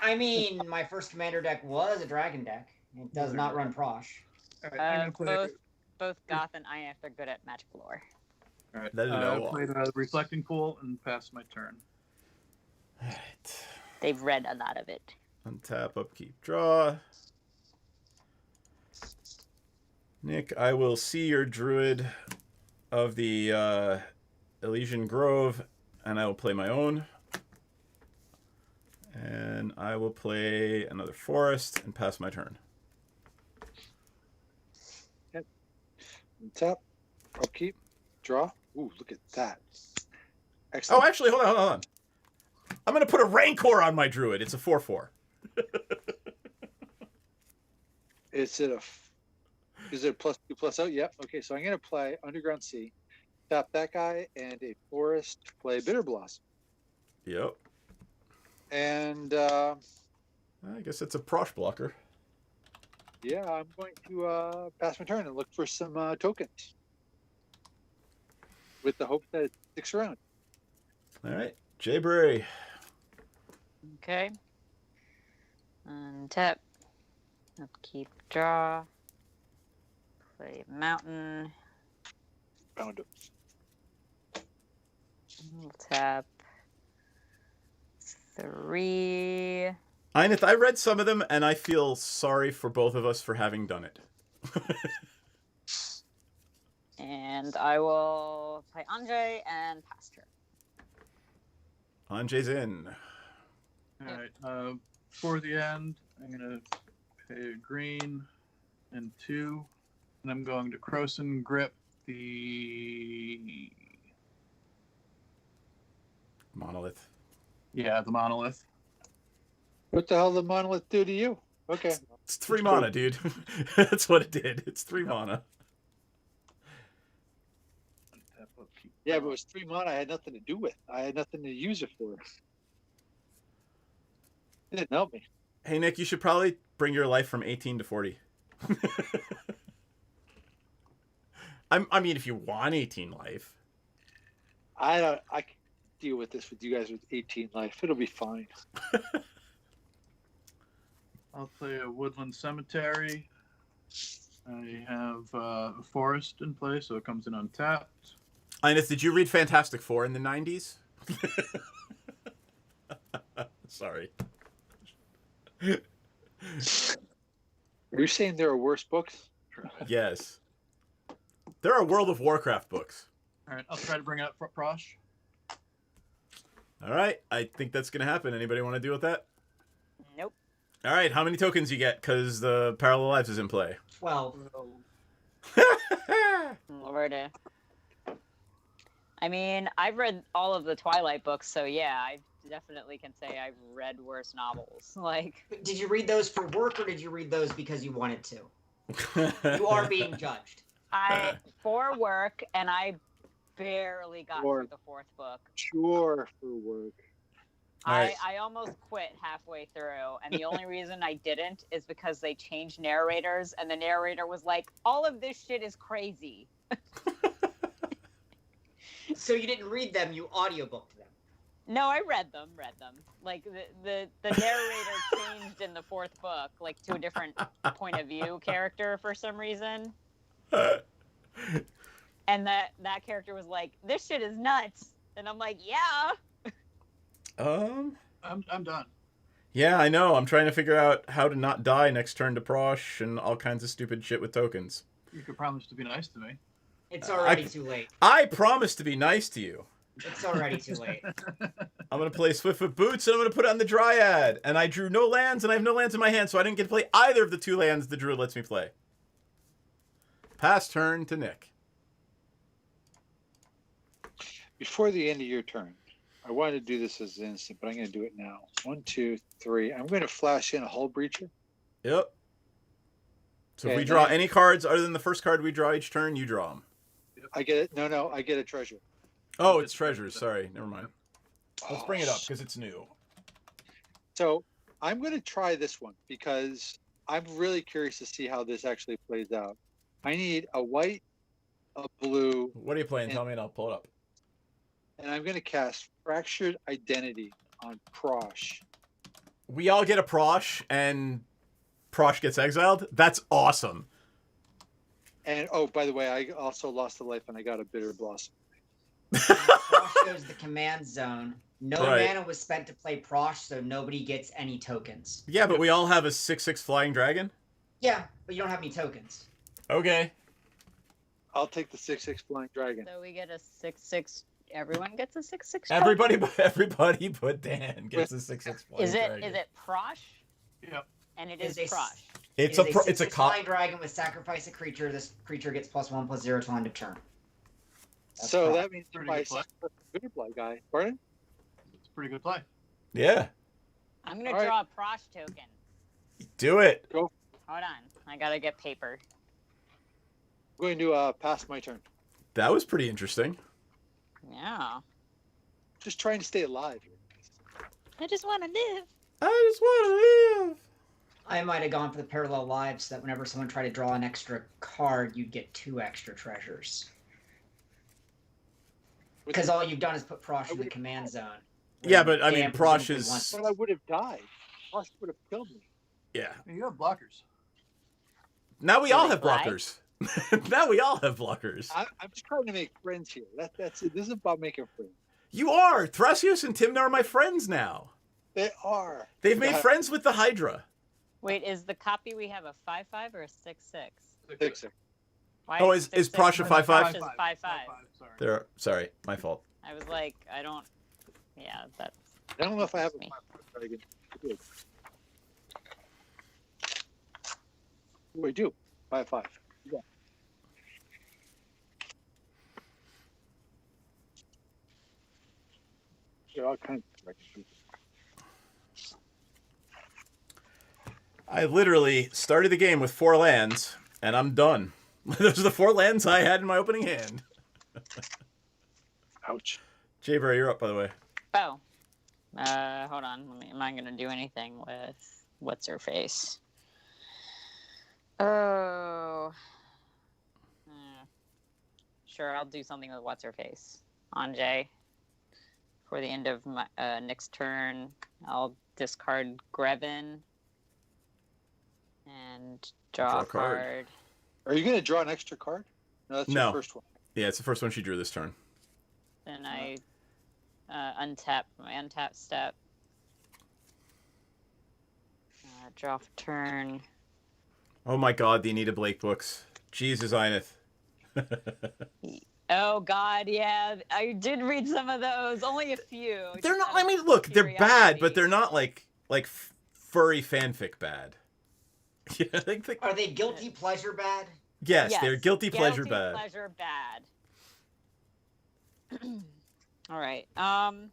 I mean, my first commander deck was a dragon deck. It does not run Prosh. All right, I'm gonna play. Both Goth and IF are good at magic lore. All right. That is no play the reflecting pool and pass my turn. Alright. They've read a lot of it. Untap, upkeep, draw. Nick, I will see your druid of the Elysian Grove, and I will play my own. And I will play another forest and pass my turn. Tap, upkeep, draw. Ooh, look at that. Oh, Excellent. actually, hold on. I'm going to put a Rancor on my druid. It's a 4/4. Is it a +2/+0? Yep. Okay, so I'm going to play Underground Sea, tap that guy, and a forest, play Bitter Blossom. Yep. And I guess it's a Prosh blocker. yeah, I'm going to pass my turn and look for some tokens with the hope that it sticks around. All right. Jay Bray. Okay. Untap. Upkeep, draw. Play mountain. Found it. Tap. 3. Einith, I read some of them, and I feel sorry for both of us for having done it. And I will play Andre and pass turn. Anjay's in. All right. For the end, I'm gonna pay a green and 2, and I'm going to Croson Grip the Monolith. the monolith. What the hell did the monolith do to you? Okay. It's 3 mana, dude. That's what it did. It's 3 mana. Yeah, but it was 3 mana I had nothing to do with. I had nothing to use it for. It didn't help me. Hey, Nick, you should probably bring your life from 18 to 40. I mean, if you want 18 life. I can deal with this with you guys with 18 life. It'll be fine. I'll play a woodland cemetery. I have a forest in play, so it comes in untapped. Einith, did you read Fantastic Four in the 90s? Sorry. Are you saying there are worse books? Yes. There are World of Warcraft books. All right, I'll try to bring up Prosh. All right, I think that's going to happen. Anybody want to deal with that? Nope. All right, how many tokens you get? Because the Parallel Lives is in play. 12. Lord. I mean, I've read all of the Twilight books, so yeah, I definitely can say I've read worse novels. Like, Did you read those for work, or did you read those because you wanted to? You are being judged. for work, and I barely got through the 4th book. Sure, for work. Alright. I almost quit halfway through, and the only reason I didn't is because they changed narrators, and the narrator was like, all of this shit is crazy. So you didn't read them, you audiobooked them. No, I read them. Like, the narrator changed in the 4th book, like, to a different point of view character for some reason. And that character was like, this shit is nuts. And I'm like, yeah. I'm done. Yeah, I know. I'm trying to figure out how to not die next turn to Prosh and all kinds of stupid shit with tokens. You could promise to be nice to me. It's already too late. I promise to be nice to you. It's already too late. I'm going to play Swiftfoot Boots, and I'm going to put it on the Dryad. And I drew no lands, and I have no lands in my hand, so I didn't get to play either of the 2 lands the Druid lets me play. Pass turn to Nick. Before the end of your turn, I wanted to do this as an instant, but I'm going to do it now. 1, 2, 3. I'm going to flash in a Hull Breacher. Yep. So if Okay, we draw then- any cards other than the first card we draw each turn, you draw them. I get it. No, I get a treasure. Oh, it's treasures. Sorry, never mind. Let's Oh, bring it up because it's new. So I'm going to try this one because I'm really curious to see how this actually plays out. I need a white, a blue, What are you playing? Tell me and I'll pull it up. and I'm going to cast Fractured Identity on Prosh. We all get a Prosh, and Prosh gets exiled? That's awesome. And, oh, by the way, I also lost a life and I got a Bitter Blossom. Prosh goes to the command zone. No Right. mana was spent to play Prosh, so nobody gets any tokens. Yeah, but we all have a 6/6 flying dragon. Yeah, but you don't have any tokens. Okay. I'll take the 6/6 Flying Dragon. So we get a 6/6. Everyone gets a 6/6. Everybody but Dan gets a 6/6 flying Is it dragon. Prosh? Yep. And it Is is a Prosh. It's It a is pro, it's a 6/6 cop. flying dragon with sacrifice a creature. This creature gets +1/+0 till end of turn. That's So Prosh. that means Pretty if I good play. sacrifice the Bitter Blood guy, pardon? It's a pretty good play. Yeah. I'm gonna All right. draw a Prosh token. Do it. Hold on, I gotta get paper. I'm going to pass my turn. That was pretty interesting. Yeah. Just trying to stay alive here. I just want to live. I just want to live. I might have gone for the parallel lives so that whenever someone tried to draw an extra card, you'd get 2 extra treasures. Because all you've done is put Prosh in the command zone. Yeah, but I mean, Dan Prosh presumably is. wants- But I would have died. Prosh would have killed me. Yeah. You have blockers. Now we Do all they have fly? blockers. Now we all have blockers. I'm just trying to make friends here. That's it. This is about making friends. You are. Thrasios and Timna are my friends now. They are. They've made Yeah. friends with the Hydra. Wait, is the copy we have a 5/5 or a 6/6? 6/6. Why Oh, is 6/6? Prosh a No, 5/5? Prosh is 5/5. Sorry. There. Sorry, my fault. I was like, I don't. Yeah, that's. I don't know if I have a Me. 5/5 dragon. I do. We do. 5/5. Yeah. There are all kinds of dragons. I literally started the game with 4 lands, and I'm done. Those are the 4 lands I had in my opening hand. Ouch. Jaber, you're up, by the way. Oh. Hold on. Am I gonna do anything with what's her face? Oh. Sure, I'll do something with what's her face. Anjay. For the end of my next turn, I'll discard Grevin and draw a card. Are you going to draw an extra card? No, that's No. your first one. Yeah, it's the first one she drew this turn. Then I untap my untap step. Draw for turn. Oh my god, the Anita Blake books. Jesus, Ineth. Oh God, yeah, I did read some of those. Only a few. They're just not. out I of mean, look, they're bad, curiosity. but they're not like furry fanfic bad. Yeah, Are they guilty pleasure bad? yes, they're guilty pleasure Guilty bad. Pleasure bad. All right. And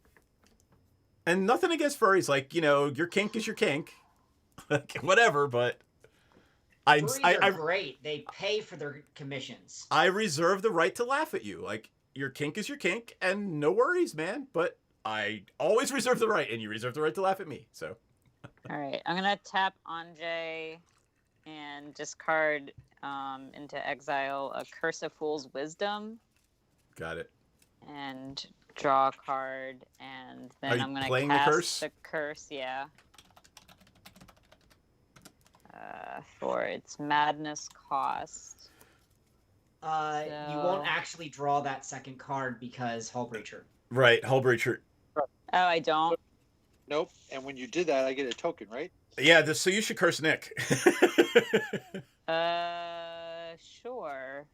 nothing against furries. Like, you know, your kink is your kink. Like, whatever, but Furries are great. They pay for their commissions. I reserve the right to laugh at you. Like, your kink is your kink, and no worries, man. But I always reserve the right, and you reserve the right to laugh at me. So, All right. I'm gonna tap Anjay and discard into exile a Curse of Fool's Wisdom got it. and draw a card, and Are then you I'm gonna playing the cast curse? the curse. Yeah. For its madness cost. You won't actually draw that second card because Hull Breacher. Right, Hull Breacher. Oh, I don't. Nope. And when you did that, I get a token, right? Yeah, so you should curse Nick. Sure.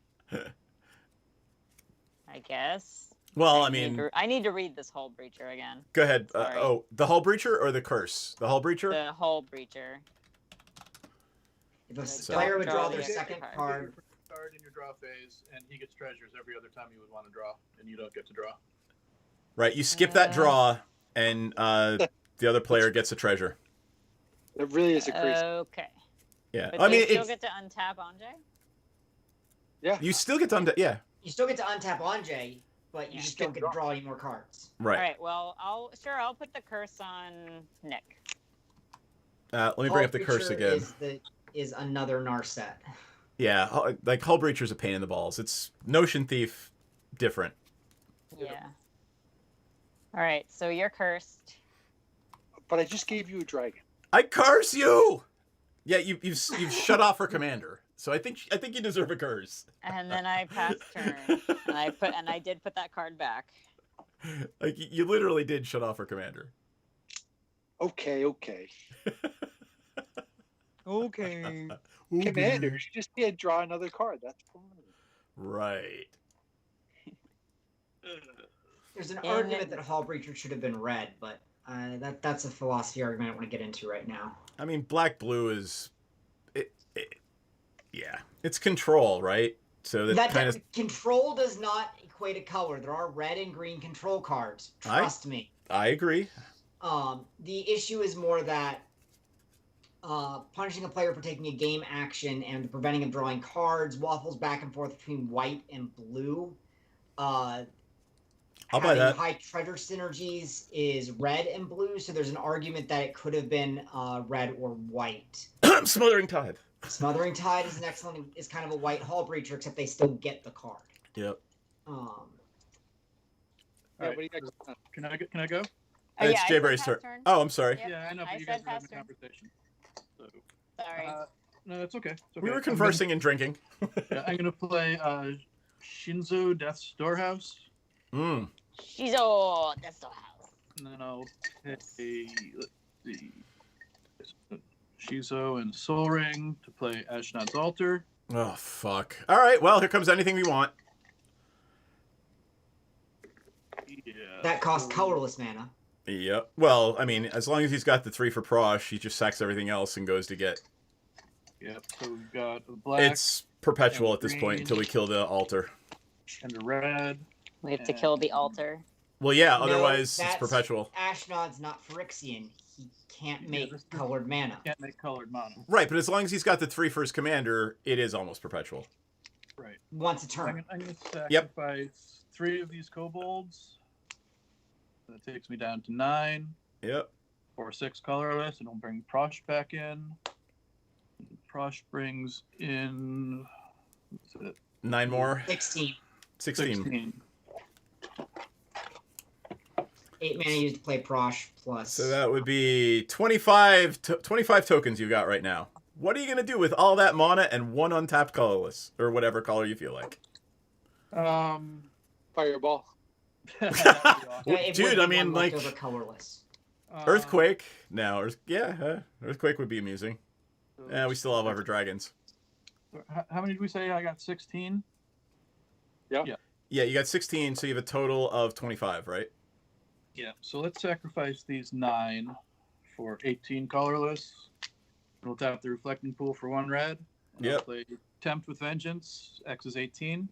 I guess. Well, I need mean, to- I need to read this Hull Breacher again. go ahead. Sorry. Oh, the Hull Breacher or the curse? The Hull Breacher? The Hull Breacher. If a So- player would draw Draw their the second card. card, Card in your draw phase, and he gets treasures every other time you would want to draw, and you don't get to draw. Right, you skip that draw, and the other player gets a treasure. It really is a crazy. Okay. Yeah, But I do mean, you still it's, get to untap Anjay? Yeah. you still get to yeah, you still get to untap Anjay, but you Yeah. just don't get to draw any more cards. right. All right. Well, I'll put the curse on Nick. Let me bring up the curse again. Is another Narset. Yeah, like Hull Breacher's a pain in the balls. It's Notion Thief, different. Yeah. All right, so you're cursed. But I just gave you a dragon. I curse you. Yeah, you've shut off her commander. So I think you deserve a curse. And then I passed turn, and I did put that card back. Like you literally did shut off her commander. Okay. Okay. Commanders, you just can't draw another card. That's fine. Right. There's an argument that Hull Breacher should have been red, but that's a philosophy argument I don't want to get into right now. I mean, black-blue is... yeah. It's control, right? So that kind of... Control does not equate to color. There are red and green control cards. Trust me. I agree. The issue is more that punishing a player for taking a game action and preventing him drawing cards waffles back and forth between white and blue. I'll buy that. High treasure synergies is red and blue, so there's an argument that it could have been red or white. Smothering Tide. Smothering Tide is kind of a white Hull Breacher, except they still get the card. Yep. All right, what do you got? Can I go? It's Jayberry's turn. Oh, I'm sorry. Yep. Yeah, I know, but I you guys said are having a pass turn. conversation. So, Sorry. no, that's okay. It's okay. We were conversing and drinking. I'm gonna play Shinzo Death's Storehouse. Shizo, that's the house. And then I'll play, let's see, Shizo and Soul Ring to play Ashnod's Altar. Oh, fuck. All right, well, here comes anything we want. Yeah. That costs colorless mana. Yep. Well, I mean, as long as he's got the 3 for Prosh, he just sacks everything else and goes to get... Yep, so we've got a black It's perpetual at this point green. until we kill the altar. and a red. We have to kill the altar. Well, yeah, No, otherwise it's that's- perpetual. Ashnod's not Phyrexian. He can't Yeah, make this- colored mana. Can't make colored mana. Right, but as long as he's got the 3 for his commander, it is almost perpetual. Right. Once a turn. I'm going to Yep. sacrifice 3 of these kobolds. That takes me down to 9. Yep. Or 6 colorless, and I'll bring Prosh back in. Prosh brings in... What's it? 9 more. 16. 16. 8 mana used to play Prosh plus. So that would be 25 tokens you got right now. What are you going to do with all that mana and 1 untapped colorless? Or whatever color you feel like. Fireball. That'd be awesome. Yeah, it Dude, would be I mean, one like- leftover colorless. Earthquake. No, Earthquake would be amusing. Yeah, we still have our dragons. How many did we say? I got 16. Yeah, you got 16, so you have a total of 25, right? Yeah. So let's sacrifice these 9 for 18 colorless. We'll tap the Reflecting Pool for 1 red. And I'll Yep. play Tempt with Vengeance. X is 18.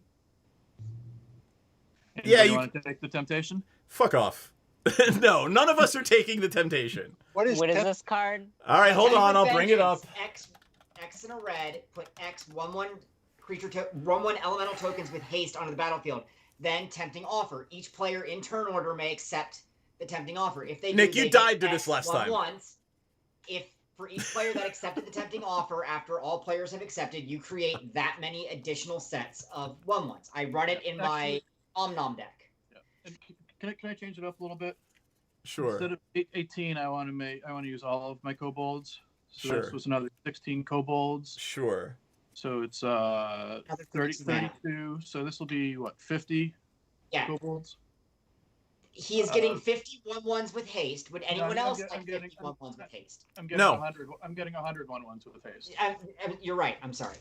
Yeah, Anybody you- want to take the temptation? Fuck off. No, none of us are taking the temptation. What is this card? All right, hold on, I'll bring it up. X in a red. Put X 1/1 creature 1/1 elemental tokens with haste onto the battlefield. Then tempting offer. Each player in turn order may accept the tempting offer. If they Nick, do, you they died get to this X last time. 1/1s. If for each player that accepted the tempting offer after all players have accepted, you create that many additional sets of 1/1s. I run it in my Omnom deck. Yeah. And can I change it up a little bit? Sure. Instead of 18, I want to use all of my kobolds. So Sure. this was another 16 kobolds. Sure. So it's 30 mana. 32. So this will be what, 50 Yeah. kobolds? He is getting 50 1/1s with haste. Would anyone else I'm like getting- 50 1/1s with haste? I'm getting No. 100. I'm getting 100 1/1s with haste. You're right. I'm sorry.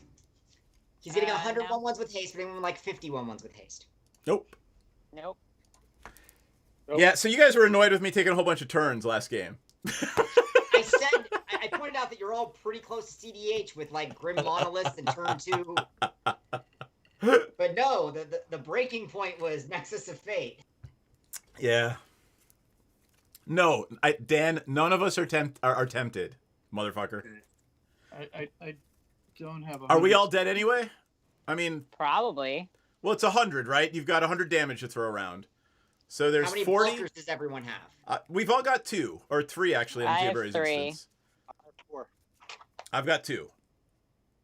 He's getting 100 no. 1/1s with haste, but anyone like 50 1/1s with haste? Nope. Nope. Nope. Yeah, so you guys were annoyed with me taking a whole bunch of turns last game. I pointed out that you're all pretty close to CDH with like Grim Monoliths and turn 2. But no, the breaking point was Nexus of Fate. Yeah. No, Dan, none of us are tempted, motherfucker. I don't have. Are we all dead anyway? I mean, Probably. well, it's 100, right? You've got 100 damage to throw around. So there's How many 40. blockers does everyone have? We've all got 2 or 3 actually in I have Jibber's 3. instance. 4. I've got 2.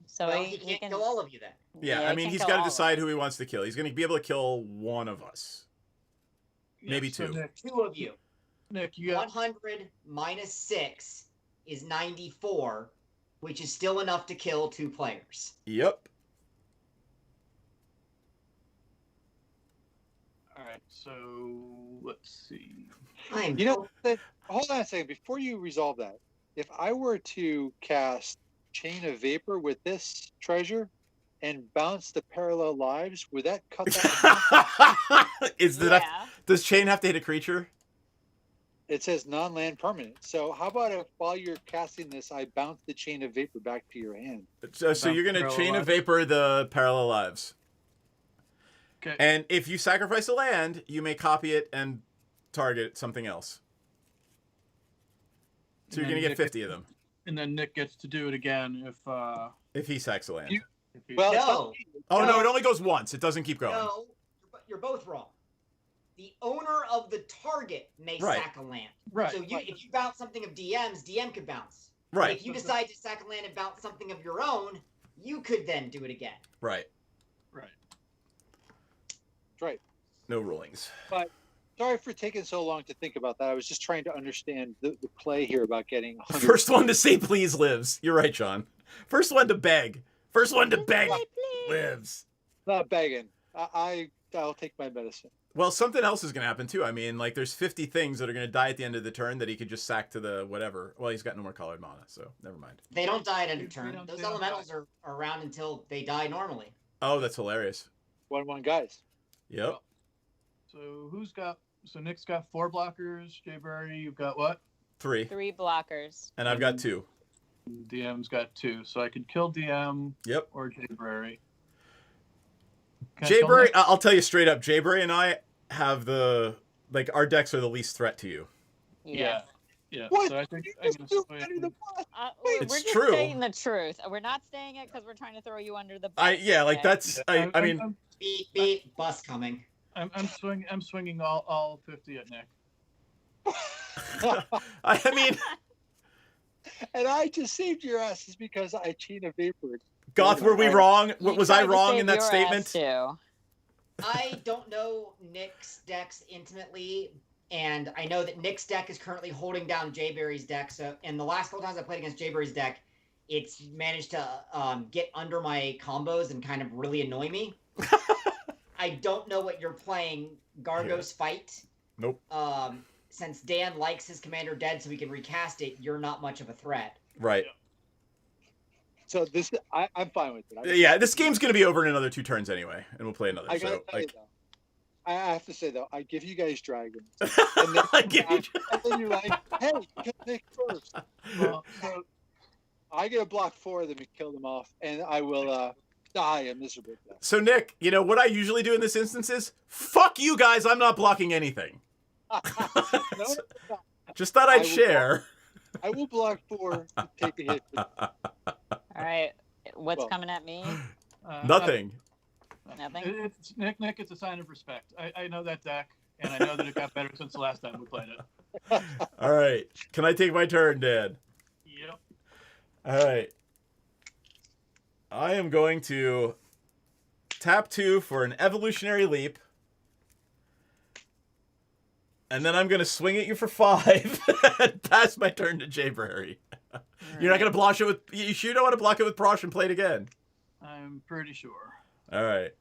So Well, we he can't can kill all of you then. Yeah, I he mean, can he's kill got to all of decide us. who he wants to kill. He's going to be able to kill one of us. Maybe so 2. Nick, 2 of you. Nick, you got 100 minus 6 is 94, which is still enough to kill 2 players. Yep. all right. So let's see. You know, hold on a second. Before you resolve that, if I were to cast Chain of Vapor with this treasure and bounce the parallel lives, would that cut that? Yeah. Does Chain have to hit a creature? It says non-land permanent. So how about if while you're casting this, I bounce the Chain of Vapor back to your hand? So you're going to Parallel Chain of lives? Vapor the parallel lives. Okay. And if you sacrifice a land, you may copy it and target something else. So you're And going to then get 50 of them. And then Nick gets to do it again If he sacks a land. You- if he, Well, No, Oh, no, No. it only goes once. It doesn't keep going. no, you're both wrong. The owner of the target may Right. sack a land. right. So if you bounce something of DM's, DM could bounce. Right, If you decide to sack a land and bounce something of your own, you could then do it again. right. Right. right. No rulings. Sorry for taking so long to think about that. I was just trying to understand the play here about getting 100. First one to say please lives. You're right, John. First one to beg. First one to beg lives. Not begging. I'll take my medicine. Well, something else is going to happen, too. I mean, like, there's 50 things that are going to die at the end of the turn that he could just sack to the whatever. Well, he's got no more colored mana, so never mind. They don't die at end of They turn. don't- Those they don't elementals are around until they die normally. Oh, that's hilarious. 1/1 guys. Yep. So so Nick's got 4 blockers. Jayberry, you've got what? 3. 3 blockers. And I've got 2. DM's got 2. So I could kill DM Yep. or Jayberry. Can I kill Jayberry, Nick? I'll tell you straight up, Jayberry and I have our decks are the least threat to you. Yeah. Yeah. What? So I think You I'm just gonna threw swing- me under the bus. We're It's just true. saying the truth. We're not saying it because we're trying to throw you under the bus. Like, okay? that's, Yeah, I mean, I'm, Beep beep, bus coming. I'm swinging all 50 at Nick. I mean, And I just saved your asses because I Chain of Vapor. Goth, were we wrong? You Was I tried to wrong save in that your statement? ass, too. I don't know Nick's decks intimately, and I know that Nick's deck is currently holding down Jayberry's deck. So, and the last couple times I played against Jayberry's deck, it's managed to get under my combos and kind of really annoy me. I don't know what you're playing. Gargos Fight. Nope. Since Dan likes his commander dead, so we can recast it. You're not much of a threat. Right. So I'm fine with it. Yeah, this game's going to be over in another 2 turns anyway, and we'll play another. I gotta So, tell you like, though, I have to say though, I give you guys dragons, I give you- and then you're like, hey, kill Nick first. Well, so I get to block 4 of them and kill them off, and I will die a miserable death. So, Nick, you know what I usually do in this instance is, fuck you guys, I'm not blocking anything. No, Just thought I I'd will share. I will block 4 to take a hit. All right. What's Well- coming at me? Nothing. Nothing? It's Nick. It's a sign of respect. I know that deck, and I know that it got better since the last time we played it. All right. Can I take my turn, Dan? Yep. All right. I am going to tap 2 for an evolutionary leap. And then I'm going to swing at you for 5 and pass my turn to Jayberry. You're not going to block it with... You sure don't want to block it with Prosh and play it again? I'm pretty sure. All right.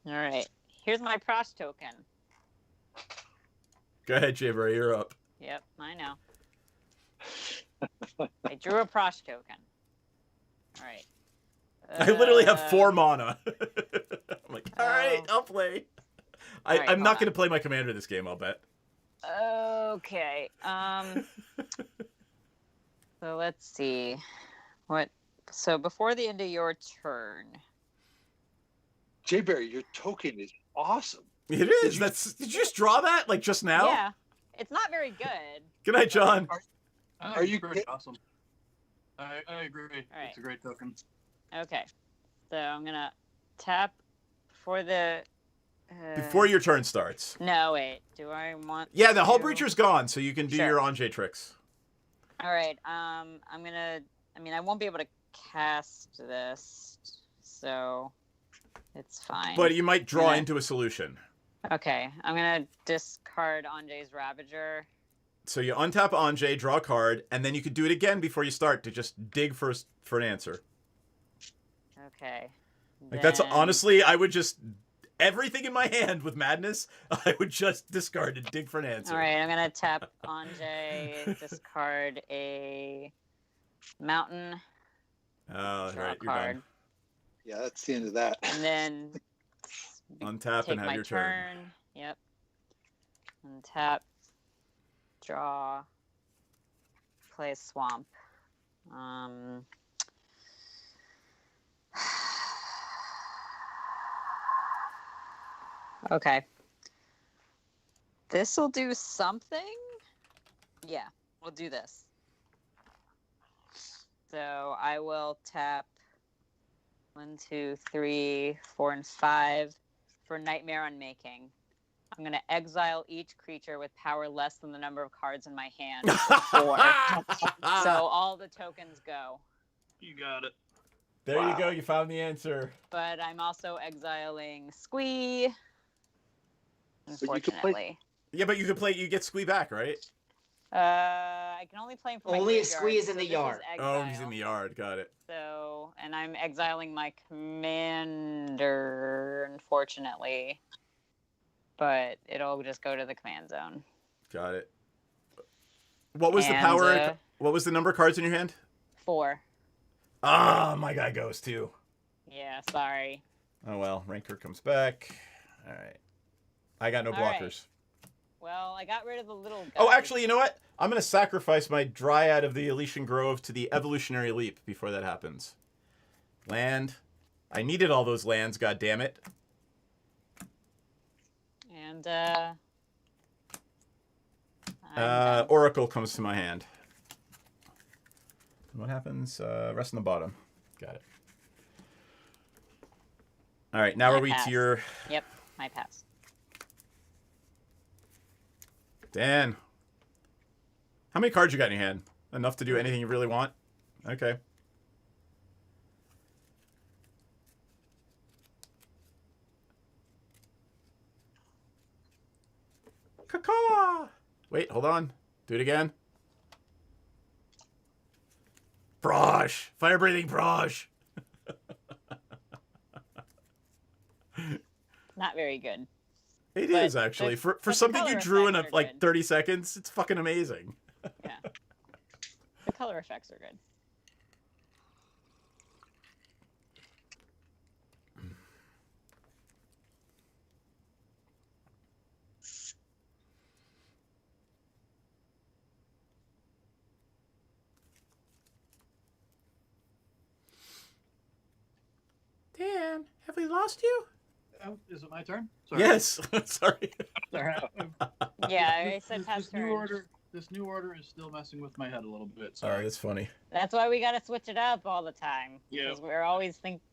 All right. Here's my Prosh token. Go ahead, Jayberry. You're up. Yep, I know. I drew a Prosh token. All right. I literally have 4 mana. I'm like, all right, I'll play. All right, I'm not hold going to play my commander this game, I'll bet. Okay. So let's see. So before the end of your turn. Jayberry, your token is awesome. It is. Did you just draw that, like, just now? Yeah. It's not very good. Good night, John. I think Are it's you pretty kid- awesome? I agree. All right. It's a great token. Okay. So I'm going to tap for the... Before your turn starts. No, wait. Do I want Yeah, the Hull to- Breacher's gone, so you can do Sure. your Anjay tricks. All right. I'm gonna. I mean, I won't be able to cast this, so it's fine. But you might draw Okay. into a solution. Okay, I'm gonna discard Anjay's Ravager. So you untap Anjay, draw a card, and then you could do it again before you start to just dig for an answer. Okay. Like that's Then- honestly, I would just everything in my hand with madness, I would just discard and dig for an answer. All right, I'm gonna tap Anjay, discard a mountain, Oh, draw right, a you're card, done. Yeah, that's the end of that. and then Untap take and have my your turn. Yep. Untap, draw, play a swamp. Okay. This will do something. Yeah, we'll do this. So I will tap 1, 2, 3, 4, and 5 for Nightmare Unmaking. I'm going to exile each creature with power less than the number of cards in my hand. For 4. So all the tokens go. You got it. There you Wow. go. You found the answer. But I'm also exiling Squee. So you could play- Unfortunately. Yeah, but you could play. You get Squee back, right? I can only play him for my Only if graveyard, Squee is so in the this yard. Oh, he's exile. in the yard. Got it. So, and I'm exiling my commander, unfortunately. But it'll just go to the command zone. Got it. What was the And, power? What was the number of cards in your hand? 4. Ah, my guy goes too. Yeah, sorry. Oh well, Ranker comes back. All right. I got no All right. blockers. Well, I got rid of the little guy. Oh, actually, you know what? I'm going to sacrifice my Dryad of the Elysian Grove to the Evolutionary Leap before that happens. Land. I needed all those lands, god damn it. And, I'm done. Oracle comes to my hand. What happens? Rest on the bottom. Got it. All right, now I are we pass. to your... Yep, my pass. Dan. How many cards you got in your hand? Enough to do anything you really want? Okay. Caw. Wait, hold on. Do it again. Brosh. Fire breathing Brosh. Not very good. It But is actually. the- For but the something you color drew in effects are like good. 30 seconds, it's fucking amazing. Yeah. The color effects are good. Dan, have we lost you? Oh, is it my turn? Sorry. Yes. Sorry. Sorry. Yeah, I said pass This new turn. order. This new order is still messing with my head a little bit. Sorry, Sorry. that's funny. That's why we gotta switch it up all the time. Yeah. Because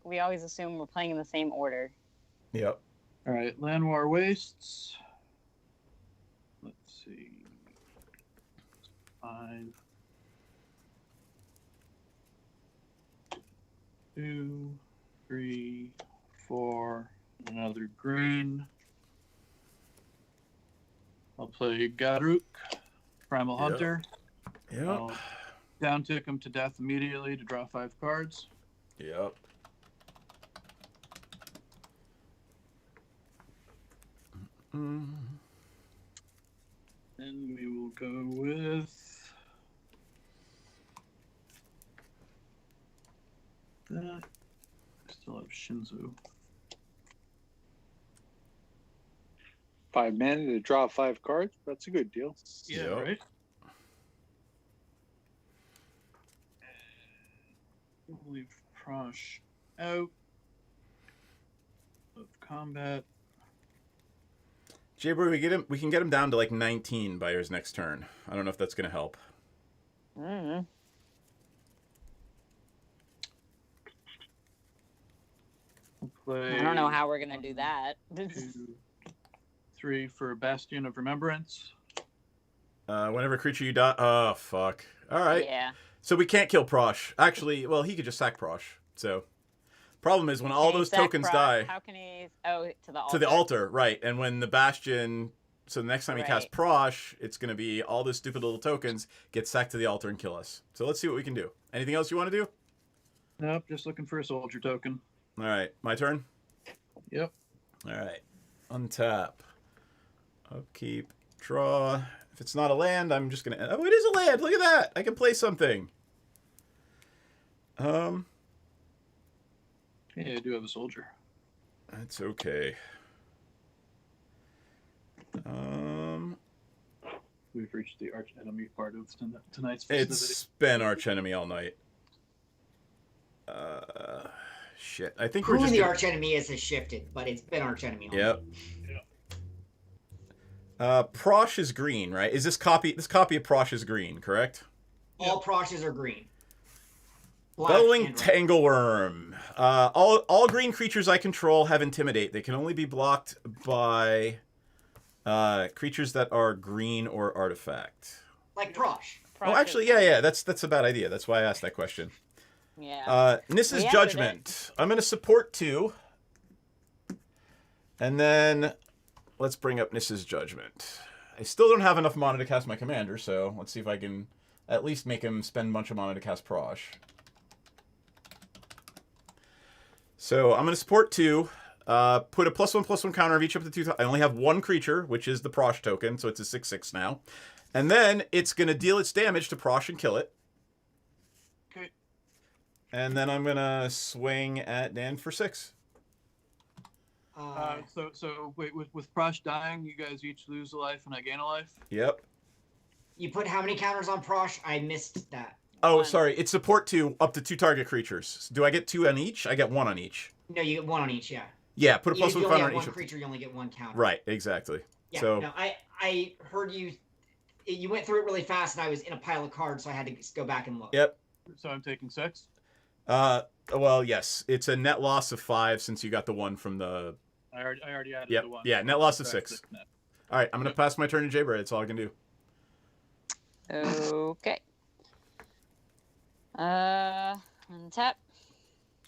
we always assume we're playing in the same order. Yep. All right. Land War Wastes. Let's see. 5. 2, 3, 4. Another green. I'll play Garuk, Primal Yep. Hunter. Yep. I'll down tick him to death immediately to draw 5 cards. Yep. Mm. Then we will go with that. Still have Shinzu. 5 mana to draw 5 cards. That's a good deal. Yeah, Yep. right? We'll leave Prosh out of combat. Jayboy, we can get him down to like 19 by his next turn. I don't know if that's gonna help. Mm. We'll play I don't know how we're gonna do that. 2, 3 for Bastion of Remembrance. Whenever creature you die. Oh fuck. All right. Yeah. So we can't kill Prosh. Actually, well, he could just sack Prosh. So, problem is when all Can he those sack tokens Prosh? die How can he? Oh, to the altar. to the altar, right? And when the Bastion, so the next time he casts Right. Prosh, it's going to be all those stupid little tokens get sacked to the altar and kill us. So let's see what we can do. Anything else you want to do? Nope, just looking for a soldier token. All right, my turn. Yep. All right, untap, upkeep, draw. If it's not a land, I'm just gonna. Oh, it is a land. Look at that. I can play something. Yeah, I do have a soldier. That's okay. We've reached the arch enemy part of tonight's festivity. It's been arch enemy all night. Shit. I think Who we're just. the Gonna... arch enemy is has shifted, but it's been arch enemy. Yep. Prosh is green, right? Is this copy? This copy of Prosh is green, correct? All Proshes are green. Black Bellowing and red. Tangleworm. All green creatures I control have Intimidate. They can only be blocked by creatures that are green or artifact. Like Prosh. Oh, actually, yeah. That's a bad idea. That's why I asked that question. Yeah. Nissa's We answered Judgment. I'm going to support 2. And then let's bring up Nissa's Judgment. I still don't have enough mana to cast my commander, so let's see if I can at least make him spend a bunch of mana to cast Prosh. So I'm going to support 2. Put a +1/+1 counter of each up to 2. I only have 1 creature, which is the Prosh token, so it's a 6/6 now. And then it's going to deal its damage to Prosh and kill it. Okay. And then I'm going to swing at Dan for 6. So wait, with Prosh dying, you guys each lose a life and I gain a life? Yep. You put how many counters on Prosh? I missed that. Oh, 1. sorry. It's support 2 up to 2 target creatures. Do I get 2 on each? I get 1 on each. No, you get 1 on each, yeah. Yeah, put a Even if +1 you only counter have on one each. creature, you only get 1 counter. Right, exactly. Yeah, So no, I heard you. You went through it really fast, and I was in a pile of cards, so I had to go back and look. Yep. So I'm taking 6? Well, yes. It's a net loss of 5 since you got the 1 from the... I already added Yep. the 1. Yeah, net loss of So 6. that's net. All right, I'm going to pass my turn to Jaybird. That's all I can do. Okay. Untap.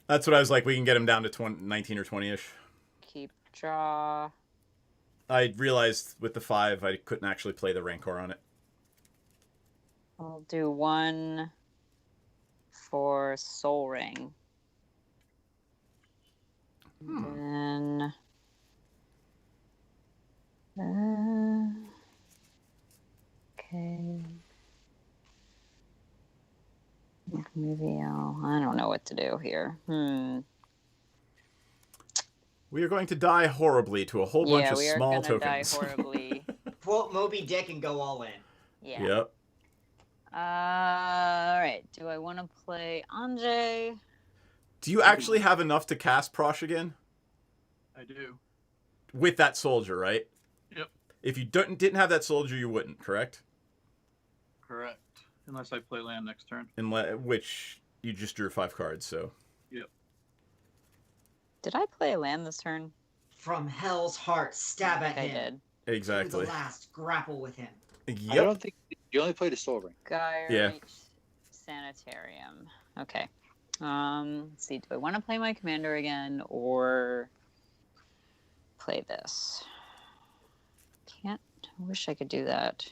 That's what I was like. We can get him down to 19 or 20-ish. Keep draw. I realized with the 5, I couldn't actually play the Rancor on it. I'll do 1 for Soul Ring. Then okay. Maybe I don't know what to do here. We are going to die horribly to a whole bunch of we are small gonna tokens. die horribly. Quote Moby Dick and go all in. Yeah. Yep. All right. Do I want to play Anjay? Do you actually have enough to cast Prosh again? I do. With that soldier, right? Yep. If you didn't have that soldier, you wouldn't, correct? Correct. Unless I play land next turn. Which you just drew 5 cards, so... Yep. Did I play a land this turn? From Hell's Heart, stab at I him. did. To Exactly. the last, grapple with him. I Yep. don't think you only played a Soul Ring. Gyre Yeah. Sanitarium. Okay. Let's see. Do I want to play my commander again or play this? Can't. I wish I could do that.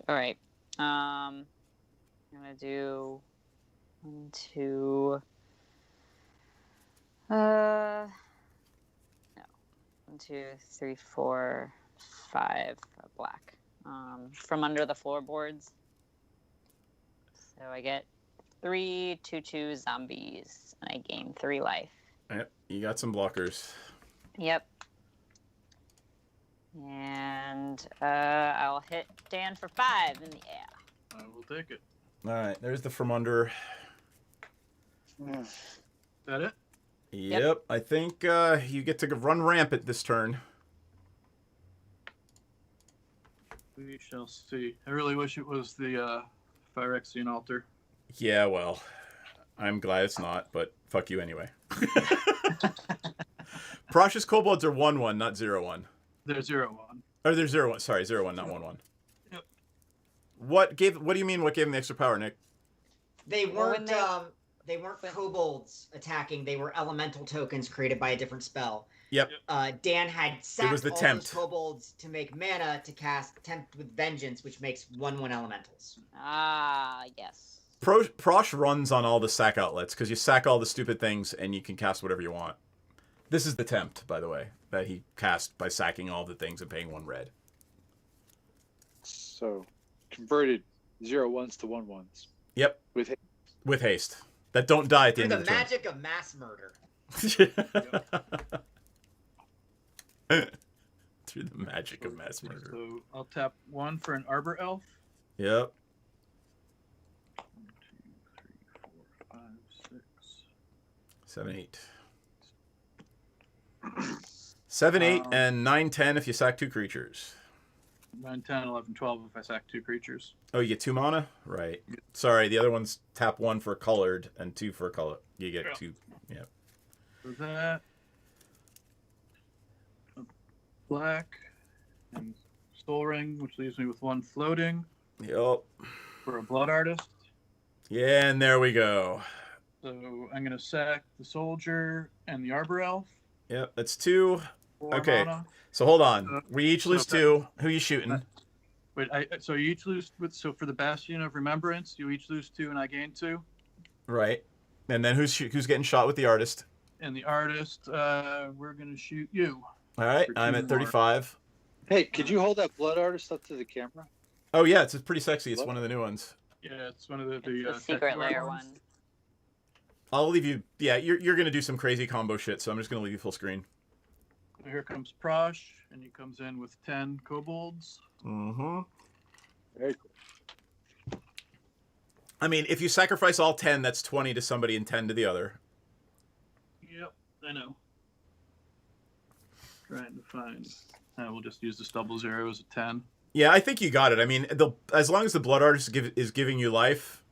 All right. I'm gonna do 1, 2. No. 1, 2, 3, 4, 5 black. From under the floorboards. So I get 3 2/2 zombies, and I gain 3 life. Yep. You got some blockers. Yep. And I'll hit Dan for 5 in the air. I will take it. All right. There's the from under. Is that it? Yep. I think you get to run rampant this turn. We shall see. I really wish it was the Phyrexian altar. Yeah, well, I'm glad it's not, but fuck you anyway. Prosh's kobolds are 1/1, not 0/1. They're 0/1. Or they're 0/1. Sorry, 0/1, not 1/1. Yep. What do you mean? What gave him the extra power, Nick? They Well, when weren't. They weren't kobolds attacking. They were elemental tokens created by a different spell. Yep. Dan had sacked was the all tempt. those kobolds to make mana to cast Tempt with Vengeance, which makes 1/1 elementals. Ah, yes. Prosh runs on all the sack outlets because you sack all the stupid things and you can cast whatever you want. This is the tempt, by the way, that he cast by sacking all the things and paying 1 red. So converted 0/1s to 1/1s. Yep. With haste. That don't die at the Through end the of the magic of mass murder. turn. Through the magic of mass murder. So I'll tap 1 for an Arbor Elf. Yep. 1, 2, 3, 4, 5, 6. 7, 8. 7, 8, and 9, 10 if you sack 2 creatures. 9, 10, 11, 12 if I sack 2 creatures. Oh, you get 2 mana? Right. Sorry, the other one's tap 1 for colored and 2 for color. You get Yeah. 2. Yep. For that, a black and Soul Ring, which leaves me with 1 floating Yep. for a Blood Artist. Yeah, and there we go. So I'm going to sack the Soldier and the Arbor Elf. Yep, that's 2. 4 Okay. mana. So hold on. We each lose 2. Who you shooting? Wait, so you each lose so for the Bastion of Remembrance, you each lose 2 and I gain 2. Right. And then who's getting shot with the artist? And the artist, we're gonna shoot you. All right, For I'm 2 at more. 35. Hey, could you hold that blood artist up to the camera? Oh yeah, it's pretty sexy. It's one of the new ones. Yeah, it's one of the, It's the secret technical layer ones. one. I'll leave you. Yeah, you're gonna do some crazy combo shit, so I'm just gonna leave you full screen. So here comes Prosh, and he comes in with 10 kobolds. Mm-hmm. Very cool. I mean, if you sacrifice all 10, that's 20 to somebody and 10 to the other. Yep, I know. Trying to find. We'll just use this double 0 as a 10. Yeah, I think you got it. I mean, as long as the blood artist is giving you life,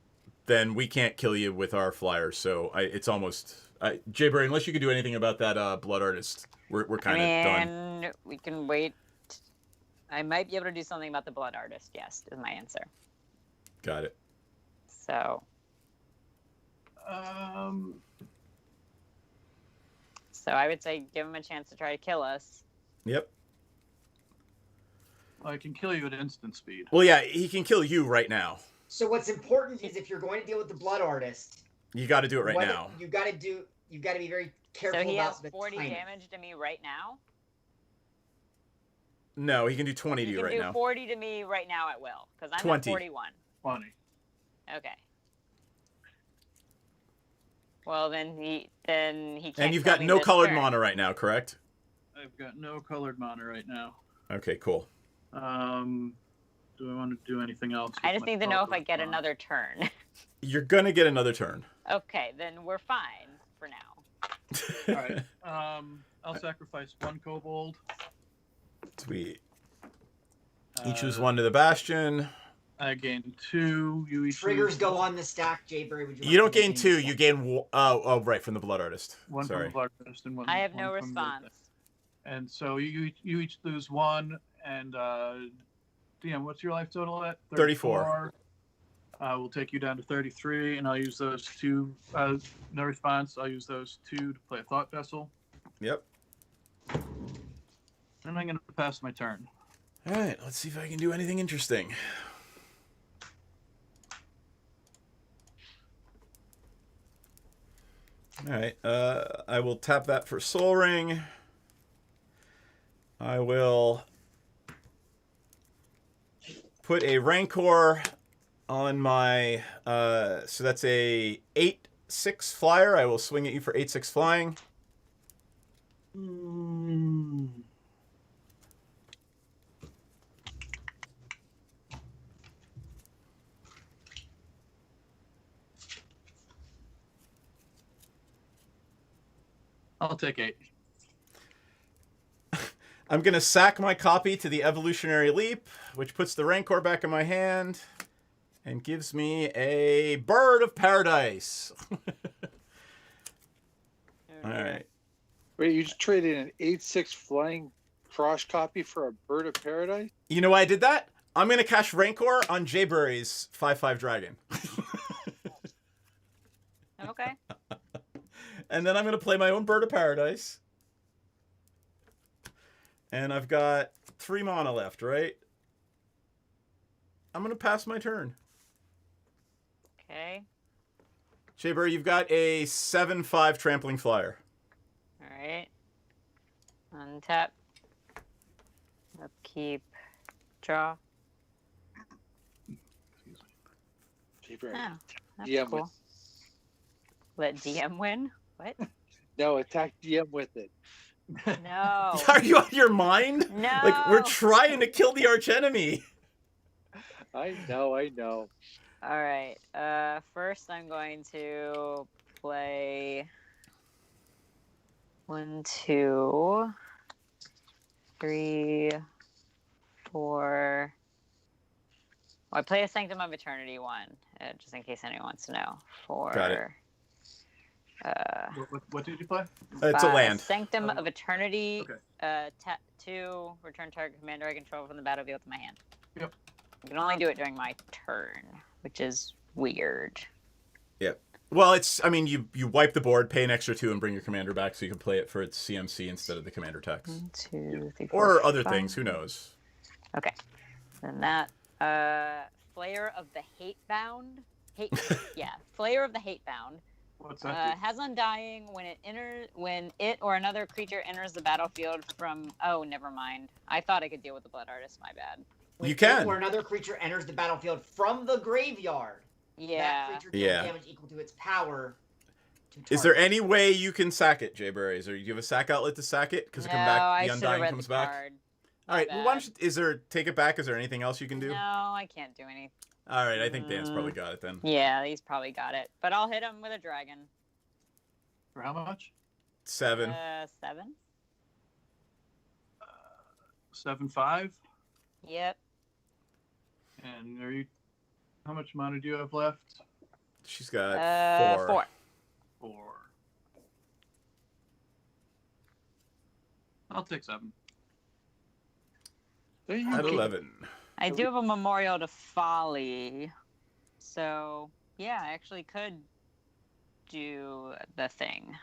then we can't kill you with our flyers. So it's almost Jayberry. Unless you could do anything about that blood artist, we're kind of done. And we can wait. I might be able to do something about the blood artist. Yes, is my answer. Got it. So I would say give him a chance to try to kill us. Yep. I can kill you at instant speed. Well, yeah, he can kill you right now. So what's important is if you're going to deal with the blood artist, You got to do it right now. You got to be very careful So he about has the 40 timing. damage to me right now. No, he can do 20 to He you can right do now. 40 to me right now at will, because I'm 20. at 41. 20. Okay. Well, then he can't. And you've kill got me no this colored turn. mana right now, correct? I've got no colored mana right now. Okay, cool. Do I want to do anything else? I with just my need to know if I colored get mana? another turn. You're gonna get another turn. Okay, then we're fine for now. All right. I'll sacrifice 1 kobold. Sweet. Each lose 1 to the Bastion. I gain 2. You each Triggers lose go on the stack, Jayberry. Would You don't like to gain make 2. any You gain oh right from the blood artist. 1 Sorry. from the blood artist and 1. I have no 1 from the- response. And so you each lose 1. And DM, what's your life total at? 34. We'll take you down to 33, and I'll use those 2. No response. I'll use those 2 to play a Thought Vessel. Yep. And I'm going to pass my turn. All right. Let's see if I can do anything interesting. All right. I will tap that for Soul Ring. I will put a Rancor on my so that's a 8/6 flyer. I will swing at you for 8/6 flying. I'll take 8. I'm going to sack my copy to the Evolutionary Leap, which puts the Rancor back in my hand and gives me a Bird of Paradise. All right. Wait, you just traded an 8/6 flying Prosh copy for a bird of paradise? You know why I did that? I'm going to cast Rancor on Jaybury's 5/5 dragon. Okay. And then I'm going to play my own Bird of Paradise. And I've got 3 mana left, right? I'm going to pass my turn. Okay. Jaybury, you've got a 7/5 trampling flyer. All right. Untap. Upkeep. Draw. Keep her. Oh, that's DM cool. Let DM win? What? No, attack DM with it. No. Are you out of your mind? No. Like, we're trying to kill the archenemy. I know. All right. First I'm going to play 1, 2, 3, 4. Well, I play a Sanctum of Eternity one, just in case anyone wants to know. Got it. What did you play? It's a land. Sanctum of Eternity. Okay. 2, return target commander I control from the battlefield to my hand. Yep. I can only do it during my turn, which is weird. Yep. Well, it's, I mean, you wipe the board, pay an extra 2, and bring your commander back so you can play it for its CMC instead of the commander text. 1, 2, 3, 4, Or other 5. things, who knows? Okay. Then that, Flayer of the Hatebound. Flayer of the Hatebound. What's that? Has Undying when it or another creature enters the battlefield from. Oh, never mind. I thought I could deal with the Blood Artist. My bad. You can. Or another creature enters the battlefield from the graveyard. Yeah. That creature deals damage equal to its power. Is there any way you can sack it, Jaybury? Is there, you have a sack outlet to sack it? Because No, the should've Undying read comes the back? card. All right, My well, why bad. don't you, take it back? Is there anything else you can do? No, I can't do anything. All right, I think Dan's probably got it then. Yeah, he's probably got it. But I'll hit him with a dragon. For how much? 7. 7? 7/5. Yep. And are you? How much mana do you have left? She's got 4. 4. 4. I'll take 7. At 11. I do have a Memorial to Folly. So, yeah, I actually could do the thing.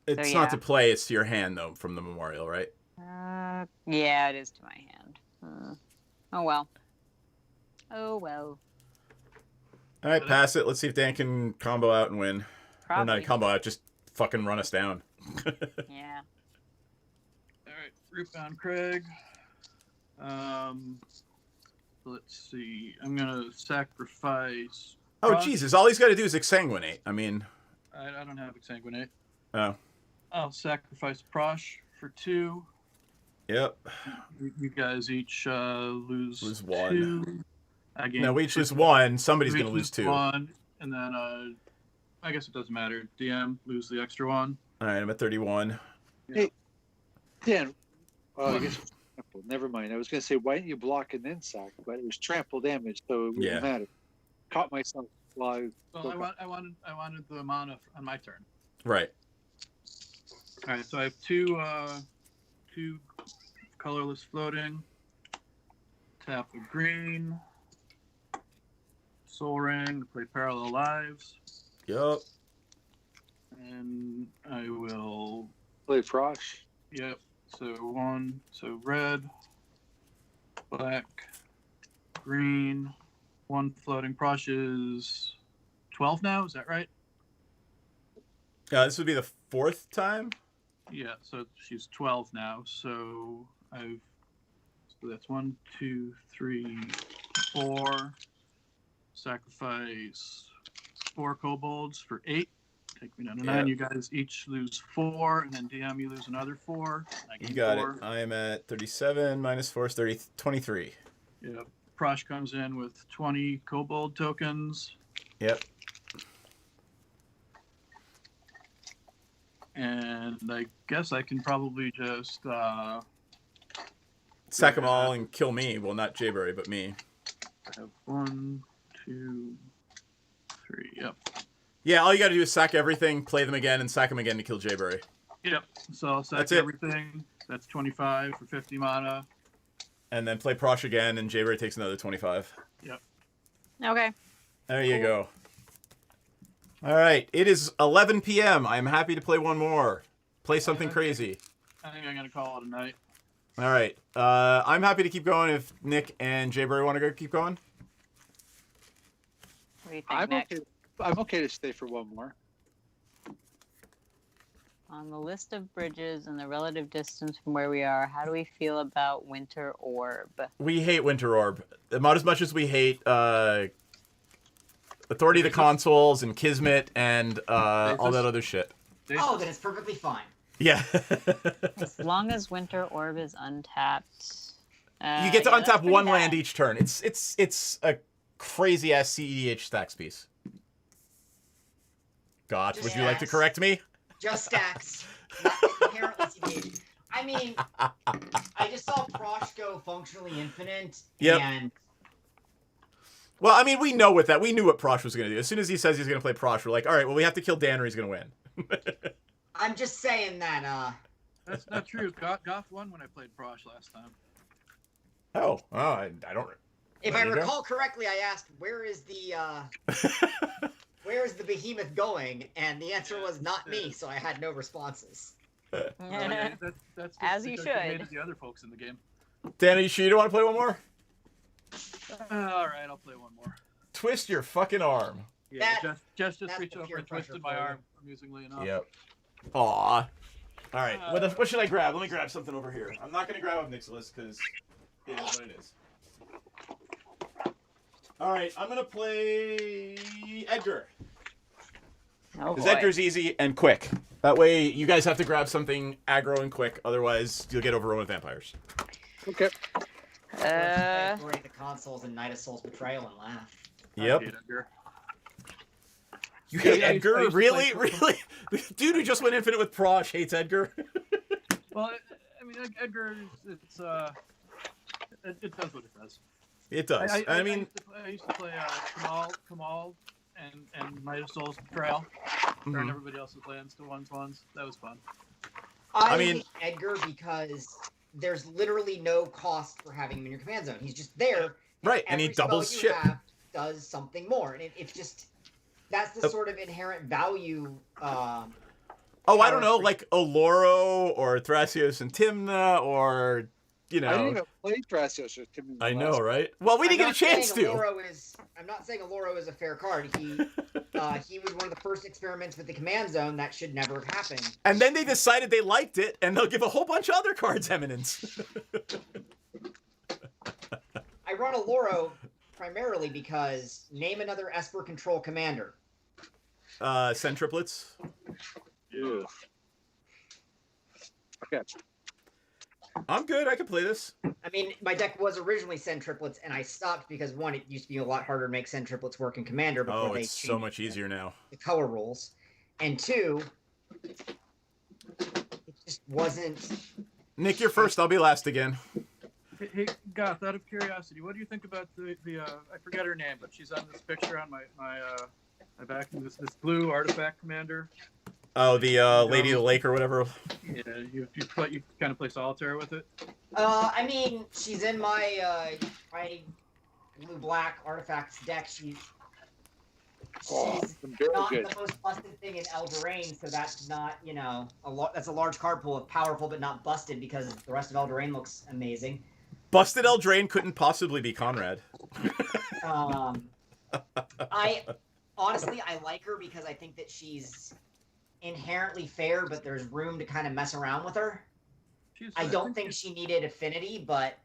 It's So, not yeah. to play, it's to your hand, though, from the memorial, right? Yeah, it is to my hand. Oh, well. Oh, well. All right, pass it. Let's see if Dan can combo out and win. Or Probably. not combo out, just fucking run us down. Yeah. All right, Rootbound Craig. Let's see. I'm gonna sacrifice. Oh, Prosh. Jesus. All he's got to do is exsanguinate. I mean, I don't have Exsanguinate. oh, I'll sacrifice Prosh for 2. yep. You guys each lose Lose 1. 2. I gain No, we each lose 1. Somebody's we going to each lose 2. 1, and then I guess it doesn't matter. DM lose the extra 1. All right, I'm at 31. Dan, I guess. Never mind. I was going to say, why didn't you block and then sack? But it was trample damage, so it wouldn't matter. Caught myself while I wanted the mana on my turn. Right. All right, so I have two colorless floating. Tap a green. Soul Ring to play Parallel Lives, Yup. and I will. play Frosh. Yep. So red, black, green, 1 floating. Prosh is 12 now. Is that right? This would be the 4th time? Yeah. So she's 12 now. So that's 1, 2, 3, 4. Sacrifice 4 kobolds for 8. Take me down to 9. Yeah. You guys each lose 4, and then DM you lose another 4. I You gain got 4. it. I am at 37 minus 4 is 23. Yeah. Prosh comes in with 20 kobold tokens, Yep. and I guess I can probably just Sack them all and kill me. Well, not Jaybury, but me. I have 1, 2, 3. Yep. Yeah, all you got to do is sack everything, play them again, and sack them again to kill Jaybury. Yep. So I'll sack That's it. everything. That's 25 for 50 mana. and then play Prosh again, and Jayberry takes another 25. Okay. There you go. All right, it is 11 p.m. I'm happy to play one more. Play something crazy. I think I'm gonna call it a night. All right, I'm happy to keep going if Nick and Jayberry want to go keep going. What do you think, I'm Nick? okay. I'm okay to stay for one more. On the list of bridges and the relative distance from where we are, how do we feel about Winter Orb? We hate Winter Orb. About as much as we hate Authority of the Consoles and Kismet and all that other shit. Oh, then it's perfectly fine. Yeah. As long as Winter Orb is untapped. You get to yeah, that's untap pretty one bad. land each turn. It's a crazy ass CEDH stacks piece. God, would you like to Yes. correct me? Just stacks. Not inherently CDH. I mean, I just saw Prosh go functionally infinite, Yep. and Well, I mean, we know with that. We knew what Prosh was going to do. As soon as he says he's going to play Prosh, we're like, all right, well, we have to kill Dan or he's going to win. I'm just saying that. That's not true. Goth won when I played Prosh last time. Oh, I don't. If There I you go. recall correctly, I asked where is the behemoth going, and the answer was not me, so I had no responses. That's As you because they should. hated the other folks in the game. Dan, are you sure you don't want to play one more? All right, I'll play one more. Twist your fucking arm. Yeah, That- just that's reached the over peer and pressure twisted my for you. arm, amusingly enough. Yep. Aw. All right. What should I grab? Let me grab something over here. I'm not going to grab a Nixilus because it is what it is. All right. I'm going to play Edgar. Oh, Because boy. Edgar's easy and quick. That way you guys have to grab something aggro and quick. Otherwise, you'll get overrun with vampires. Okay. Authority of the Consoles and Knight of Soul's Betrayal and laugh. Yep. I hate Edgar. You hate Yeah, I Edgar? used to Really? play- Really? The dude who just went infinite with Prosh hates Edgar? Well, I mean, Edgar, it does what it does. It does. I mean, I used to play Kamal and Knight of Souls Betrayal. mhm. Turn everybody else's lands to ones. That was fun. I mean- hate Edgar because there's literally no cost for having him in your command zone. He's just there. Right, and he every spell doubles you shit. have does something more, and it's just that's the sort of inherent value. Oh, I don't know, like Oloro or Thrasios and Timna or, you I didn't know. even play Thrasios or Tim. I know, right? Well, we didn't get a chance to. I'm not saying Oloro is a fair card. He was one of the first experiments with the command zone that should never have happened. And then they decided they liked it, and they'll give a whole bunch of other cards eminence. I run Oloro primarily because name another Esper control commander. Send triplets. Yeah. Okay. I'm good. I can play this. I mean, my deck was originally Send triplets, and I stopped because one, it used to be a lot harder to make Send triplets work in Commander before Oh, they it's so changed much easier now. the color rules, and two, it just wasn't. Nick, you're first. I'll be last again. Hey, Goth, out of curiosity, what do you think about the I forget her name, but she's on this picture on my back. This blue artifact commander. Oh, the Lady of the Lake or whatever. Yeah, you kind of play solitaire with it. I mean, she's in my blue-black artifacts deck. She's Oh, not very good. the most busted thing in Eldraine, so that's not, that's a large card pool of powerful but not busted because the rest of Eldraine looks amazing. Busted Eldraine couldn't possibly be Conrad. I honestly like her because I think that she's inherently fair, but there's room to kind of mess around with her. I don't think she needed affinity, but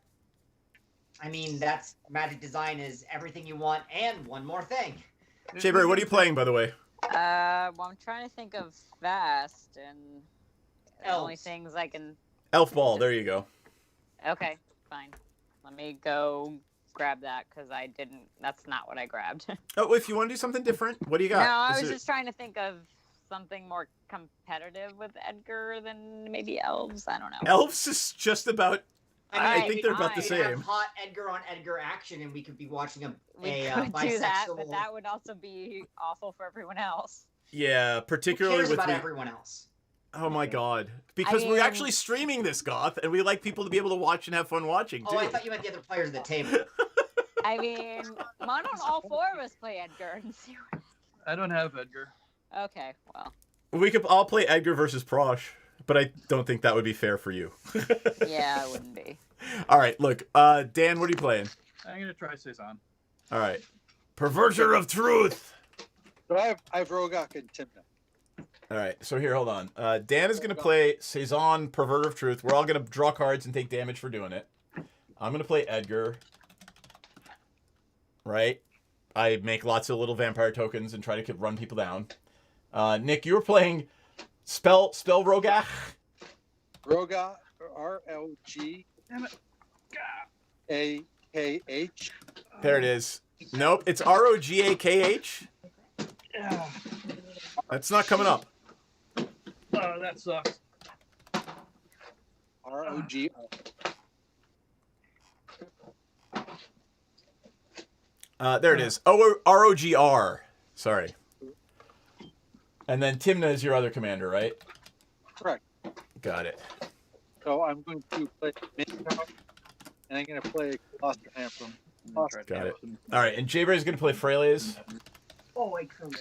I mean that's Magic Design is everything you want and one more thing. Jayberry, what are you playing, by the way? Well, I'm trying to think of fast, and the only Elves. things I can. Elf Ball. There you go. Okay, fine. Let me go grab that because I didn't. That's not what I grabbed. Oh, if you want to do something different, what do you got? No, I Is was there- just trying to think of something more competitive with Edgar than maybe elves. I don't know. Elves is just about. I think they're about the we could have same. hot Edgar on Edgar action, and we could be watching We a could do that, bisexual. but that would also be awful for everyone else. Yeah, Who particularly cares with about the, everyone else? Oh my Okay. god. Because we're mean- actually streaming this, Goth, and we like people to be able to watch and have fun watching, too. Oh, I thought you meant the other players at the table. I mean, why don't all four of us play Edgar and see what... I don't have Edgar. Okay, well, We could all play Edgar versus Prosh, but I don't think that would be fair for you. yeah, it wouldn't be. All right, look. Dan, what are you playing? I'm gonna try Cezanne. All right. Perverter of Truth. So I have Rogak and Timna. All right, so here, hold on. Dan is going to play Cezanne, Perverter of Truth. We're all going to draw cards and take damage for doing it. I'm going to play Edgar. Right? I make lots of little vampire tokens and try to run people down. Nick, you were playing spell Rogach. Rogak, R-L-G-A-K-H. There it is. Nope, it's Rogakh. Yeah. That's not coming up. Oh, that sucks. R-O-G-R. There it is. Oh, Rogr. Sorry. And then Timna is your other commander, right? Correct. Got it. So I'm going to play Minko, and I'm going to play Cluster Anthem. Got it. All right, and Jaybird is going to play Freyles. Oh, wait, for me.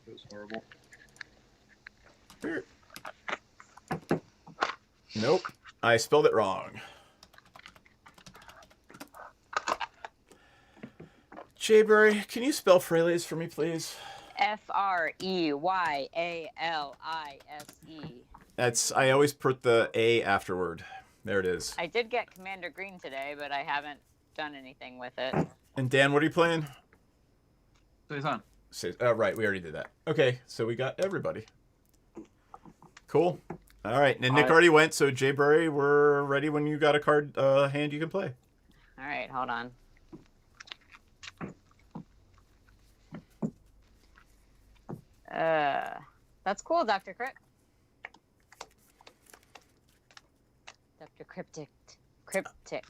It was horrible. Nope. I spelled it wrong. Jayberry, can you spell Freyles for me, please? Freyalise. I always put the A afterward. There it is. I did get Commander Green today, but I haven't done anything with it. And Dan, what are you playing? Cezanne. Right, we already did that. Okay, so we got everybody. Cool. All right, and Nick already went, so Jayberry, we're ready when you got a card hand you can play. All right, hold on. That's cool, Dr. Crypt. Dr. Cryptic.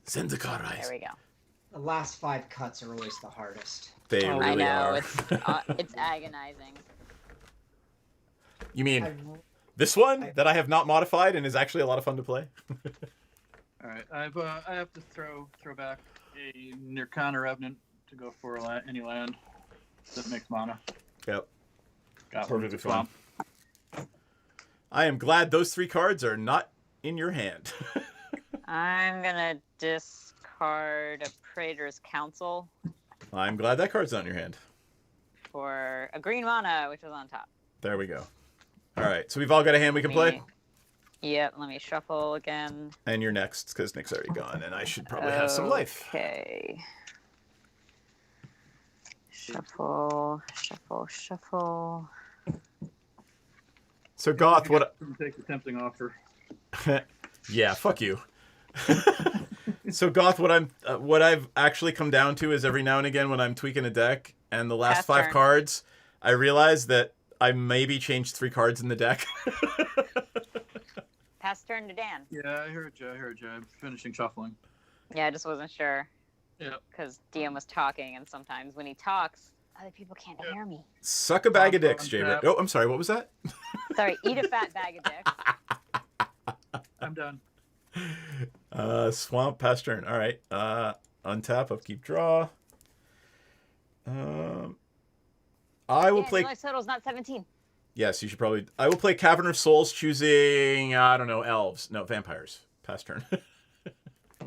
Send the card eyes. There we go. The last 5 cuts are always the hardest. They Oh, really I know, are. it's agonizing. You mean I- this one that I have not modified and is actually a lot of fun to play? All right, I have to throw back a Nirkana Revenant to go for any land that makes mana. Yep. Got Perfectly one. fine. I am glad those 3 cards are not in your hand. I'm gonna discard a Praetor's Council I'm glad that card's not in your hand. for a green mana, which was on top. There we go. All right, so we've all got a hand we can play? Yep, let me shuffle again. And you're next, because Nick's already gone, and I should probably have some life. Okay. Shuffle. So, Goth, what... Take the tempting offer. Yeah, fuck you. So, Goth, what I've actually come down to is every now and again when I'm tweaking a deck, and the last Pass 5 turn. cards, I realize that I maybe changed 3 cards in the deck. Pass turn to Dan. Yeah, I heard you. I'm finishing shuffling. Yeah, I just wasn't sure. Yeah. Because DM was talking, and sometimes when he talks, other people can't Yeah. hear me. Suck a bag of dicks, On Jaybird. tap. Oh, I'm sorry, what was that? Sorry, eat a fat bag of dicks. I'm done. Swamp, pass turn. All right. Untap, upkeep, draw. I will Yeah, play... your life total's not 17. Yes, you should probably... I will play Cavern of Souls, choosing, I don't know, elves. No, vampires. Pass turn.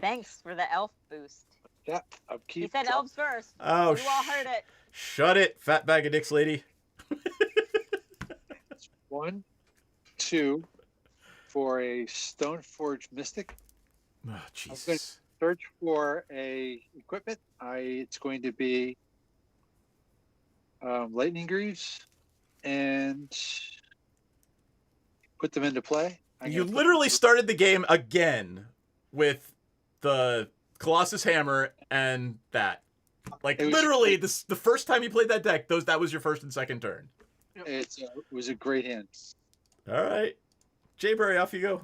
Thanks for the elf boost. Yeah, upkeep. He said elves first. Oh, You all heard it. Shut it, fat bag of dicks lady. 1, 2 for a Stoneforge Mystic. Oh, gonna- Jesus. Search for a equipment. It's going to be Lightning Greaves, and put them into play. I'm You gonna put literally them- started the game again with the Colossus Hammer and that. Like, It was- literally, the first time you played that deck, that was your first and second turn. It was a great hand. All right. Jayberry, off you go.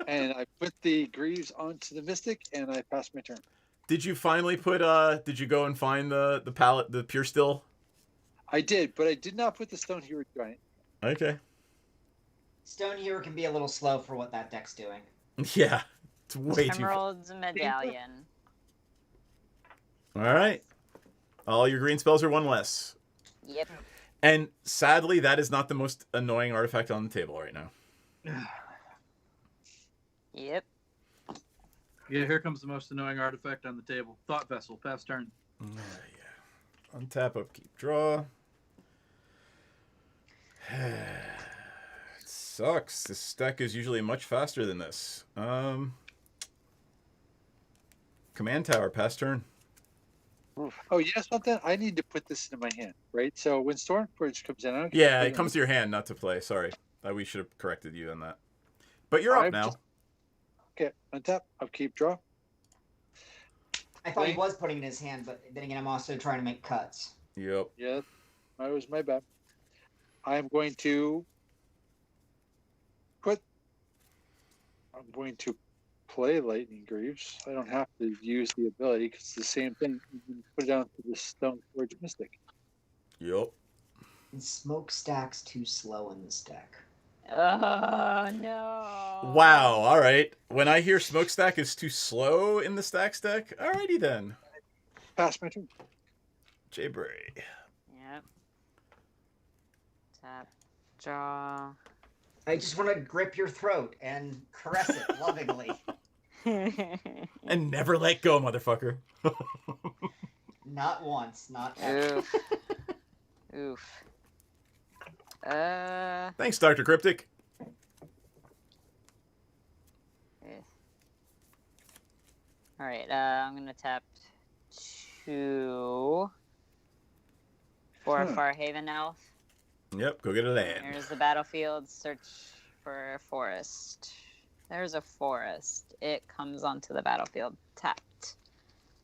And I put the Greaves onto the Mystic, and I passed my turn. Did you finally put, did you go and find the palette, the Pure Still? I did, but I did not put the Stone Hero Giant. Okay. Stone Hero can be a little slow for what that deck's doing. Yeah, it's way too. Emerald's Medallion. All right, all your green spells are one less. Yep. And sadly, that is not the most annoying artifact on the table right now. Yep. Yeah, here comes the most annoying artifact on the table. Thought Vessel, pass turn. Yeah. Untap, upkeep, draw. It sucks. This deck is usually much faster than this. Command Tower, pass turn. Oh, you know something? I need to put this in my hand, right? So when Stormforge comes in, I don't Yeah, it comes to your hand, not to play. Sorry. We should have corrected you on that. But you're up now. Okay, untap, upkeep, draw. I thought he was putting it in his hand, but then again, I'm also trying to make cuts. Yep. Yeah, that was my bad. I'm going to play Lightning Greaves. I don't have to use the ability because it's the same thing. You can put it down to the Stoneforge Mystic. Yep. And Smokestack's too slow in this deck. Oh, no. Wow, all right. When I hear Smokestack is too slow in the Stacks deck, alrighty then. Pass my turn. Jay-Bray. Yep. Tap, draw. I just want to grip your throat and caress it lovingly. And never let go, motherfucker. Not once, not ever. Oof. Oof. Thanks, Dr. Cryptic. All right, I'm gonna tap 2 for a Farhaven Elf. Yep, go get a land. Here's the battlefield. Search for a forest. There's a forest. It comes onto the battlefield. Tapped.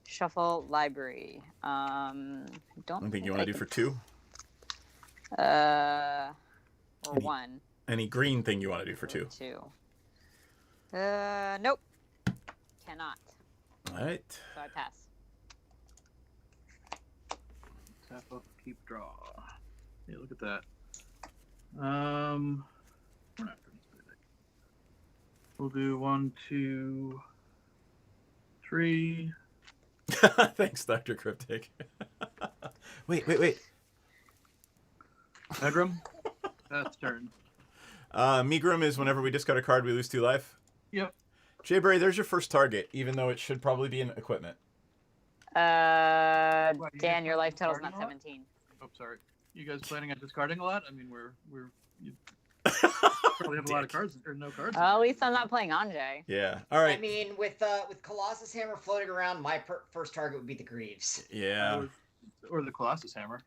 Shuffle library. I Anything you want to do for 2? Or 1. Any green thing you want to do for 2? 2. Nope. Cannot. All right. So I pass. Tap up, keep, draw. Yeah, look at that. We're not gonna do that. We'll do 1, 2, 3. Thanks, Dr. Cryptic. Wait. Megrim, that's turn. Megrim is whenever we discard a card, we lose 2 life. Yep. Jay-Bray, there's your first target, even though it should probably be in equipment. Dan, you your just life total's discarding not a lot? 17. Oh, sorry. You guys planning on discarding a lot? I mean, you probably have a lot of cards or no cards. At least I'm not playing Anjay. Yeah. All right. I mean, with Colossus Hammer floating around, my first target would be the Greaves. Yeah. Or the Colossus Hammer.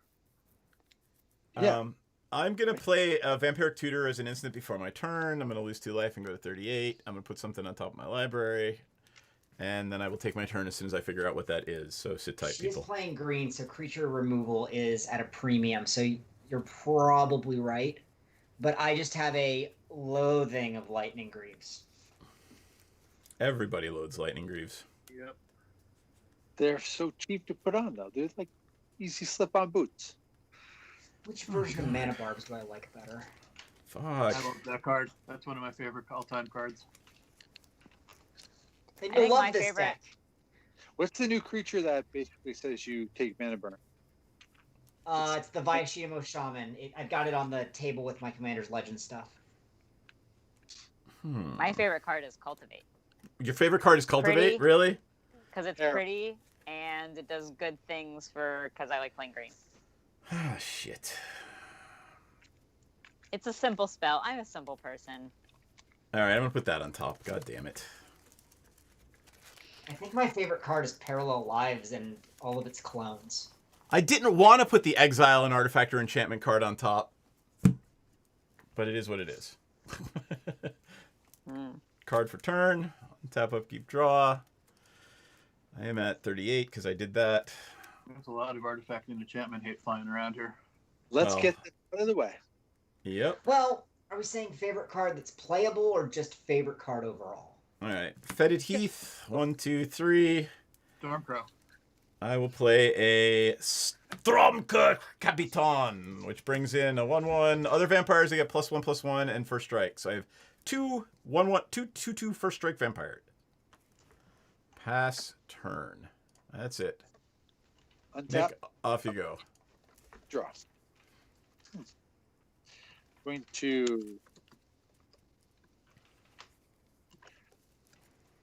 Yeah. I'm going to play a Vampiric Tutor as an instant before my turn. I'm going to lose 2 life and go to 38. I'm going to put something on top of my library. And then I will take my turn as soon as I figure out what that is. So sit tight, She is people. playing green, so creature removal is at a premium. So you're probably right. But I just have a loathing of Lightning Greaves. Everybody loads Lightning Greaves. Yep. They're so cheap to put on, though, dude. Like easy slip-on boots. Which version of Mana Barbs do I like better? Fuck. I love that card. That's one of my favorite all-time cards. Then I you'll think love my this favorite- deck. What's the new creature that basically says you take mana burn? It's the Vaishimo Shaman. I've got it on the table with my Commander's Legend stuff. My favorite card is Cultivate. Your favorite card is Cultivate? Pretty. Really? Because it's Yeah. pretty and it does good things because I like playing green. Ah, shit. It's a simple spell. I'm a simple person. All right, I'm going to put that on top. God damn it. I think my favorite card is Parallel Lives and all of its clones. I didn't want to put the Exile and Artifact or Enchantment card on top. But it is what it is. Card for turn. Tap up, keep, draw. I am at 38 because I did that. There's a lot of artifact and enchantment hate flying around here. Let's Oh. get that out of the way. Yep. Well, are we saying favorite card that's playable or just favorite card overall? All right. Fetid Heath. 1, 2, 3. Stormcrow. I will play a Stromke Kapitan, which brings in a 1/1. Other vampires, they get +1/+1 and first strike. So I have 2/1/1 first strike vampire. Pass turn. That's it. Untap. Nick, off you go. Draw. Going to.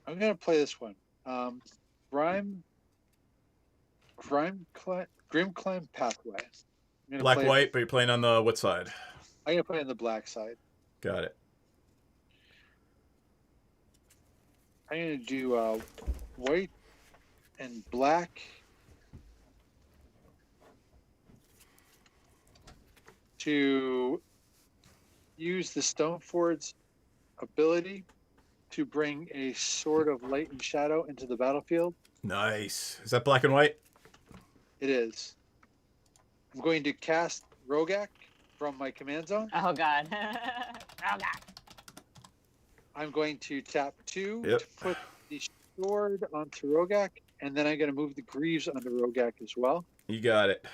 I'm going to play this one. Grim Climb Pathway. Black, white, but you're playing on the what side? I'm going to play on the black side. Got it. I'm going to do white and black to use the Stoneford's ability to bring a Sword of Light and Shadow into the battlefield. Nice. Is that black and white? It is. I'm going to cast Rogak from my command zone. Oh god. Oh god. I'm going to tap 2 Yep. to put the sword onto Rogak, and then I'm going to move the Greaves onto Rogak as well. You got it.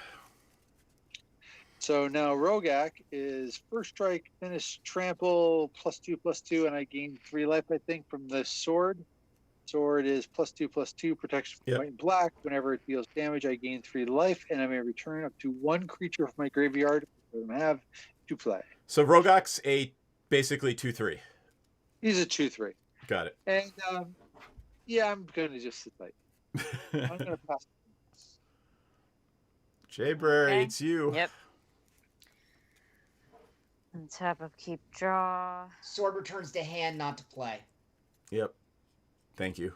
So now Rogak is first strike, finish, trample, +2/+2, and I gain 3 life, I think, from the sword. Sword is +2/+2, protection from Yep. white and black. Whenever it deals damage, I gain 3 life, and I may return up to 1 creature from my graveyard I don't have to play. So Rogak's a basically 2/3. He's a 2/3. Got it. And yeah, I'm going to just sit tight. I'm going to pass. Jayberry, Okay. it's you. Yep. And tap up, keep, draw. Sword returns to hand, not to play. Yep. Thank you.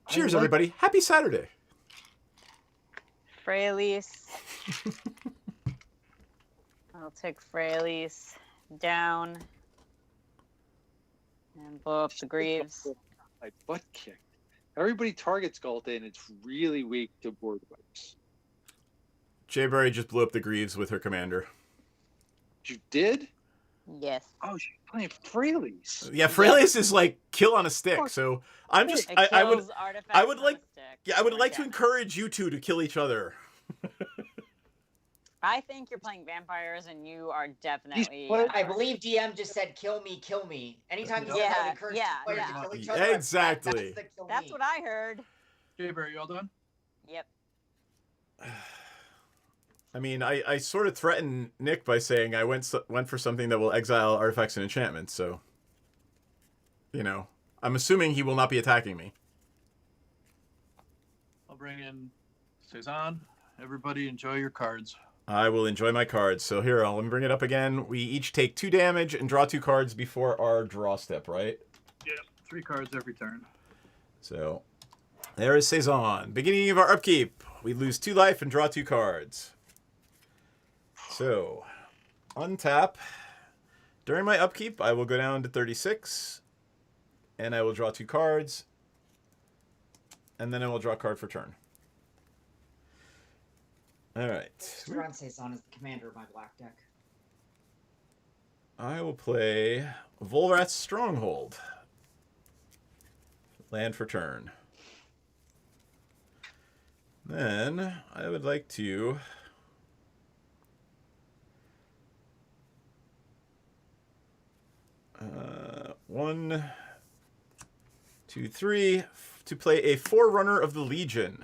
Cheers, like- everybody. Happy Saturday. Freylease. I'll take Freylease down and blow up the Greaves. My butt kicked. Everybody targets Galta, and it's really weak to board wipes. Jayberry just blew up the Greaves with her commander. You did? Yes. Oh, she's playing Freylease. Yeah, Freylease is like kill on a stick. So I'm just It I would kills artifacts I would on like- a stick yeah I would or like to damage. encourage you two to kill each other. I think you're playing vampires and you are definitely. playing- I believe DM just said kill me, kill me. Anytime you say that, Yeah, it encourages yeah, players yeah. to kill each other. Exactly. That's the kill That's me. what I heard. Jayberry, you all done? Yep. I mean, I sort of threatened Nick by saying I went for something that will exile artifacts and enchantments. So, you know, I'm assuming he will not be attacking me. I'll bring in Cezanne. Everybody enjoy your cards. I will enjoy my cards. So here, let me bring it up again. We each take 2 damage and draw 2 cards before our draw step, right? Yep. 3 cards every turn. So there is Cezanne. Beginning of our upkeep. We lose 2 life and draw 2 cards. So, untap. During my upkeep, I will go down to 36. And I will draw 2 cards. And then I will draw a card for turn. Alright. Steron Cezanne is the commander of my black deck. I will play Volrath's Stronghold. Land for turn. Then I would like to one, two, three, to play a Forerunner of the Legion.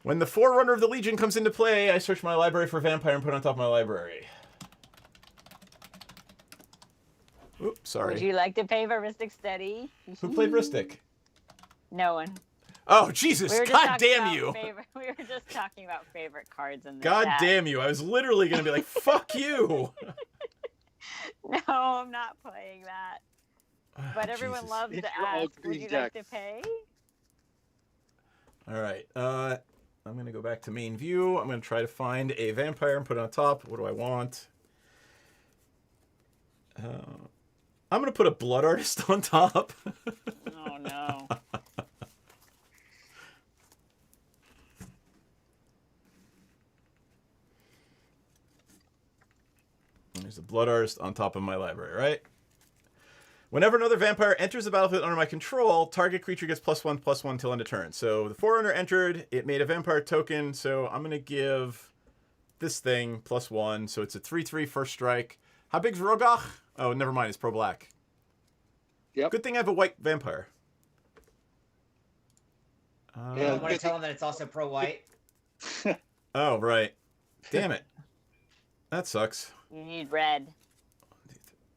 When the Forerunner of the Legion comes into play, I search my library for vampire and put it on top of my library. Oops, sorry. Would you like to pay for Mystic Steady? Who played Ristic? No one. Oh, Jesus. We were just God talking damn about you. We were just talking about favorite cards in the God chat. damn you. I was literally going to be like, fuck you. No, I'm not playing that. But everyone Jesus. loves It's to your all ask, would green you deck. like to pay? All right. I'm going to go back to main view. I'm going to try to find a vampire and put it on top. What do I want? I'm going to put a blood artist on top. Oh, no. There's a blood artist on top of my library, right? Whenever another vampire enters the battlefield under my control, target creature gets +1/+1 till end of turn. So the Forerunner entered, it made a vampire token, so I'm going to give this thing +1, so it's a 3/3 first strike. How big's Rogach? Oh, never mind, it's pro-black. Yep. Good thing I have a white vampire. Yeah, You want to tell him that it's also pro-white? Oh, right. Damn it. That sucks. You need red.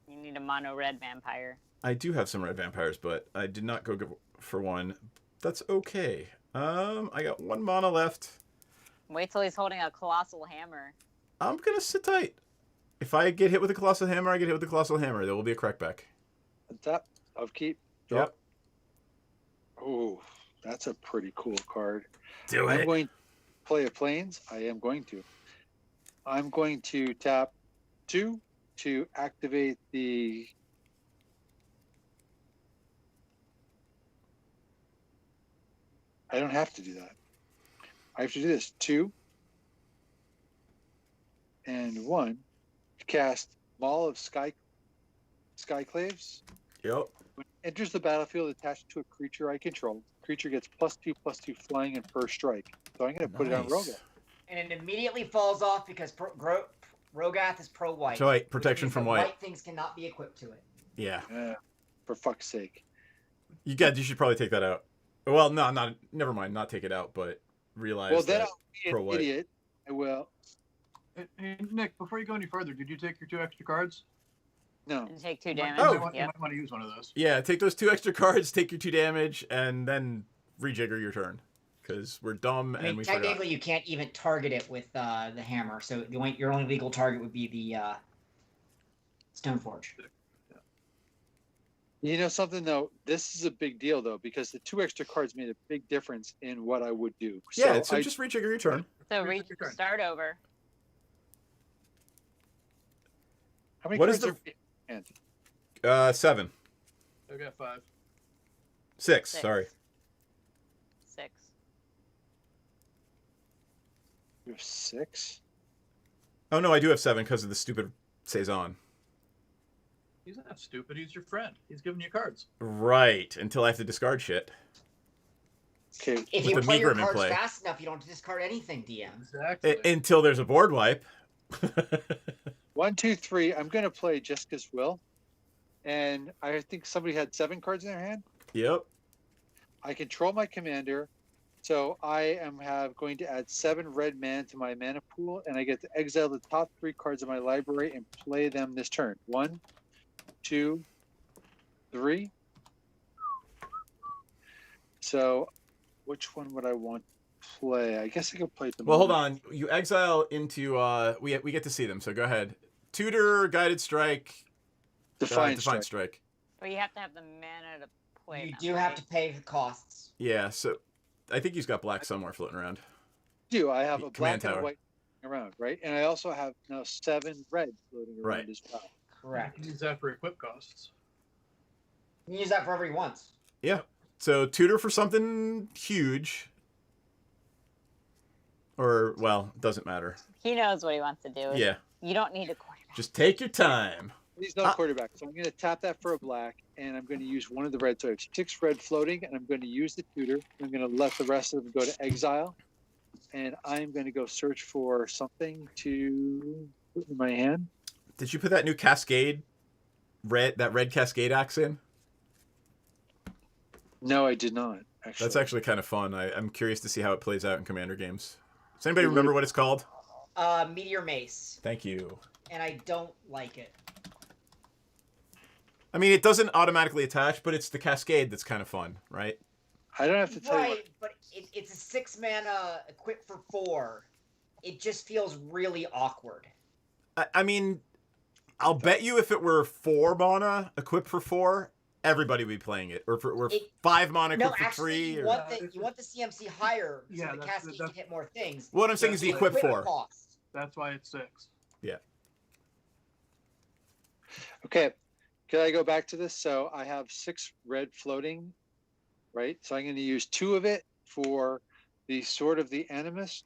You need a mono red vampire. I do have some red vampires, but I did not go for one. That's okay. I got 1 mana left. Wait till he's holding a colossal hammer. I'm going to sit tight. If I get hit with a Colossal Hammer, I get hit with a Colossal Hammer. There will be a crackback. Untap, upkeep, draw. Yep. Oh, that's a pretty cool card. Do I'm it. going to play a Plains. I am going to. I'm going to tap 2 to activate the... I don't have to do that. I have to do this. 2 and 1 to cast Maul of Skyclaves. Yep. When it enters the battlefield attached to a creature I control, creature gets +2/+2 flying and first strike. So I'm going to put it on Roga. And it immediately falls off because Rogath is pro-white. So, wait, protection which means from the white. White things cannot be equipped to it. Yeah. For fuck's sake. You should probably take that out. Well, no, never mind. Not take it out, but realize Well, then that I'll be an pro-white. idiot. I will. Hey, Nick, before you go any further, did you take your 2 extra cards? No. And take 2 You damage. Oh. You might Yep. want to use one of those. Yeah, take those 2 extra cards, take your 2 damage, and then rejigger your turn. Because we're dumb I and mean, we technically, forgot. you can't even target it with the hammer. So your only legal target would be the Stoneforge. You know something, though? This is a big deal, though, because the 2 extra cards made a big difference in what I would do. Yeah, so I, just rejigger your turn. So Here's your turn. start over. how many What is cards the- are in? 7. I got 5. 6, 6. sorry. 6. You have 6? Oh, no, I do have 7 because of the stupid Saison. He's not stupid. He's your friend. He's giving you cards. Right, until I have to discard shit. Okay. If With you the play your Megrim in cards play. fast enough, you don't have to discard anything, DM. Exactly. Until there's a board wipe. 1, 2, 3. I'm going to play Jessica's Will. And I think somebody had 7 cards in their hand. Yep. I control my commander. So I am going to add 7 red mana to my mana pool. And I get to exile the top 3 cards of my library and play them this turn. 1, 2, 3. So which one would I want to play? I guess I could play the Well, hold on. You exile into... we get to see them, so go ahead. Tutor, Guided Strike, Defiant Defiant Strike. Strike. But you have to have the mana to play You them, do have right? to pay the costs. Yeah, so I think he's got black somewhere floating around. I have a Command black and a tower. white around, right? And I also have now 7 red floating around Right. as well. You Correct. can use that for equip costs. You can use that for whatever you want. Yeah. So tutor for something huge. Or, well, doesn't matter. He knows what he wants to do. Yeah. You don't need a quarterback. Just take your time. He's not quarterback, so I'm going to tap that for a black, and I'm going to use one of the red. So I have 6 red floating, and I'm going to use the tutor. I'm going to let the rest of them go to exile, and I'm going to go search for something to put in my hand. Did you put that new Cascade, that red Cascade axe in? No, I did not. Actually, That's actually kind of fun. I'm curious to see how it plays out in Commander games. Does anybody remember what it's called? Meteor Mace, Thank you. and I don't like it. I mean, it doesn't automatically attach, but it's the Cascade that's kind of fun, right? I don't have to tell you. Right, but it's a 6 mana equipped for 4. It just feels really awkward. I mean, I'll bet you if it were 4 mana equipped for 4, everybody would be playing it. Or if it were 5 mana No, equipped for actually, 3. you want the CMC higher so Yeah, the that's- Cascade that's- can hit more things. What I'm saying is the That's equip Equipment 4. cost. That's why it's 6. Okay, can I go back to this? So I have 6 red floating, right? So I'm going to use 2 of it for the Sword of the Animus.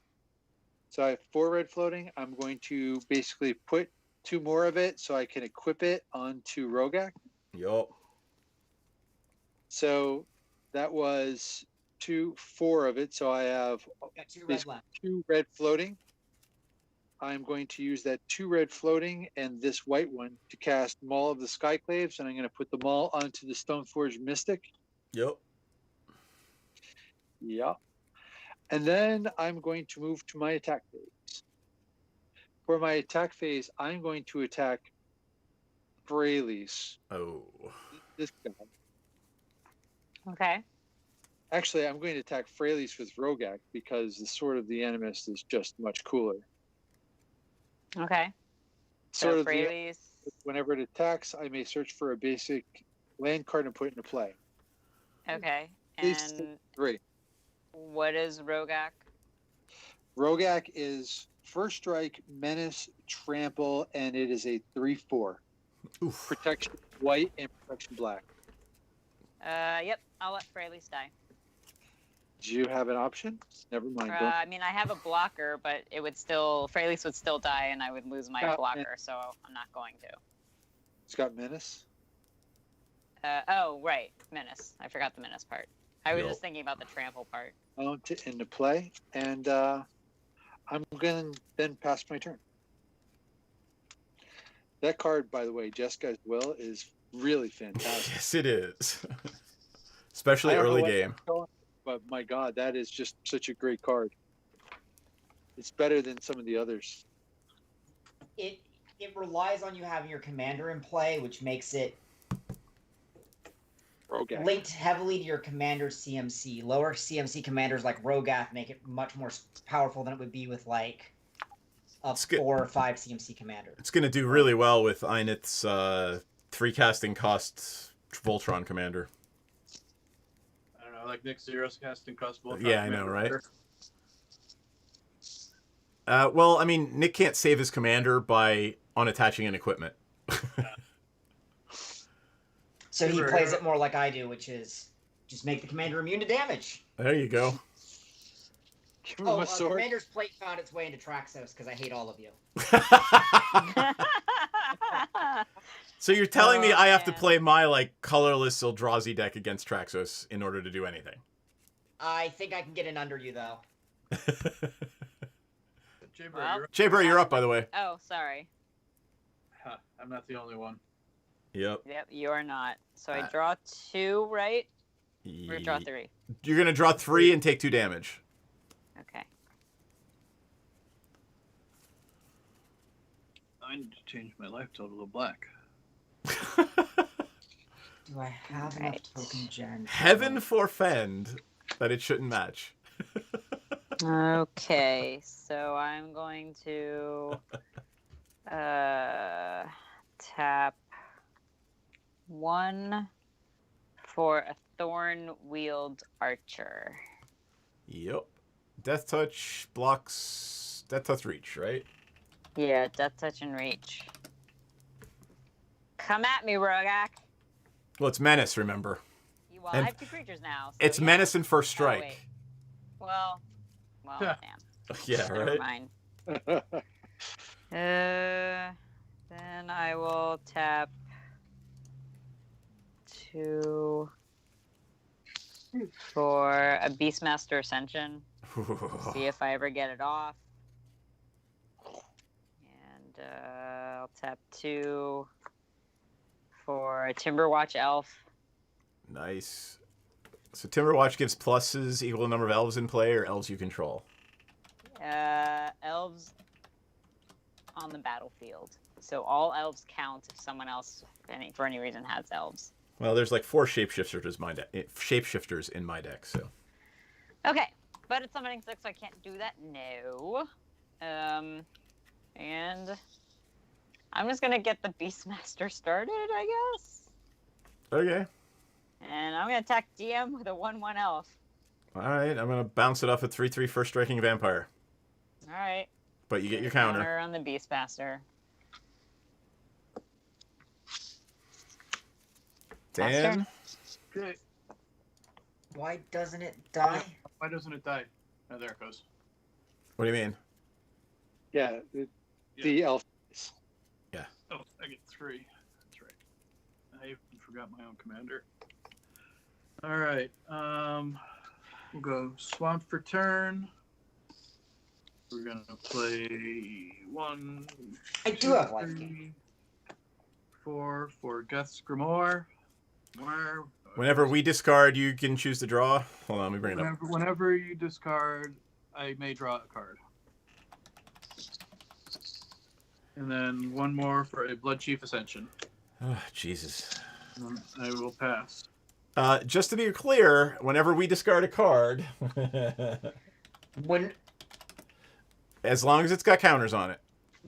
So I have 4 red floating. I'm going to basically put 2 more of it so I can equip it onto Rogak. Yup. So that was 4 of it. So I have Got 2 red basically left. 2 red floating. I'm going to use that 2 red floating and this white one to cast Maul of the Skyclaves, and I'm going to put the Maul onto the Stoneforge Mystic. Yep. Yeah. And then I'm going to move to my attack phase. For my attack phase, I'm going to attack Fraley's. Oh. This guy. Okay. Actually, I'm going to attack Fraley's with Rogak because the Sword of the Animist is just much cooler. Okay. Sword So of the Fraley's. Whenever it attacks, I may search for a basic land card and put it into play. Okay. These And 3. what is Rogak? Rogak is first strike, menace, trample, and it is a 3/4. Oof. Protection white and protection black. Yep. I'll let Fraley's die. Do you have an option? Never mind. Don't. I mean, I have a blocker, but it would still Fraley's would still die, and I would lose my Yeah, blocker. So I'm not going to. It's got menace. Oh, right, menace. I forgot the menace part. I was Yo. just thinking about the trample part. Into play, and I'm going to then pass my turn. That card, by the way, Jessica's Will, is really fantastic. Yes, it is. Especially I don't know early what game. that's going, but my God, that is just such a great card. It's better than some of the others. It relies on you having your commander in play, which makes it Rogak. linked heavily to your commander's CMC. Lower CMC commanders like Rogath make it much more powerful than it would be with like a It's good. 4 or 5 CMC commander. It's going to do really well with Einith's 3 casting cost Voltron commander. I don't know, like Nick Zero's casting cost Voltron. Yeah, I know, Commander. right? Well, I mean, Nick can't save his commander by unattaching an equipment. So he Sure. plays it more like I do, which is just make the commander immune to damage. There you go. Give him Oh, a sword. commander's plate found its way into Traxos because I hate all of you. So you're telling me Oh, I have to man. play my like colorless Eldrazi deck against Traxos in order to do anything? I think I can get in under you though. Jay Bird, Well. you're up. Chamber, you're up, by the way. Oh, sorry. Huh, I'm not the only one. Yep. Yep, you're not. So I Ah. draw 2, right? Or draw 3. You're going to draw 3 and take 2 damage. Okay. I need to change my life total to black. Do I have Right. enough token gen? Heaven forfend that it shouldn't match. Okay, so I'm going to tap 1 for a Thorn Wield Archer. Yep. Death Touch blocks Death Touch Reach, right? Yeah, Death Touch and Reach. Come at me, Rogak. Well, it's Menace, remember. Well, And I have 2 creatures now. So It's yeah. Menace and First Oh, Strike. wait. Well, Yeah. damn. Yeah, Never right? mind. Then I will tap 2 for a Beastmaster Ascension. See if I ever get it off. And I'll tap 2 for a Timberwatch Elf. Nice. So Timberwatch gives pluses equal to number of elves in play or elves you control. Elves on the battlefield. So all elves count if someone else, for any reason, has elves. Well, there's like 4 shapeshifters in my deck, so. Okay, but it's summoning 6, so I can't do that. No. And I'm just gonna get the Beastmaster started, I guess. Okay. And I'm gonna attack DM with a 1/1 elf. Alright, I'm going to bounce it off a 3/3 first striking vampire. All right. But you get your counter. On the Beastmaster. Dan? Okay. Why doesn't it die? Why doesn't it die? Oh, there it goes. What do you mean? Yeah, the elf. Oh, I get 3. That's right. I even forgot my own commander. All right. We'll go Swamp for turn. We're gonna play 1, I 2, do have life 3, 4 for Geth's Grimoire. Whenever we discard, you can choose to draw. Hold on, let me bring it up. Whenever you discard, I may draw a card. And then 1 more for a Blood Chief Ascension. Oh, Jesus. And I will pass. Just to be clear, whenever we discard a card, When as long as it's got counters on it.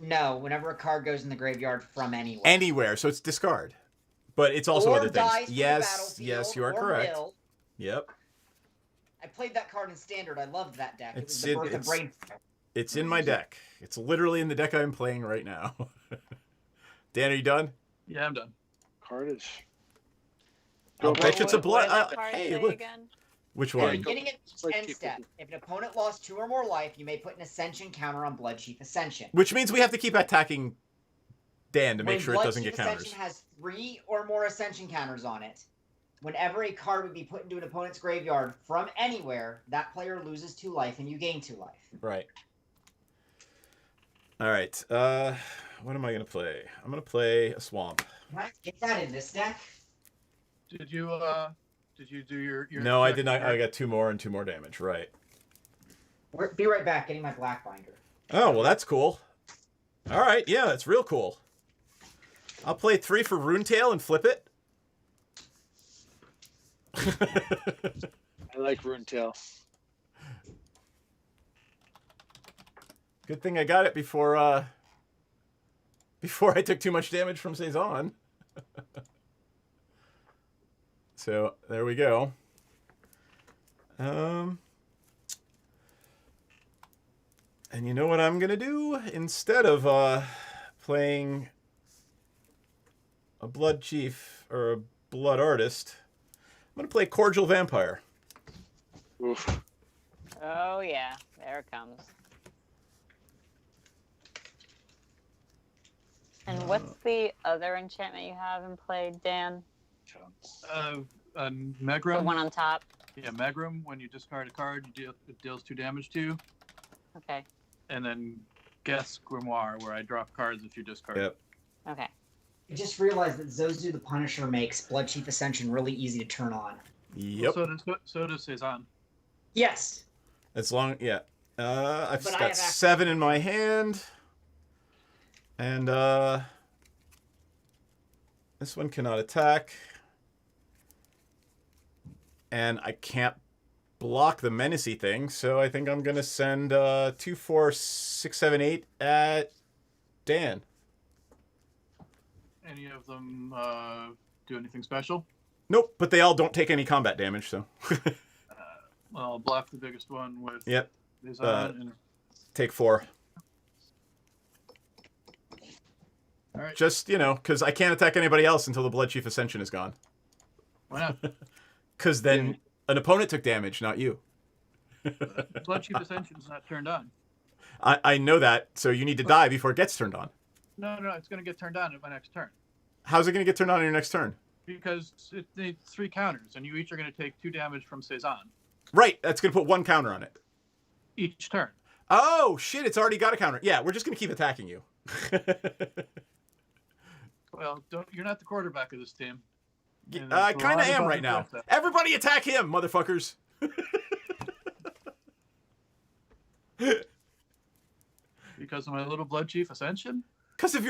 no, whenever a card goes in the graveyard from anywhere. Anywhere, so it's discard. But it's also or other dies things. from Yes, the yes, you are battlefield, or correct. mill. Yep. I played that card in Standard. I loved that deck. It was It's the in- birth of it's- Brain. It's in my deck. It's literally in the deck I'm playing right now. Dan, are you done? Yeah, I'm done. Card is. I'll Go bet back. it's a What blood. did that card Hey, say look. again? Which At the one? beginning of each Blood end Chief step, if an opponent lost 2 or more life, you may put an Ascension counter on Blood Chief Ascension. Which means we have to keep attacking Dan to make When sure it Blood doesn't Chief get counters. Ascension has 3 or more Ascension counters on it. Whenever a card would be put into an opponent's graveyard from anywhere, that player loses 2 life and you gain 2 life. Right. All right. What am I gonna play? I'm gonna play a swamp. Can I get that in this deck? Did you do your No, I did not. I got 2 more and 2 more damage. Right. Be right back, getting my black binder. Oh well, that's cool. All right. Yeah, that's real cool. I'll play 3 for Runetail and flip it. I like Runetail. Good thing I got it before I took too much damage from Saison. So there we go. And you know what I'm gonna do? Instead of playing a Blood Chief or a Blood Artist, I'm gonna play Cordial Vampire. Oof. Oh yeah, there it comes. And what's the other enchantment you have in play, Dan? Megrim. The one on top. Yeah, Megrim. When you discard a card, it deals 2 damage to you. Okay. And then Geth's Grimoire, where I drop cards if you discard. Yep. Okay. I just realized that Zozu the Punisher makes Blood Chief Ascension really easy to turn on. Yep. So does Saison. Yes. As long, yeah. I've But I got have 7 in my hand. And this one cannot attack. And I can't block the menacey thing, so I think I'm gonna send 2, 4, 6, 7, 8 at Dan. Any of them do anything special? Nope, but they all don't take any combat damage, so Well, I'll block the biggest one with yep. Saison and Take 4. all right. Just, because I can't attack anybody else until the Blood Chief Ascension is gone. Why not? Because then an opponent took damage, not you. Blood Chief Ascension's not turned on. I know that, so you need to die before it gets turned on. No, it's going to get turned on at my next turn. How's it going to get turned on in your next turn? Because it needs 3 counters, and you each are going to take 2 damage from Saison. Right, that's going to put 1 counter on it. Each turn. Oh, shit, it's already got a counter. Yeah, we're just going to keep attacking you. Well, you're not the quarterback of this team. And I there's a kind lot of am other right now. threats. Everybody attack him, motherfuckers. Because of my little Blood Chief Ascension? Because of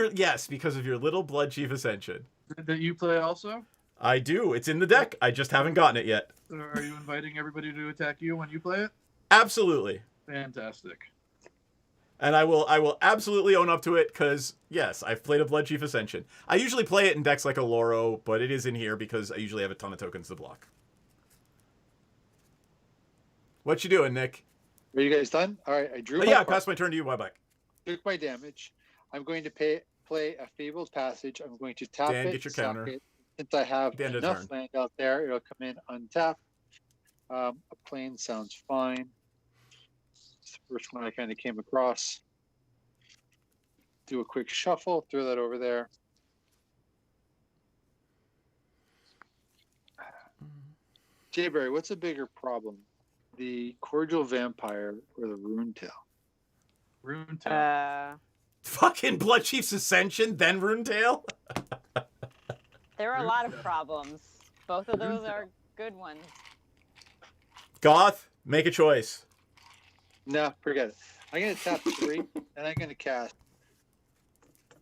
your little Blood Chief Ascension. That you play also? I do. It's in the deck. I just haven't gotten it yet. Or are you inviting everybody to attack you when you play it? Absolutely. Fantastic. And I will absolutely own up to it because, yes, I've played a Blood Chief Ascension. I usually play it in decks like a Loro, but it is in here because I usually have a ton of tokens to block. What you doing, Nick? Are you guys done? All right, I drew. Oh, my yeah, card, pass my turn to you. Bye bye. took my damage. I'm going to play a Fabled Passage. I'm going to tap Dan, it. get your sack counter. it. Since I have At the end of enough turn. land out there, it'll come in untapped. A plane sounds fine. It's the first one I kind of came across. Do a quick shuffle, throw that over there. Jayberry, what's a bigger problem? The cordial vampire or the rune tail? Rune tail. Fucking Blood Chief's Ascension, then Runetail? There are a lot of Rune tail. problems. Both of Rune those tail. are good ones. Goth, make a choice. No, forget it. I'm gonna tap 3, and I'm gonna cast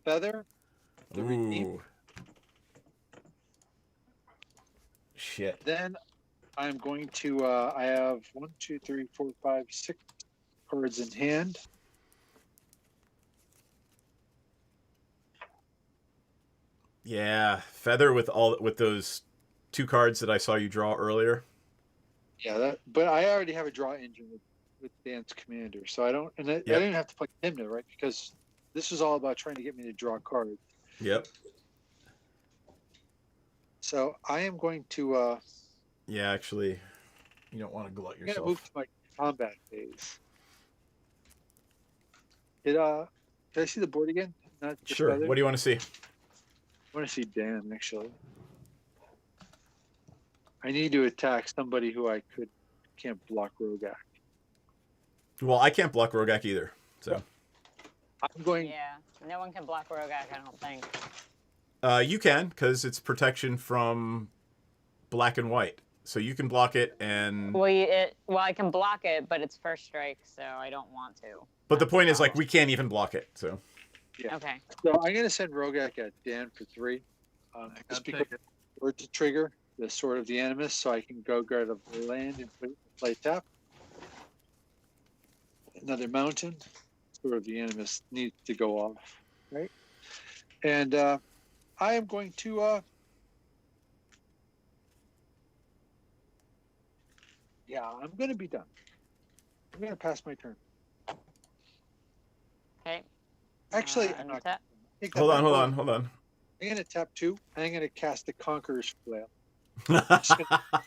Feather. The Redeem. Ooh. Shit. Then I'm going to. I have 1, 2, 3, 4, 5, 6 cards in hand. Yeah, Feather with those 2 cards that I saw you draw earlier. Yeah, but I already have a draw engine with Dan's commander, so I don't. And I didn't have to play Timna, right? Because this was all about trying to get me to draw cards. Yep. So I am going to. Yeah, actually, you don't want to glut I'm gonna yourself. move to my combat phase. Did I see the board again? Not just Sure. Feather? What do you want to see? I want to see Dan actually. I need to attack somebody who I can't block Rogak. Well, I can't block Rogak either. So I'm going. Yeah, no one can block Rogak, I don't think. you can, because it's protection from black and white. So you can block it, and Well, I can block it, but it's first strike, so I don't want to. but the point is, like, we can't even block it. So Yeah. Okay. So I'm going to send Rogak at Dan for 3. I'll Just take because it. word to trigger the Sword of the Animus, so I can go grab a land and play tap. Another mountain. Sword of the Animus needs to go off, right? And I am going to. Yeah, I'm going to be done. I'm going to pass my turn. Okay. Actually, I'm not. untap. Take that hold back. on. I'm going to tap 2, and I'm going to cast the Conqueror's Flail.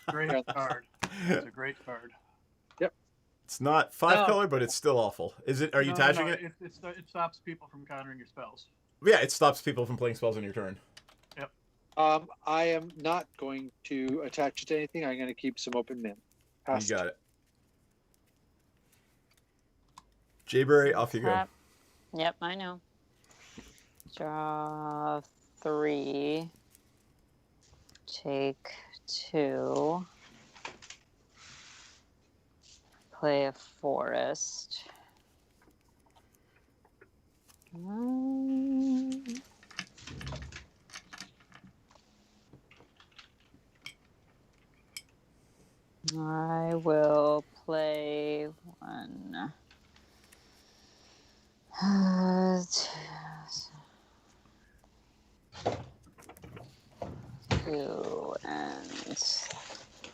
Great card. It's a great card. It's not 5 No. color, but it's still awful. Is it? Are you attaching it? It stops people from countering your spells. Yeah, it stops people from playing spells on your turn. I am not going to attach it to anything. I'm going to keep some open min. Pass. You got it. Jayberry, off you go. Tap. Yep, I know. Draw 3. Take 2. Play a forest. I will play 1. 2 and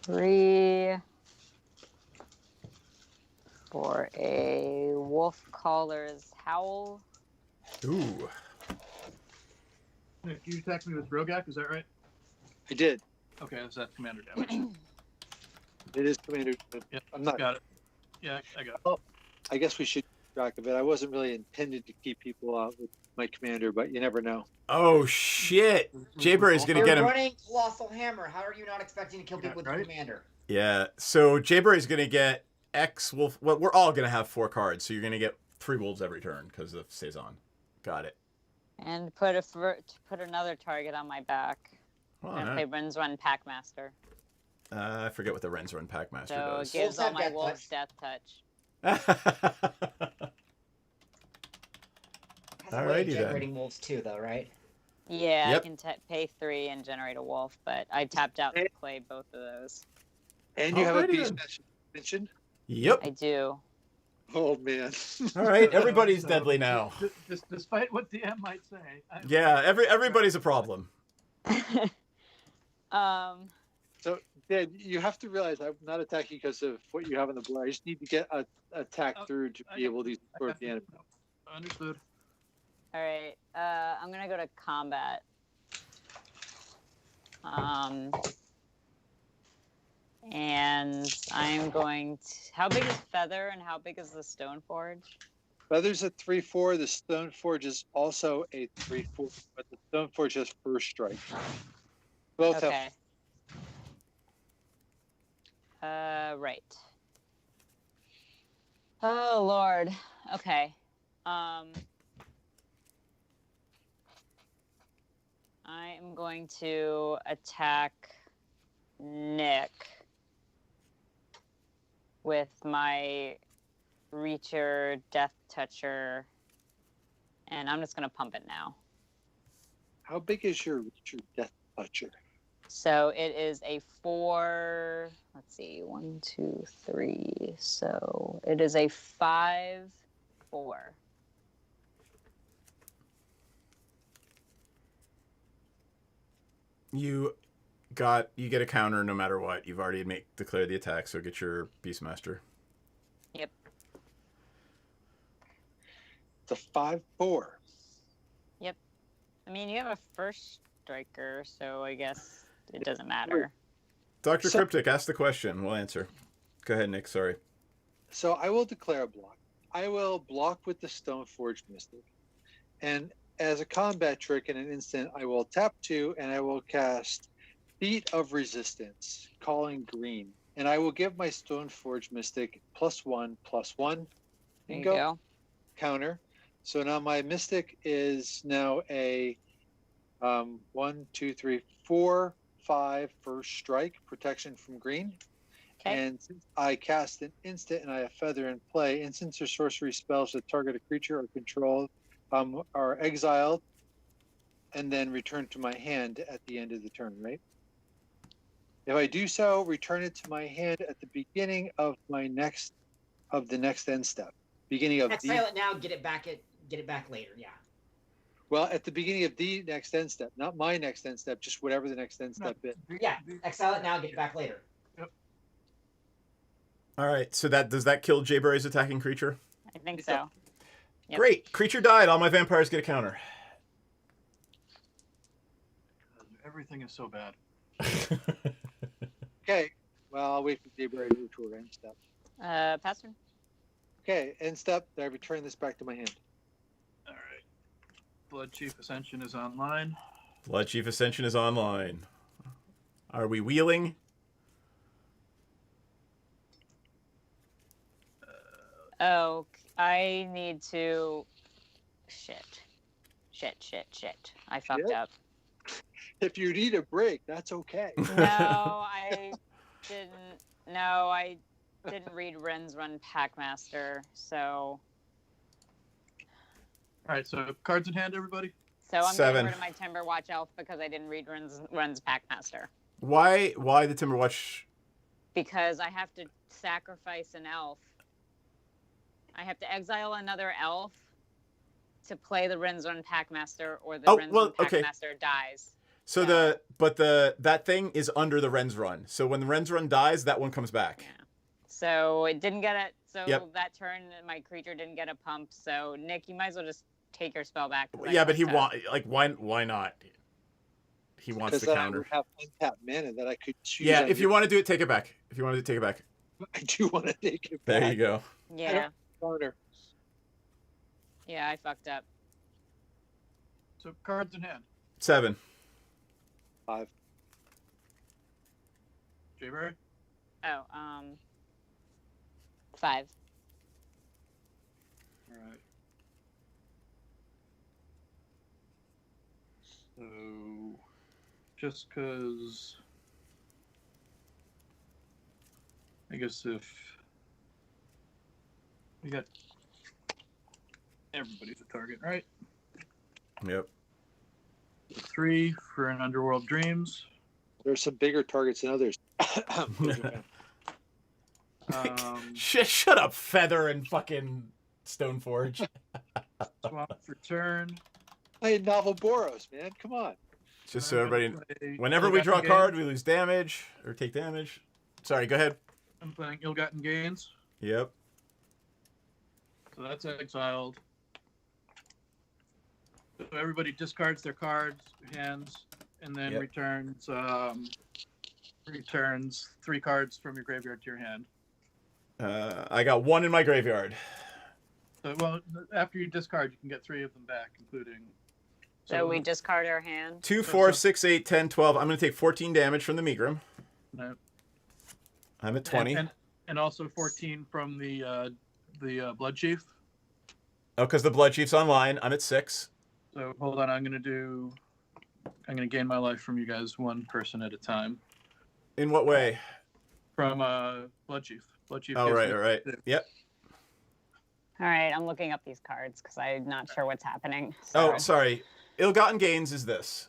3 for a wolf caller's howl. Ooh. Nick, you attacked me with Rogak, is that right? I did. Okay, that's that commander damage. It is commander. Yep, I'm not. got it. Yeah, I got it. I guess we should keep track of it. I wasn't really intended to keep people out with my commander, but you never know. Oh shit! Jayberry's gonna You're get him. running Colossal Hammer. How are you not expecting to kill people with right? your commander? Yeah. So Jayberry's gonna get X wolf. Well, we're all gonna have 4 cards, so you're gonna get 3 wolves every turn because of Saison. Got it. And put another target on my back. Well, I'm gonna play Ren's Run Packmaster. I forget what the Ren's Run Packmaster So does. it gives Wolves all have my death wolves touch. death touch. Has a way of Alrighty then. generating wolves too, though, right? Yeah, Yep. I can pay 3 and generate a wolf, but I tapped out to play both of those. And you have a Alrighty beast then. extension. Yep. I do. Oh man. All right. Everybody's So, deadly now. Despite what DM might say. Yeah. Everybody's a problem. So, Dad, you have to realize I'm not attacking because of what you have on the board. I just need to get a attack through to be able to support the enemy. Understood. All right. I'm gonna go to combat. And I'm going to. How big is Feather and how big is the Stone Forge? Feather's a 3/4. The Stone Forge is also a 3/4, but the Stone Forge has first strike. Both have. Okay. Right. Oh Lord. Okay. I am going to attack Nick with my Reacher Death Toucher, and I'm just gonna pump it now. How big is your Death Toucher? So it is a 4. Let's see, 1, 2, 3. So it is a 5, 4. You get a counter no matter what. You've already declared the attack, so get your Beastmaster. Yep. It's a 5/4. Yep. I mean, you have a first striker, so I guess it doesn't matter. Dr. So- Cryptic, ask the question. We'll answer. Go ahead, Nick. Sorry. So I will declare a block. I will block with the Stoneforge Mystic. And as a combat trick in an instant, I will tap 2 and I will cast Feet of Resistance, calling green. And I will give my Stoneforge Mystic +1/+1. There you go. Counter. So now my Mystic is now a 1, 2, 3, 4, 5 first strike, protection from green. Okay. And since I cast an instant and I have Feather in play, instants or sorcery spells that target a creature or control are exiled and then returned to my hand at the end of the turn, right? If I do so, return it to my hand at the beginning of the next end step. Beginning of Exile it now. Get it back later. Yeah. Well, at the beginning of the next end step, not my next end step, just whatever the next end step is. Yeah. Exile it now. Get it back later. All right. So does that kill Jayberry's attacking creature? I think so. Yep. Great. Creature died. All my vampires get a counter. Everything is so bad. Okay. Well, I'll wait for Jayberry to move to her end step. Pass turn. Okay, end step. I return this back to my hand. All right. Blood Chief Ascension is online. Blood Chief Ascension is online. Are we wheeling? Oh, I need to. Shit. I fucked Shit? up. If you need a break, that's okay. No, I didn't. No, I didn't read Ren's Run Packmaster, so. All right, so cards in hand, everybody. So I'm 7. getting rid of my Timber Watch Elf because I didn't read Ren's Packmaster. Why the Timberwatch? Because I have to sacrifice an elf. I have to exile another elf to play the Rinzrun Packmaster, or the Rinzrun Packmaster dies. So that thing is under the Ren's Run. So when the Ren's Run dies, that one comes back. Yeah. So it didn't get it. So Yep. that turn, my creature didn't get a pump. So Nick, you might as well just take your spell back. Yeah, but why not? He wants Because the then I counter. would have untapped mana that I could choose. Yeah, on if you want to do it, take it back. If you want to take it back. I do want to take it back. There you go. Yeah. Counter. Yeah, I fucked up. So cards in hand. 7. 5. Jayberry. Oh, 5. All right. So, just because, I guess if we got everybody's a target, right? Yep. 3 for an Underworld Dreams. There's some bigger targets than others. Shut up, Feather and fucking Stoneforge. Swamp for turn. Playing Novel Boros, man. Come on. Just so everybody, whenever we draw a card, we lose damage or take damage. Sorry, go ahead. I'm playing Ill-Gotten Gains. Yep. So that's exiled. So everybody discards their cards, hands, and then Yep. returns 3 cards from your graveyard to your hand. I got 1 in my graveyard. So, well, after you discard, you can get 3 of them back, including. So we discard our hand. 2, 4, 6, 8, 10, 12. I'm going to take 14 damage from the Megrim. No. I'm at 20. And also 14 from the Blood Chief. Oh, because the Blood Chief's online. I'm at 6. So hold on, I'm gonna gain my life from you guys one person at a time. In what way? From Blood Chief. Blood Chief. Oh, gives right, me- all right. Yep. All right, I'm looking up these cards because I'm not sure what's happening. So. Oh, sorry. Ill-gotten gains is this.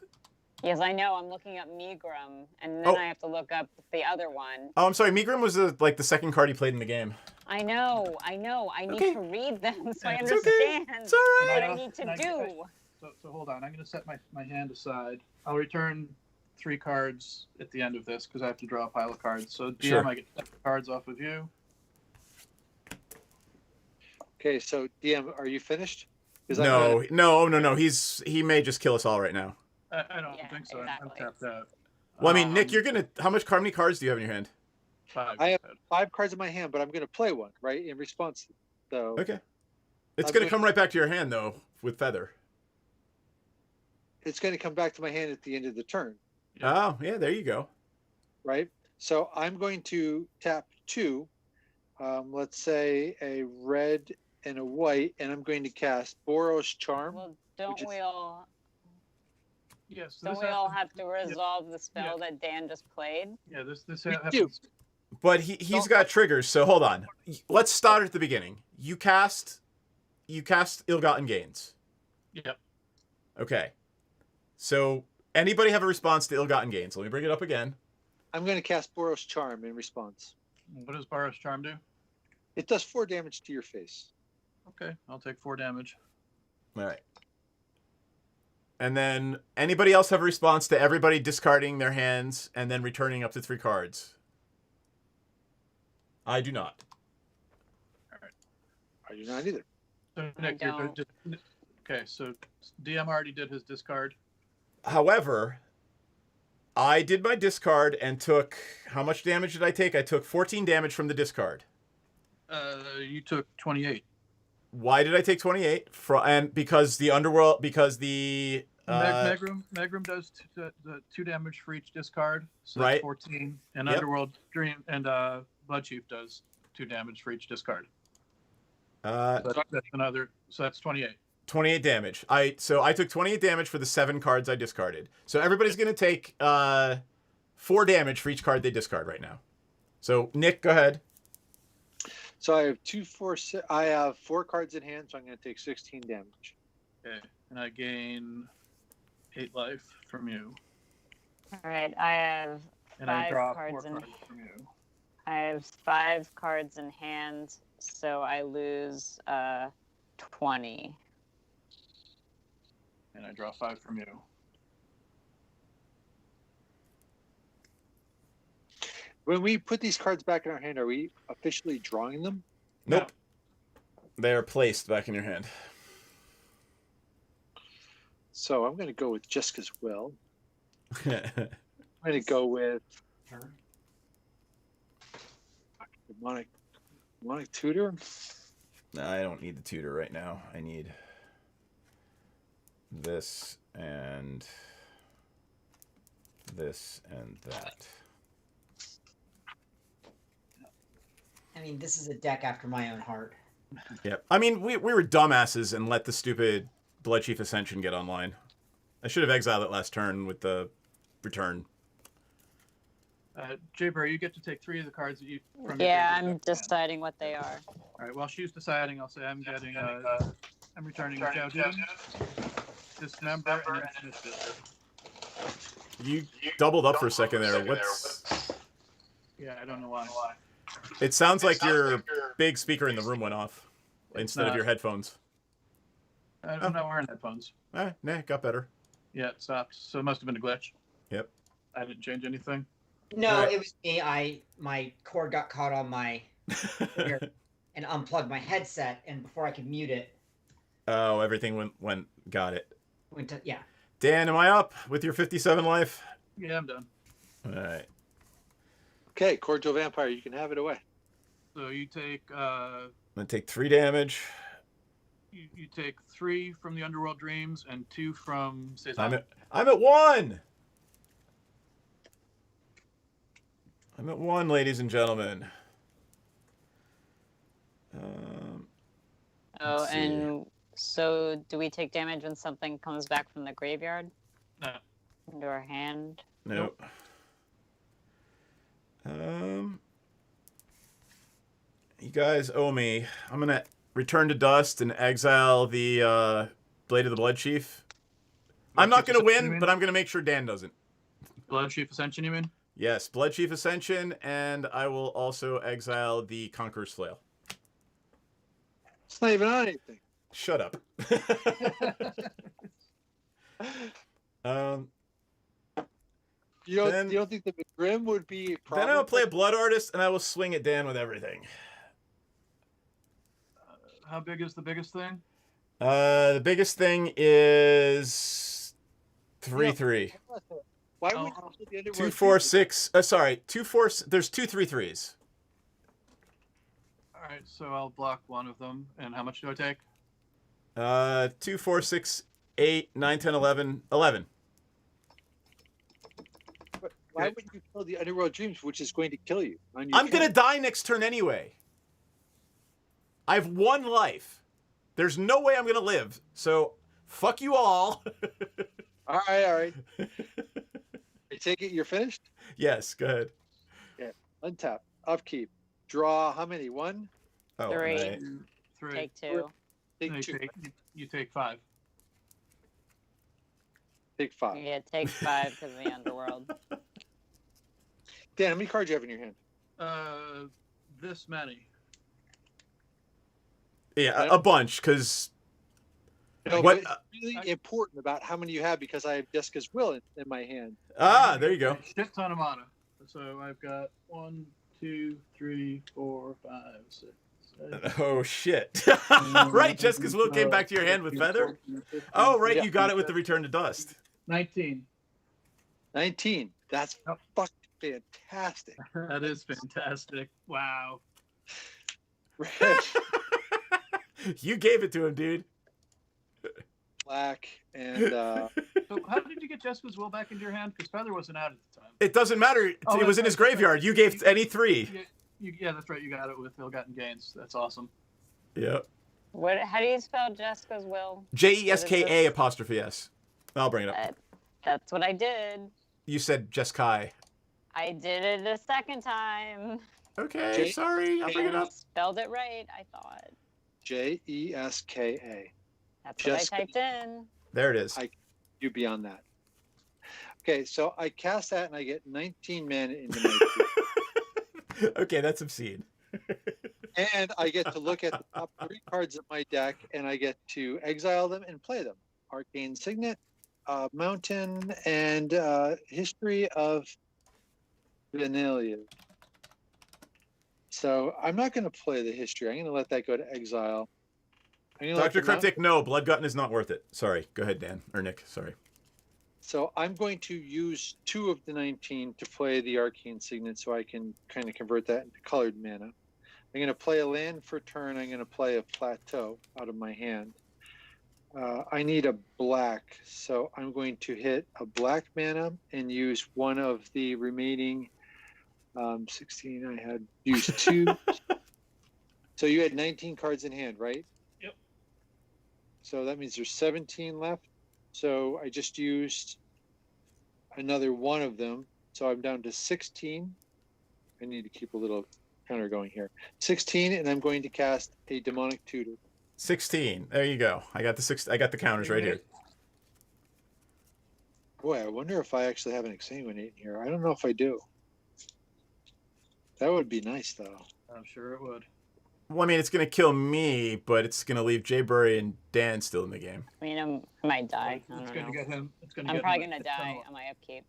Yes, I know. I'm looking up Megrim, and then Oh. I have to look up the other one. Oh, I'm sorry. Megrim was like the second card he played in the game. I know. I need Okay. to read them so I It's understand okay. It's all right. what I need to do. So hold on, I'm gonna set my hand aside. I'll return 3 cards at the end of this because I have to draw a pile of cards. So DM, Sure. I get 7 cards off of you. Okay, so DM, are you finished? 'Cause I'm No, gonna- no. He may just kill us all right now. I don't Yeah, think so. I'm exactly. tapped out. Well, I mean, Nick, Um, you're gonna. How many cards do you have in your hand? 5. I have 5 cards in my hand, but I'm going to play one, right? In response, though. Okay. It's I'm gonna gonna- come right back to your hand though, with Feather. It's going to come back to my hand at the end of the turn, Oh, yeah. There you go. right? So I'm going to tap 2, let's say a red and a white, and I'm going to cast Boros Charm. Well, don't Which is- we all Yes. don't this we all happens- have to resolve the spell that Dan just played? Yeah, this We happens. But he's got triggers. So hold on. Let's start at the beginning. You cast Ill-gotten gains. Yep. Okay. So anybody have a response to Ill-gotten gains? Let me bring it up again. I'm going to cast Boros Charm in response. What does Boros Charm do? It does 4 damage to your face. Okay, I'll take 4 damage. All right. And then anybody else have a response to everybody discarding their hands and then returning up to 3 cards? I do not. I do not either. So Nick, don't. okay. So DM already did his discard. However, I did my discard and took... How much damage did I take? I took 14 damage from the discard. You took 28. Why did I take 28? And because the underworld... Because the... Megrim does 2 damage for each discard, so Right. that's 14. And Yep. Underworld Dream and Blood Chief does 2 damage for each discard. So that's another. So that's 28. 28 damage. So I took 28 damage for the 7 cards I discarded. So everybody's going to take 4 damage for each card they discard right now. So Nick, go ahead. So I have 2, 4, 6. I have 4 cards in hand, so I'm going to take 16 damage. Okay, and I gain 8 life from you, All right, I have and I 5 draw cards 4 in. cards from you. I have 5 cards in hand, so I lose 20. And I draw 5 from you. When we put these cards back in our hand, are we officially drawing them? Nope. They're placed back in your hand. So I'm going to go with Jessica's Will. I'm going to go with demonic tutor. No, I don't need the tutor right now. I need this and this and that. I mean, this is a deck after my own heart. Yep. I mean, we were dumbasses and let the stupid Blood Chief Ascension get online. I should have exiled it last turn with the return. Jaber, you get to take 3 of the cards that you. From Yeah, your I'm deciding what they are. All right. While she's deciding, I'll say I'm getting. I'm returning Jowdin, Dismember, and Initiative. You doubled up for a second there. What's? Yeah, I don't know why. It sounds like your big speaker in the room went off instead of not. your headphones. I'm not wearing headphones. Nah, it got better. Yeah, it stopped. So it must have been a glitch. Yep. I didn't change anything. No, Alright. it was me. My cord got caught on my ear and unplugged my headset, and before I could mute it, Oh, everything went. Got it. went to yeah. Dan, am I up with your 57 life? Yeah, I'm done. All right. Okay, Cordial Vampire, you can have it away. So you take I'm gonna take 3 damage. you take 3 from the Underworld Dreams and 2 from Cezanne. I'm at 1. I'm at 1, ladies and gentlemen. Oh, Let's see. and so do we take damage when something comes back from the graveyard No. into our hand? Nope. You guys owe me. I'm gonna return to dust and exile the Blade of the Blood Chief. I'm not gonna win, but I'm gonna make sure Dan doesn't. Blood Chief Ascension, you mean? Yes, Blood Chief Ascension, and I will also exile the Conqueror's Flail. It's not even on anything. Shut up. You don't, Then- you don't think that the Grim would be a problem? Then I will play a Blood Artist, and I will swing at Dan with everything. How big is the biggest thing? The biggest thing is 3/3. Why Oh, would you play the Underworld 2, 4, Dream? 6. Sorry, 2, 4. There's 2 3/3s. All right, so I'll block one of them. And how much do I take? 2, 4, 6, 8, 9, 10, 11. 11. But why would you kill the Underworld Dreams, which is going to kill you? On your I'm gonna turn? die next turn anyway. I have 1 life. There's no way I'm gonna live. So fuck you all. All right. I take it you're finished? Yes, go ahead. Untap. Upkeep. Draw how many? 1? Oh, 3. right. 3. Take 2. Take No, 2. you take 5. Take 5. Yeah, take 5 because of the underworld. Dan, how many cards do you have in your hand? This many. Yeah, a bunch, because No, what? but it's really important about how many you have because I have Jessica's will in my hand. There you go. A shit ton of mana. So I've got 1, 2, 3, 4, 5, 6, 7. Oh shit! Right, Jessica's will came back to your hand with feather. Oh, right, you got it with the return to dust. 19. 19. That's Yep. fucking fantastic. That is fantastic. Wow. Red, You gave it to him, dude. black, and So how did you get Jessica's will back into your hand? Because Feather wasn't out at the time. It doesn't matter. Oh, It was in that's his right, graveyard. You gave any 3. Yeah, that's right. You got it with ill-gotten gains. That's awesome. Yep. What? How do you spell Jessica's will? JESKA apostrophe S. I'll bring it up. That's what I did. You said Jeskai. I did it a second time. Okay, J- sorry. I'll bring it up. Spelled it right, I thought. Jeska. That's Jessica. what I typed in. There it is. You beyond that. Okay, so I cast that and I get 19 mana into my queue. Okay, that's obscene. And I get to look at the top 3 cards of my deck and I get to exile them and play them. Arcane Signet, Mountain, and History of Vanilla. So I'm not going to play the history. I'm going to let that go to exile. I'm gonna let Dr. the Mountain- Cryptic, no. Bloodgotten is not worth it. Sorry. Go ahead, Dan. Or Nick. Sorry. So I'm going to use 2 of the 19 to play the Arcane Signet so I can kind of convert that into colored mana. I'm going to play a land for turn. I'm going to play a Plateau out of my hand. I need a black, so I'm going to hit a black mana and use one of the remaining 16. I had used 2. So you had 19 cards in hand, right? Yep. So that means there's 17 left. So I just used another one of them. So I'm down to 16. I need to keep a little counter going here. 16, and I'm going to cast a Demonic Tutor. 16. There you go. I got the counters right here. Boy, I wonder if I actually have an Exsanguinate in here. I don't know if I do. That would be nice, though. I'm sure it would. Well, I mean, it's going to kill me, but it's going to leave Jay Burry and Dan still in the game. I mean, I might die. I It's don't going know. to get him. It's going to I'm get probably him. gonna die on my upkeep.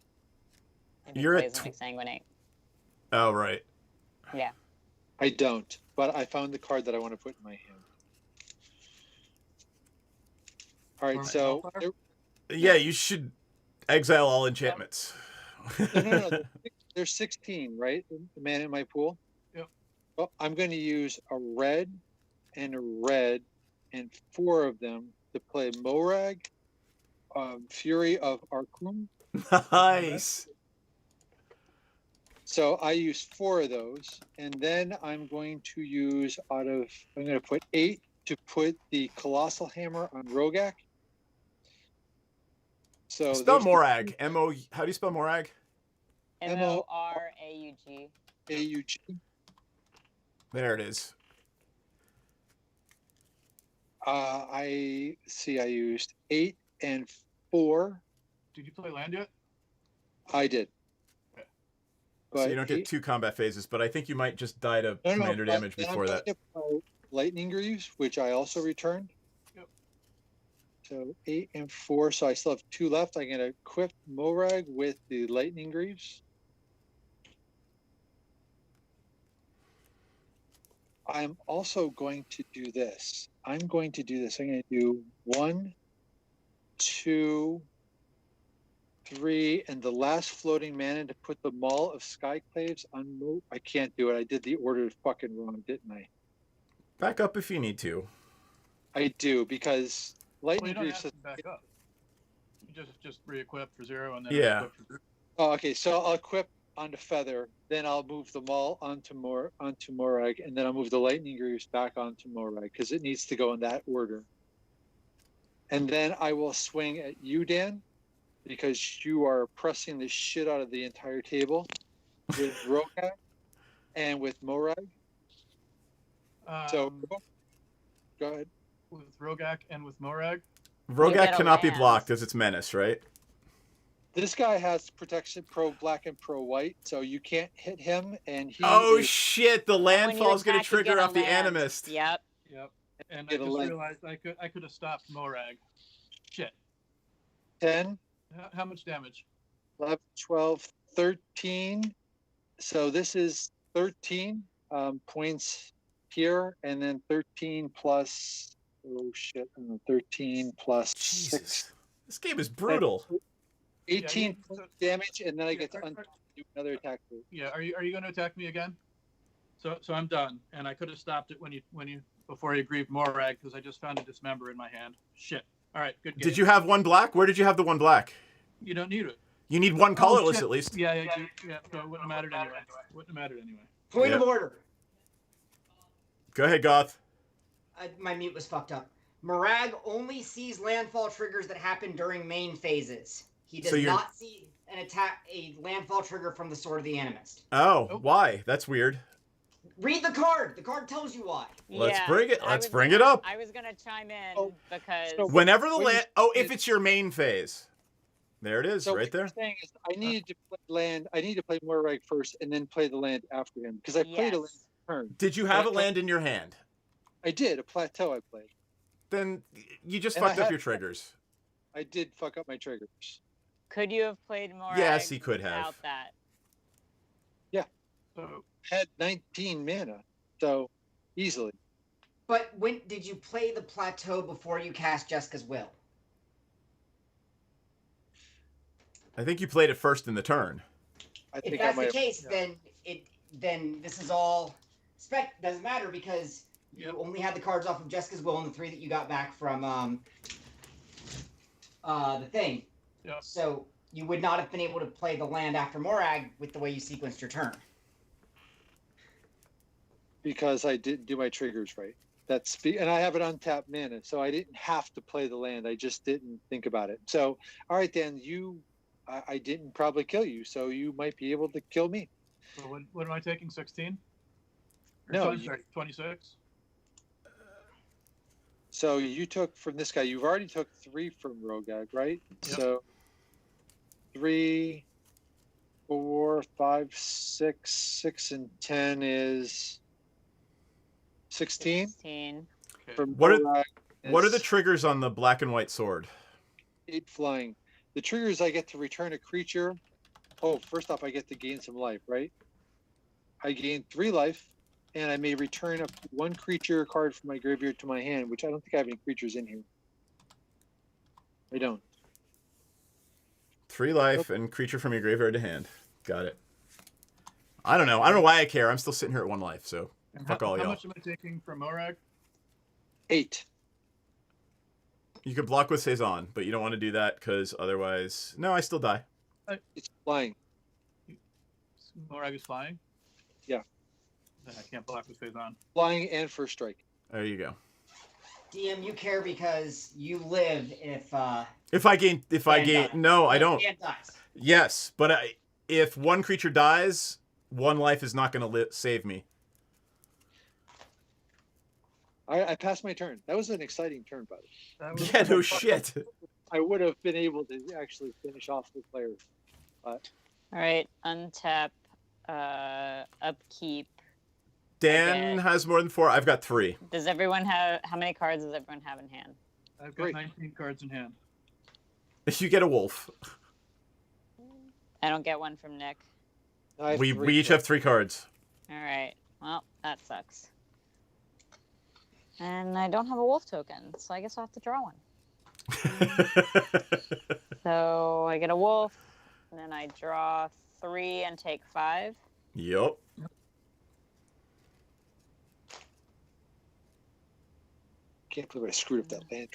If he You're at plays an Exsanguinate. Oh, right. Yeah. I don't, but I found the card that I want to put in my hand. All right, Alright, so Hellfire? Yeah, you should exile all enchantments. no. There's 16, right? The mana in my pool. Yep. Well, I'm going to use a red and 4 of them to play Morag, Fury of Arkum. Nice. So I use 4 of those, and then I'm going to use I'm going to put 8 to put the Colossal Hammer on Rogak. So Spell there's the Morag. M-O... How do you spell Morag? Moraug. AUG. There it is. I used 8 and 4. Did you play land yet? I did. Okay. So you don't get 2 combat phases, but I think you might just die to commander damage before that. Lightning Greaves, which I also returned. Yep. So 8 and 4. So I still have 2 left. I'm going to equip Morag with the Lightning Greaves. I'm also going to do this. I'm going to do 1, 2, 3, and the last floating mana to put the Maul of Skyclaves on. I can't do it. I did the order fucking wrong, didn't I? Back up if you need to. I do, because Well, Lightning you don't Greaves. have to back up. You just re-equip for 0 and then Yeah. re-equip for 0. Oh, okay. So I'll equip onto Feather, then I'll move the Maul onto Morag, and then I'll move the Lightning Greaves back onto Morag because it needs to go in that order. And then I will swing at you, Dan, because you are pressing the shit out of the entire table with Rogak and with Morag. So go ahead. With Rogak and with Morag. Rogak get a cannot be land. blocked as its menace, right? This guy has protection pro black and pro white, so you can't hit him, and he Oh is, shit! The And when you landfall is going to attack, you trigger get a off the land. Animist. Yep. Yep. And I Get a just land. realized I could have stopped Morag. Shit. 10, How much damage? 11, 12, 13. So this is 13 points here, and then 13 plus, 13 plus 6. Jesus. This game is brutal. 18 Yeah, points damage, and then I yeah, get to do another attack. Yeah. Are you going to attack me again? So I'm done, and I could have stopped it when you before you grieved Morag because I just found a dismember in my hand. Shit. All right. Good game. Did you have 1 black? Where did you have the 1 black? You don't need it. You need 1 colorless shit. at least. Yeah. So it wouldn't have mattered anyway. Point of Yep. order. Go ahead, Goth. My mute was fucked up. Morag only sees landfall triggers that happen during main phases. He does So you're- not see a landfall trigger from the Sword of the Animist. Oh, Nope. why? That's weird. Read the card. The card tells you why. Let's Yeah, bring it. I Let's was bring gonna- it up. I was gonna chime in Oh, because so Whenever the When land. you- Oh, if it's your main phase. There it is, So right what there. you're saying is I needed to play land. I need to play Morag first, and then play the land after him because I played a land yes. turn. Did you have a Okay. land in your hand? I did a plateau. I played. Then you just And I fucked up had- your triggers. I did fuck up my triggers. Could you have played more? Yes, he could have. Without that. So Had 19 mana, so easily. But when did you play the plateau before you cast Jessica's Will? I think you played it first in the turn. I If think I that's might. the case, then this is all spec doesn't matter because you Yep. only had the cards off of Jessica's Will and the 3 that you got back from the thing. Yep. So you would not have been able to play the land after Morag with the way you sequenced your turn. Because I didn't do my triggers right. And I have it untapped mana, so I didn't have to play the land. I just didn't think about it. So, all right, Dan, I didn't probably kill you, so you might be able to kill me. So what am I taking? 16? No, 26. So you took from this guy. You've already took 3 from Rogag, right? Yep. So 3, 4, 5, 6, 6, and 10 is 16 16. Okay. from What are- Rogag What are is the triggers on the black and white sword? 8 flying. The triggers I get to return a creature. Oh, first off, I get to gain some life, right? I gain 3 life, and I may return up to 1 creature card from my graveyard to my hand, which I don't think I have any creatures in here. I don't. 3 life and creature from your graveyard to hand. Got it. I don't know. I don't know why I care. I'm still sitting here at 1 life, so And fuck all how y'all. much am I taking from Morag? 8. You could block with Saison, but you don't want to do that because otherwise... No, I still die. It's flying. Morag is flying? Yeah. Then I can't block with phase on. Flying and first strike. There you go. DM, you care because you live if No, I don't. Dan dies. Yes, but if one creature dies, one life is not going to save me. I passed my turn. That was an exciting turn, by the way. Yeah, no shit. I would have been able to actually finish off the player. All right, untap, upkeep. Dan has more than 4. I've got 3. Does everyone have, how many cards does everyone have in hand? I've got 19 cards in hand. If you get a wolf, I don't get one from Nick. we each have 3 cards. All right, well, that sucks. And I don't have a wolf token, so I guess I'll have to draw one. So I get a wolf, and then I draw 3 and take 5. Yup. Can't believe I screwed up that land.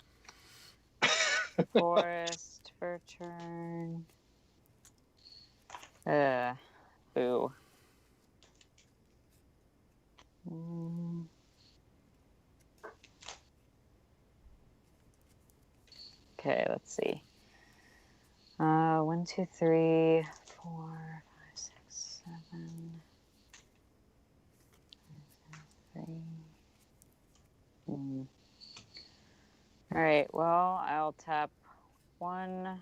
Forest for turn. Boo. Okay, let's see. 1, 2, 3, 4, 5, 6, 7. 3. All right, well, I'll tap 1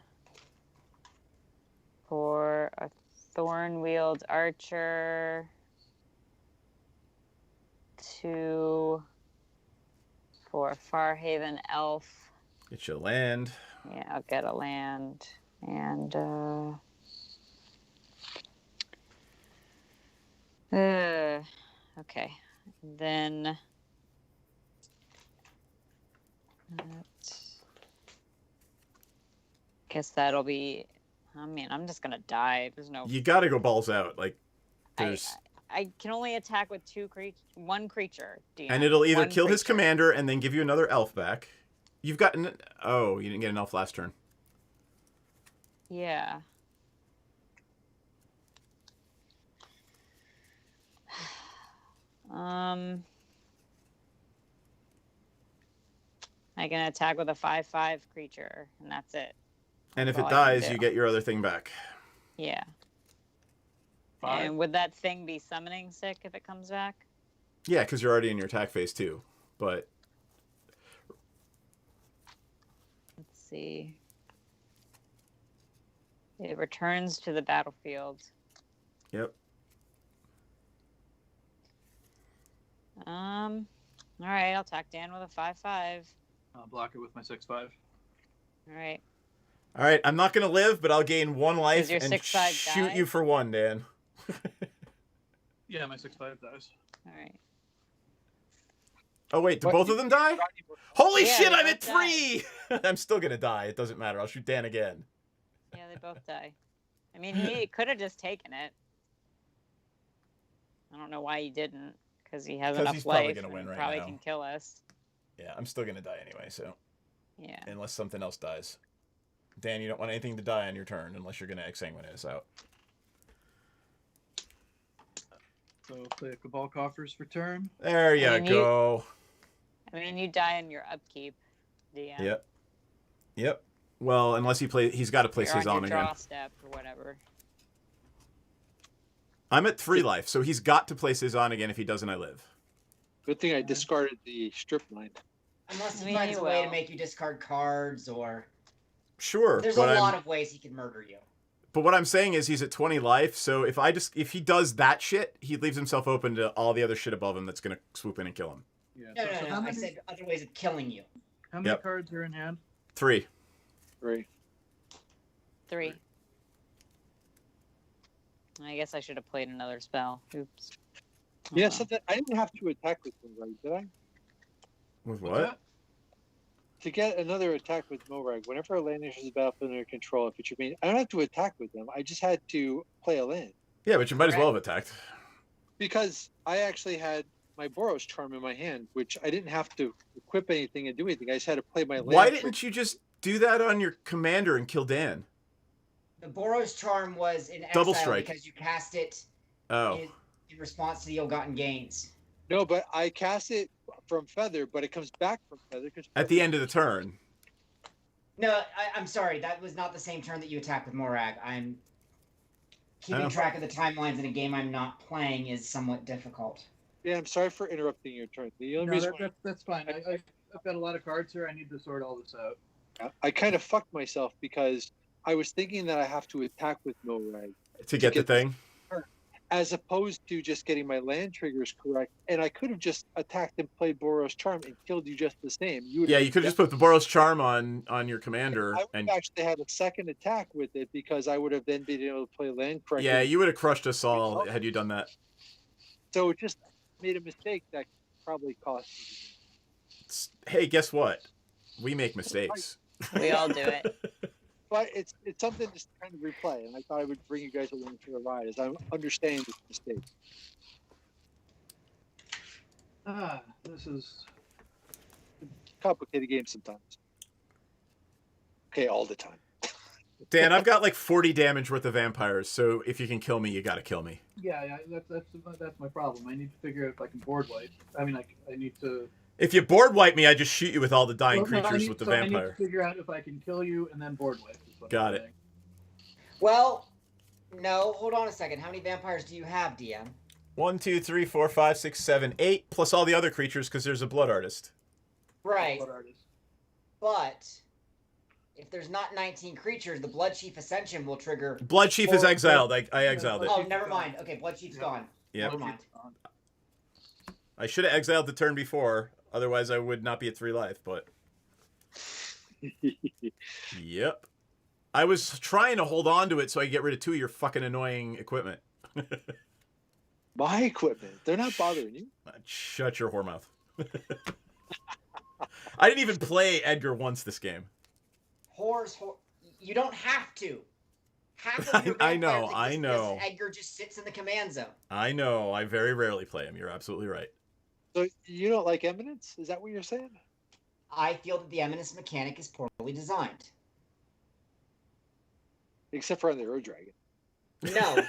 for a Thorn-Wield Archer, 2 for Farhaven Elf. Get your land. Yeah, I'll get a land. And, okay. Then, guess that'll be, I mean, I'm just gonna die. There's no... You gotta go balls out. Like, there's... I can only attack with one creature. DM. And it'll either One kill his creature. commander and then give you another elf back. You've gotten... Oh, you didn't get an elf last turn. Yeah. I can attack with a 5/5 creature, and that's it. And if That's it all I can dies, do. you get your other thing back. Yeah. 5. And would that thing be summoning sick if it comes back? Yeah, because you're already in your attack phase too. But Let's see. It returns to the battlefield. yep. All right, I'll attack Dan with a 5/5. I'll block it with my 6/5. All right. All right, I'm not gonna live, but I'll gain 1 life your and 6/5 shoot die? you for 1, Dan. Yeah, my 6/5 dies. All right. Oh wait, do What? both of them die? Holy Yeah, shit, they I'm at both die. 3! I'm still gonna die. It doesn't matter. I'll shoot Dan again. Yeah, they both die. I mean, he could have just taken it. I don't know why he didn't, because he has 'Cause enough he's probably life gonna and win right probably now. can kill us. Yeah, I'm still gonna die anyway, so Yeah. unless something else dies. Dan, you don't want anything to die on your turn unless you're gonna exsanguinate us out. So play a Cabal Coffers for turn. There you And go. I mean, you die in your upkeep, DM. Yep. Yep. Well, unless he's got to place You're his on on your again. draw step or whatever. I'm at 3 life, so he's got to place his on again. If he doesn't, I live. Good thing I discarded the strip line. Unless I he mean, finds he a way to will. make you discard cards, or Sure, there's but a lot of ways he can murder you. But what I'm saying is he's at 20 life, so if he does that shit, he leaves himself open to all the other shit above him that's gonna swoop in and kill him. Yeah. No, so no, how no. I many, said other ways of killing you. how many Yep. cards are in hand? 3. 3. 3. I guess I should have played another spell. Oops. Yeah, Oh, so that, I didn't have to attack with him, right? Did I? With What's what? that? To get another attack with Morag, whenever a land enters the battlefield under control, if it's your main, I don't have to attack with them. I just had to play a land. Yeah, but you might as well have attacked. Because I actually had my Boros Charm in my hand, which I didn't have to equip anything and do anything. I just had to play my land. Why for- didn't you just do that on your commander and kill Dan? The Boros Charm was in Double exile strike. because you cast it Oh. in response to the ill-gotten gains. No, but I cast it from Feather, but it comes back from Feather. At the end of the turn. No, I'm sorry. That was not the same turn that you attacked with Morag. I'm keeping Oh. track of the timelines in a game I'm not playing is somewhat difficult. Yeah, I'm sorry for interrupting your turn. The only No, reason that's fine. I've got a lot of cards here. I need to sort all this out. I kind of fucked myself because I was thinking that I have to attack with no rag To get the thing. as opposed to just getting my land triggers correct. And I could have just attacked and played Boros Charm and killed you just the same. Yeah, you could have just put the Boros Charm on your commander. I would and have actually had a second attack with it because I would have then been able to play land correctly. yeah, you would have crushed us all had you done that. So it just made a mistake that probably cost me. Hey, guess what? We make mistakes. We all do it. But it's something to kind of replay, and I thought I would bring you guys along for the ride as I'm understanding this mistake. This is Complicated game sometimes. Okay, all the time. Dan, I've got like 40 damage worth of vampires, so if you can kill me, you gotta kill me. yeah. That's my problem. I need to figure out if I can board wipe. I mean, I need to. If you board wipe me, I just shoot you with all the dying Well, no, creatures with the I need vampire. to figure out if I can kill you and then board wipe. is what Got I'm it. saying. Well, no, hold on a second. How many vampires do you have, DM? 1, 2, 3, 4, 5, 6, 7, 8, plus all the other creatures because there's a blood artist. Right, Blood artist. but if there's not 19 creatures, the Blood Chief Ascension will trigger. Blood Chief is exiled. I exiled it. Oh, never mind. Okay, Blood Chief's gone. Yep. Never mind. I should have exiled the turn before, otherwise I would not be at 3 life, but yep. I was trying to hold on to it so I could get rid of 2 of your fucking annoying equipment. My equipment, they're not bothering you. Shut your whore mouth. I didn't even play Edgar once this game. Whores, you don't have to. Half of your I know, vampires I exist know. because Edgar just sits in the command zone. I know, I very rarely play him. You're absolutely right. So you don't like Eminence? Is that what you're saying? I feel that the Eminence mechanic is poorly designed. Except for on the Earth Dragon. No,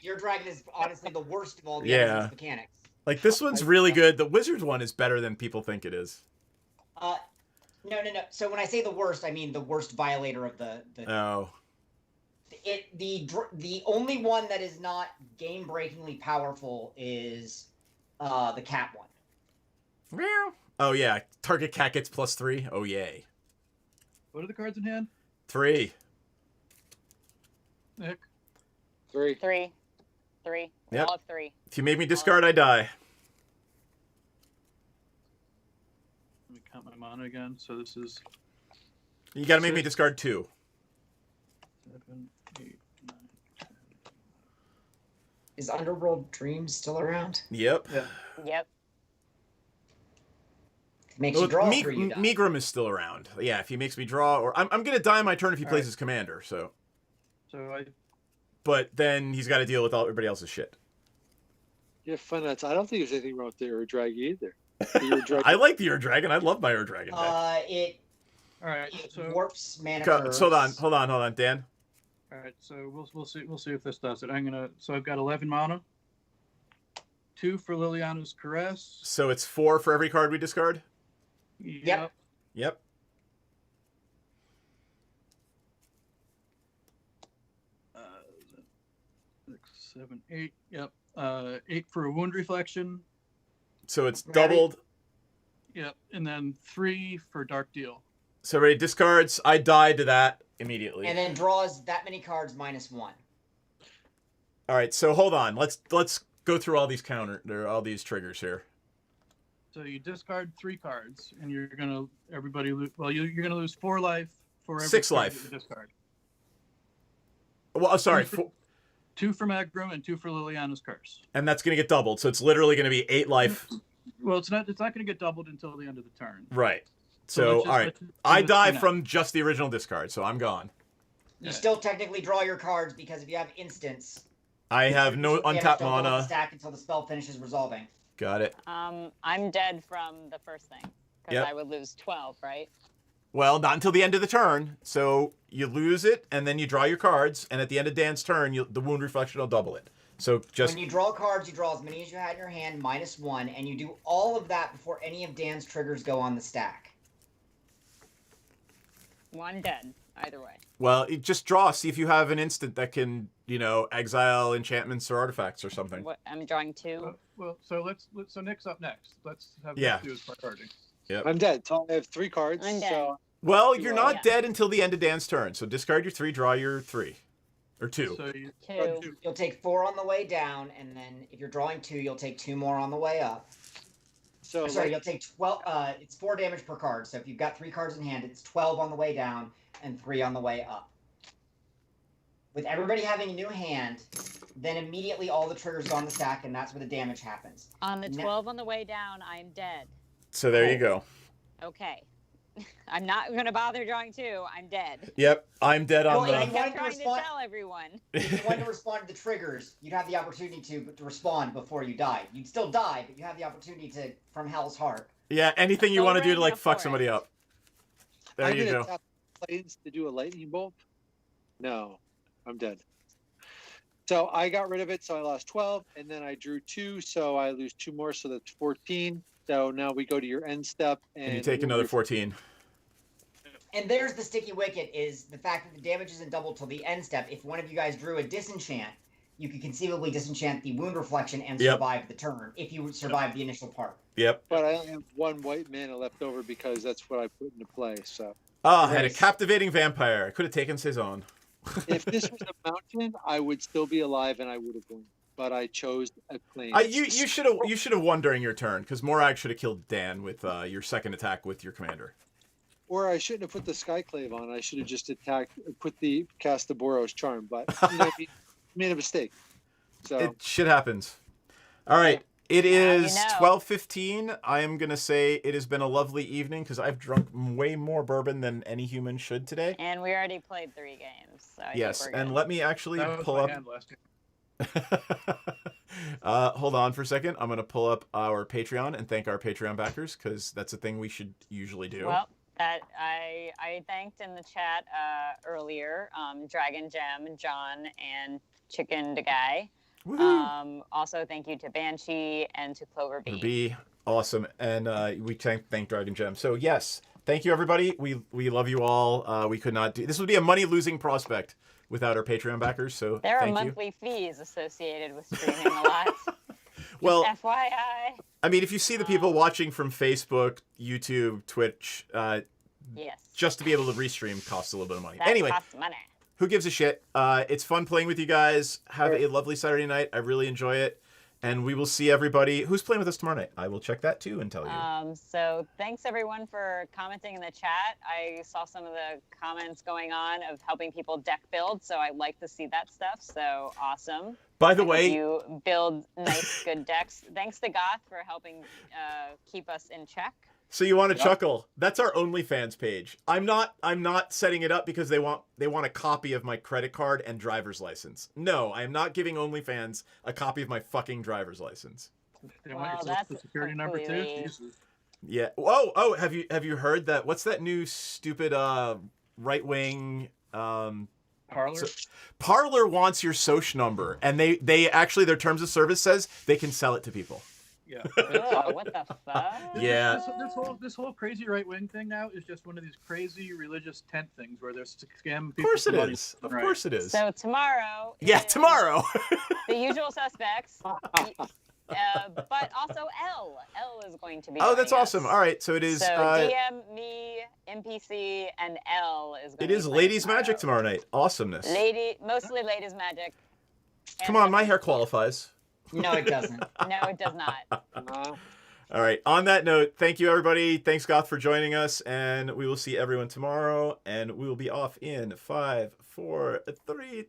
your dragon is honestly the worst of all the Yeah. Eminence mechanics. Like, this one's really good. The Wizards one is better than people think it is. No. So when I say the worst, I mean the worst violator of the Oh. the only one that is not game-breakingly powerful is the cat one. Oh, yeah. Target cat gets +3. Oh, yay. What are the cards in hand? 3. Nick? 3. 3. 3. We Yep. all have 3. If you make me discard, I die. Let me count my mana again. So this is You gotta make me discard 2. 7, 8, 9, 10. Is Underworld Dreams still around? Yep. Yeah. Yep. Makes you draw 3, you die. Megram is still around. Yeah, if he makes me draw, or I'm gonna die my turn if he plays his commander. So, So but then he's got to deal with everybody else's shit. You have fun. I don't think there's anything wrong with the Earth Dragon either. The Earth Dragon. I like the Ur Dragon. I love my Ur Dragon deck. It all right. So warps mana curves. Hold on, Dan. all right. So we'll see if this does it. So I've got 11 mana. 2 for Liliana's Caress. So it's 4 for every card we discard. Yep. Yep. Uh, 6, 7, 8. Yep. 8 for a Wound Reflection. So it's Right. doubled. Yep. And then 3 for Dark Deal. So everybody discards. I die to that immediately. And then draws that many cards -1. All right. So hold on. Let's go through all these all these triggers here. So you discard 3 cards, and you're gonna you're gonna lose 4 life for every 6 card life. that you discard. Well, sorry. 2 for Magrum and 2 for Liliana's Curse. And that's gonna get doubled. So it's literally gonna be 8 life. Well, it's not gonna get doubled until the end of the turn. Right. let's So just- all right. let's just do I this die for now. from just the original discard. So I'm gone. You still technically draw your cards because if you have instants, I have no you untapped still go in the mana. stack until the spell finishes resolving. Got it. I'm dead from the first thing because Yep. I would lose 12, right? Well, not until the end of the turn. So you lose it, and then you draw your cards, and at the end of Dan's turn, the wound reflection will double it. So just When you draw cards, you draw as many as you had in your hand, -1, and you do all of that before any of Dan's triggers go on the stack. One dead, either way. well, just draw. See if you have an instant that can, exile enchantments or artifacts or something. What, I'm drawing 2. Well, so so Nick's up next. Let's have Yeah. Nick do his priority. Yep. I'm dead. So I have 3 cards. I'm dead. So Well, you're not Yeah. dead until the end of Dan's turn. So discard your 3, draw your 3 or 2. So you 2. You'll take 4 on the way down, and then if you're drawing 2, you'll take 2 more on the way up. so Sorry, you'll take 12. It's 4 damage per card. So if you've got 3 cards in hand, it's 12 on the way down and 3 on the way up. With everybody having a new hand, then immediately all the triggers go on the stack, and that's where the damage happens. On the No. 12 on the way down, I'm dead. So there you go. Okay. I'm not going to bother drawing 2. I'm dead. Yep, I'm dead on Well, the. I I'm wanted to trying to respond- tell everyone. If you wanted to respond to the triggers, you'd have the opportunity to respond before you died. You'd still die, but you have the opportunity to from Hell's Heart. Yeah, anything you want to do to Lowering like the fuck forest. somebody up. There I'm you gonna go. tap planes to do a lightning bolt. No, I'm dead. So I got rid of it, so I lost 12, and then I drew 2, so I lose 2 more, so that's 14. So now we go to your end step, And you take another 14. And there's the sticky wicket, is the fact that the damage isn't doubled till the end step. If one of you guys drew a disenchant, you could conceivably disenchant the wound reflection and Yep. survive the turn, if you survive the initial part. Yep. But I only have 1 white mana left over because that's what I put into play. So Ah, I had a Nice. captivating vampire. I could have taken Saison. if this was a mountain, I would still be alive and I would have won. But I chose a plane. You should have won during your turn because Morag should have killed Dan with your second attack with your commander. Or I shouldn't have put the Skyclave on. I should have just cast the Boros Charm. But I made a mistake. So It shit happens. All right. It Now you is know. 12:15. I am going to say it has been a lovely evening because I've drunk way more bourbon than any human should today. And we already played 3 games. So I Yes, think we're and good. let me actually That was pull my up. hand last game. Hold on for a second. I'm going to pull up our Patreon and thank our Patreon backers because that's a thing we should usually do. Well, that I thanked in the chat earlier, Dragon Gem, John, and Chicken the Guy. Woohoo! Also, thank you to Banshee and to Clover Bee. Be awesome, and we thank Dragon Gem. So yes, thank you everybody. We love you all. We could not do this. Would be a money losing prospect without our Patreon backers. So There are thank you. monthly fees associated with streaming a lot. Well, FYI. I mean, if you see the people watching from Facebook, YouTube, Twitch, Yes. just to be able to restream costs a little bit of money. That Anyway, costs money. who gives a shit? It's fun playing with you guys. Have a lovely Saturday night. I really enjoy it. And we will see everybody. Who's playing with us tomorrow night? I will check that too and tell you. So thanks everyone for commenting in the chat. I saw some of the comments going on of helping people deck build, so I like to see that stuff. So awesome. By the I hope way, you build nice, good decks. Thanks to Goth for helping keep us in check. so you want to chuckle? That's our OnlyFans page. I'm not setting it up because they want a copy of my credit card and driver's license. No, I am not giving OnlyFans a copy of my fucking driver's license. They Well, want your that's social security number too. completely- Jesus. Yeah. Oh, have you heard that? What's that new stupid right wing Parlor. Parlor wants your social number, and they actually their terms of service says they can sell it to people. Yeah. Ugh, what the fuck? Yeah. This whole crazy right wing thing now is just one of these crazy religious tent things where they're scamming Of people. course it for money. is. Of Right. course it is. So tomorrow. Yeah, is tomorrow. The usual suspects. But also L. L is going to be. Oh, that's joining awesome. us. All right, so it is. So DM, me, NPC, and L is going It to is Ladies Magic tomorrow night. Awesomeness. Mostly Ladies Magic. Come on, my hair qualifies. No, it doesn't. No, it does not. All right. On that note, thank you everybody. Thanks Goth for joining us, and we will see everyone tomorrow. And we will be off in 5, 4, 3, 2.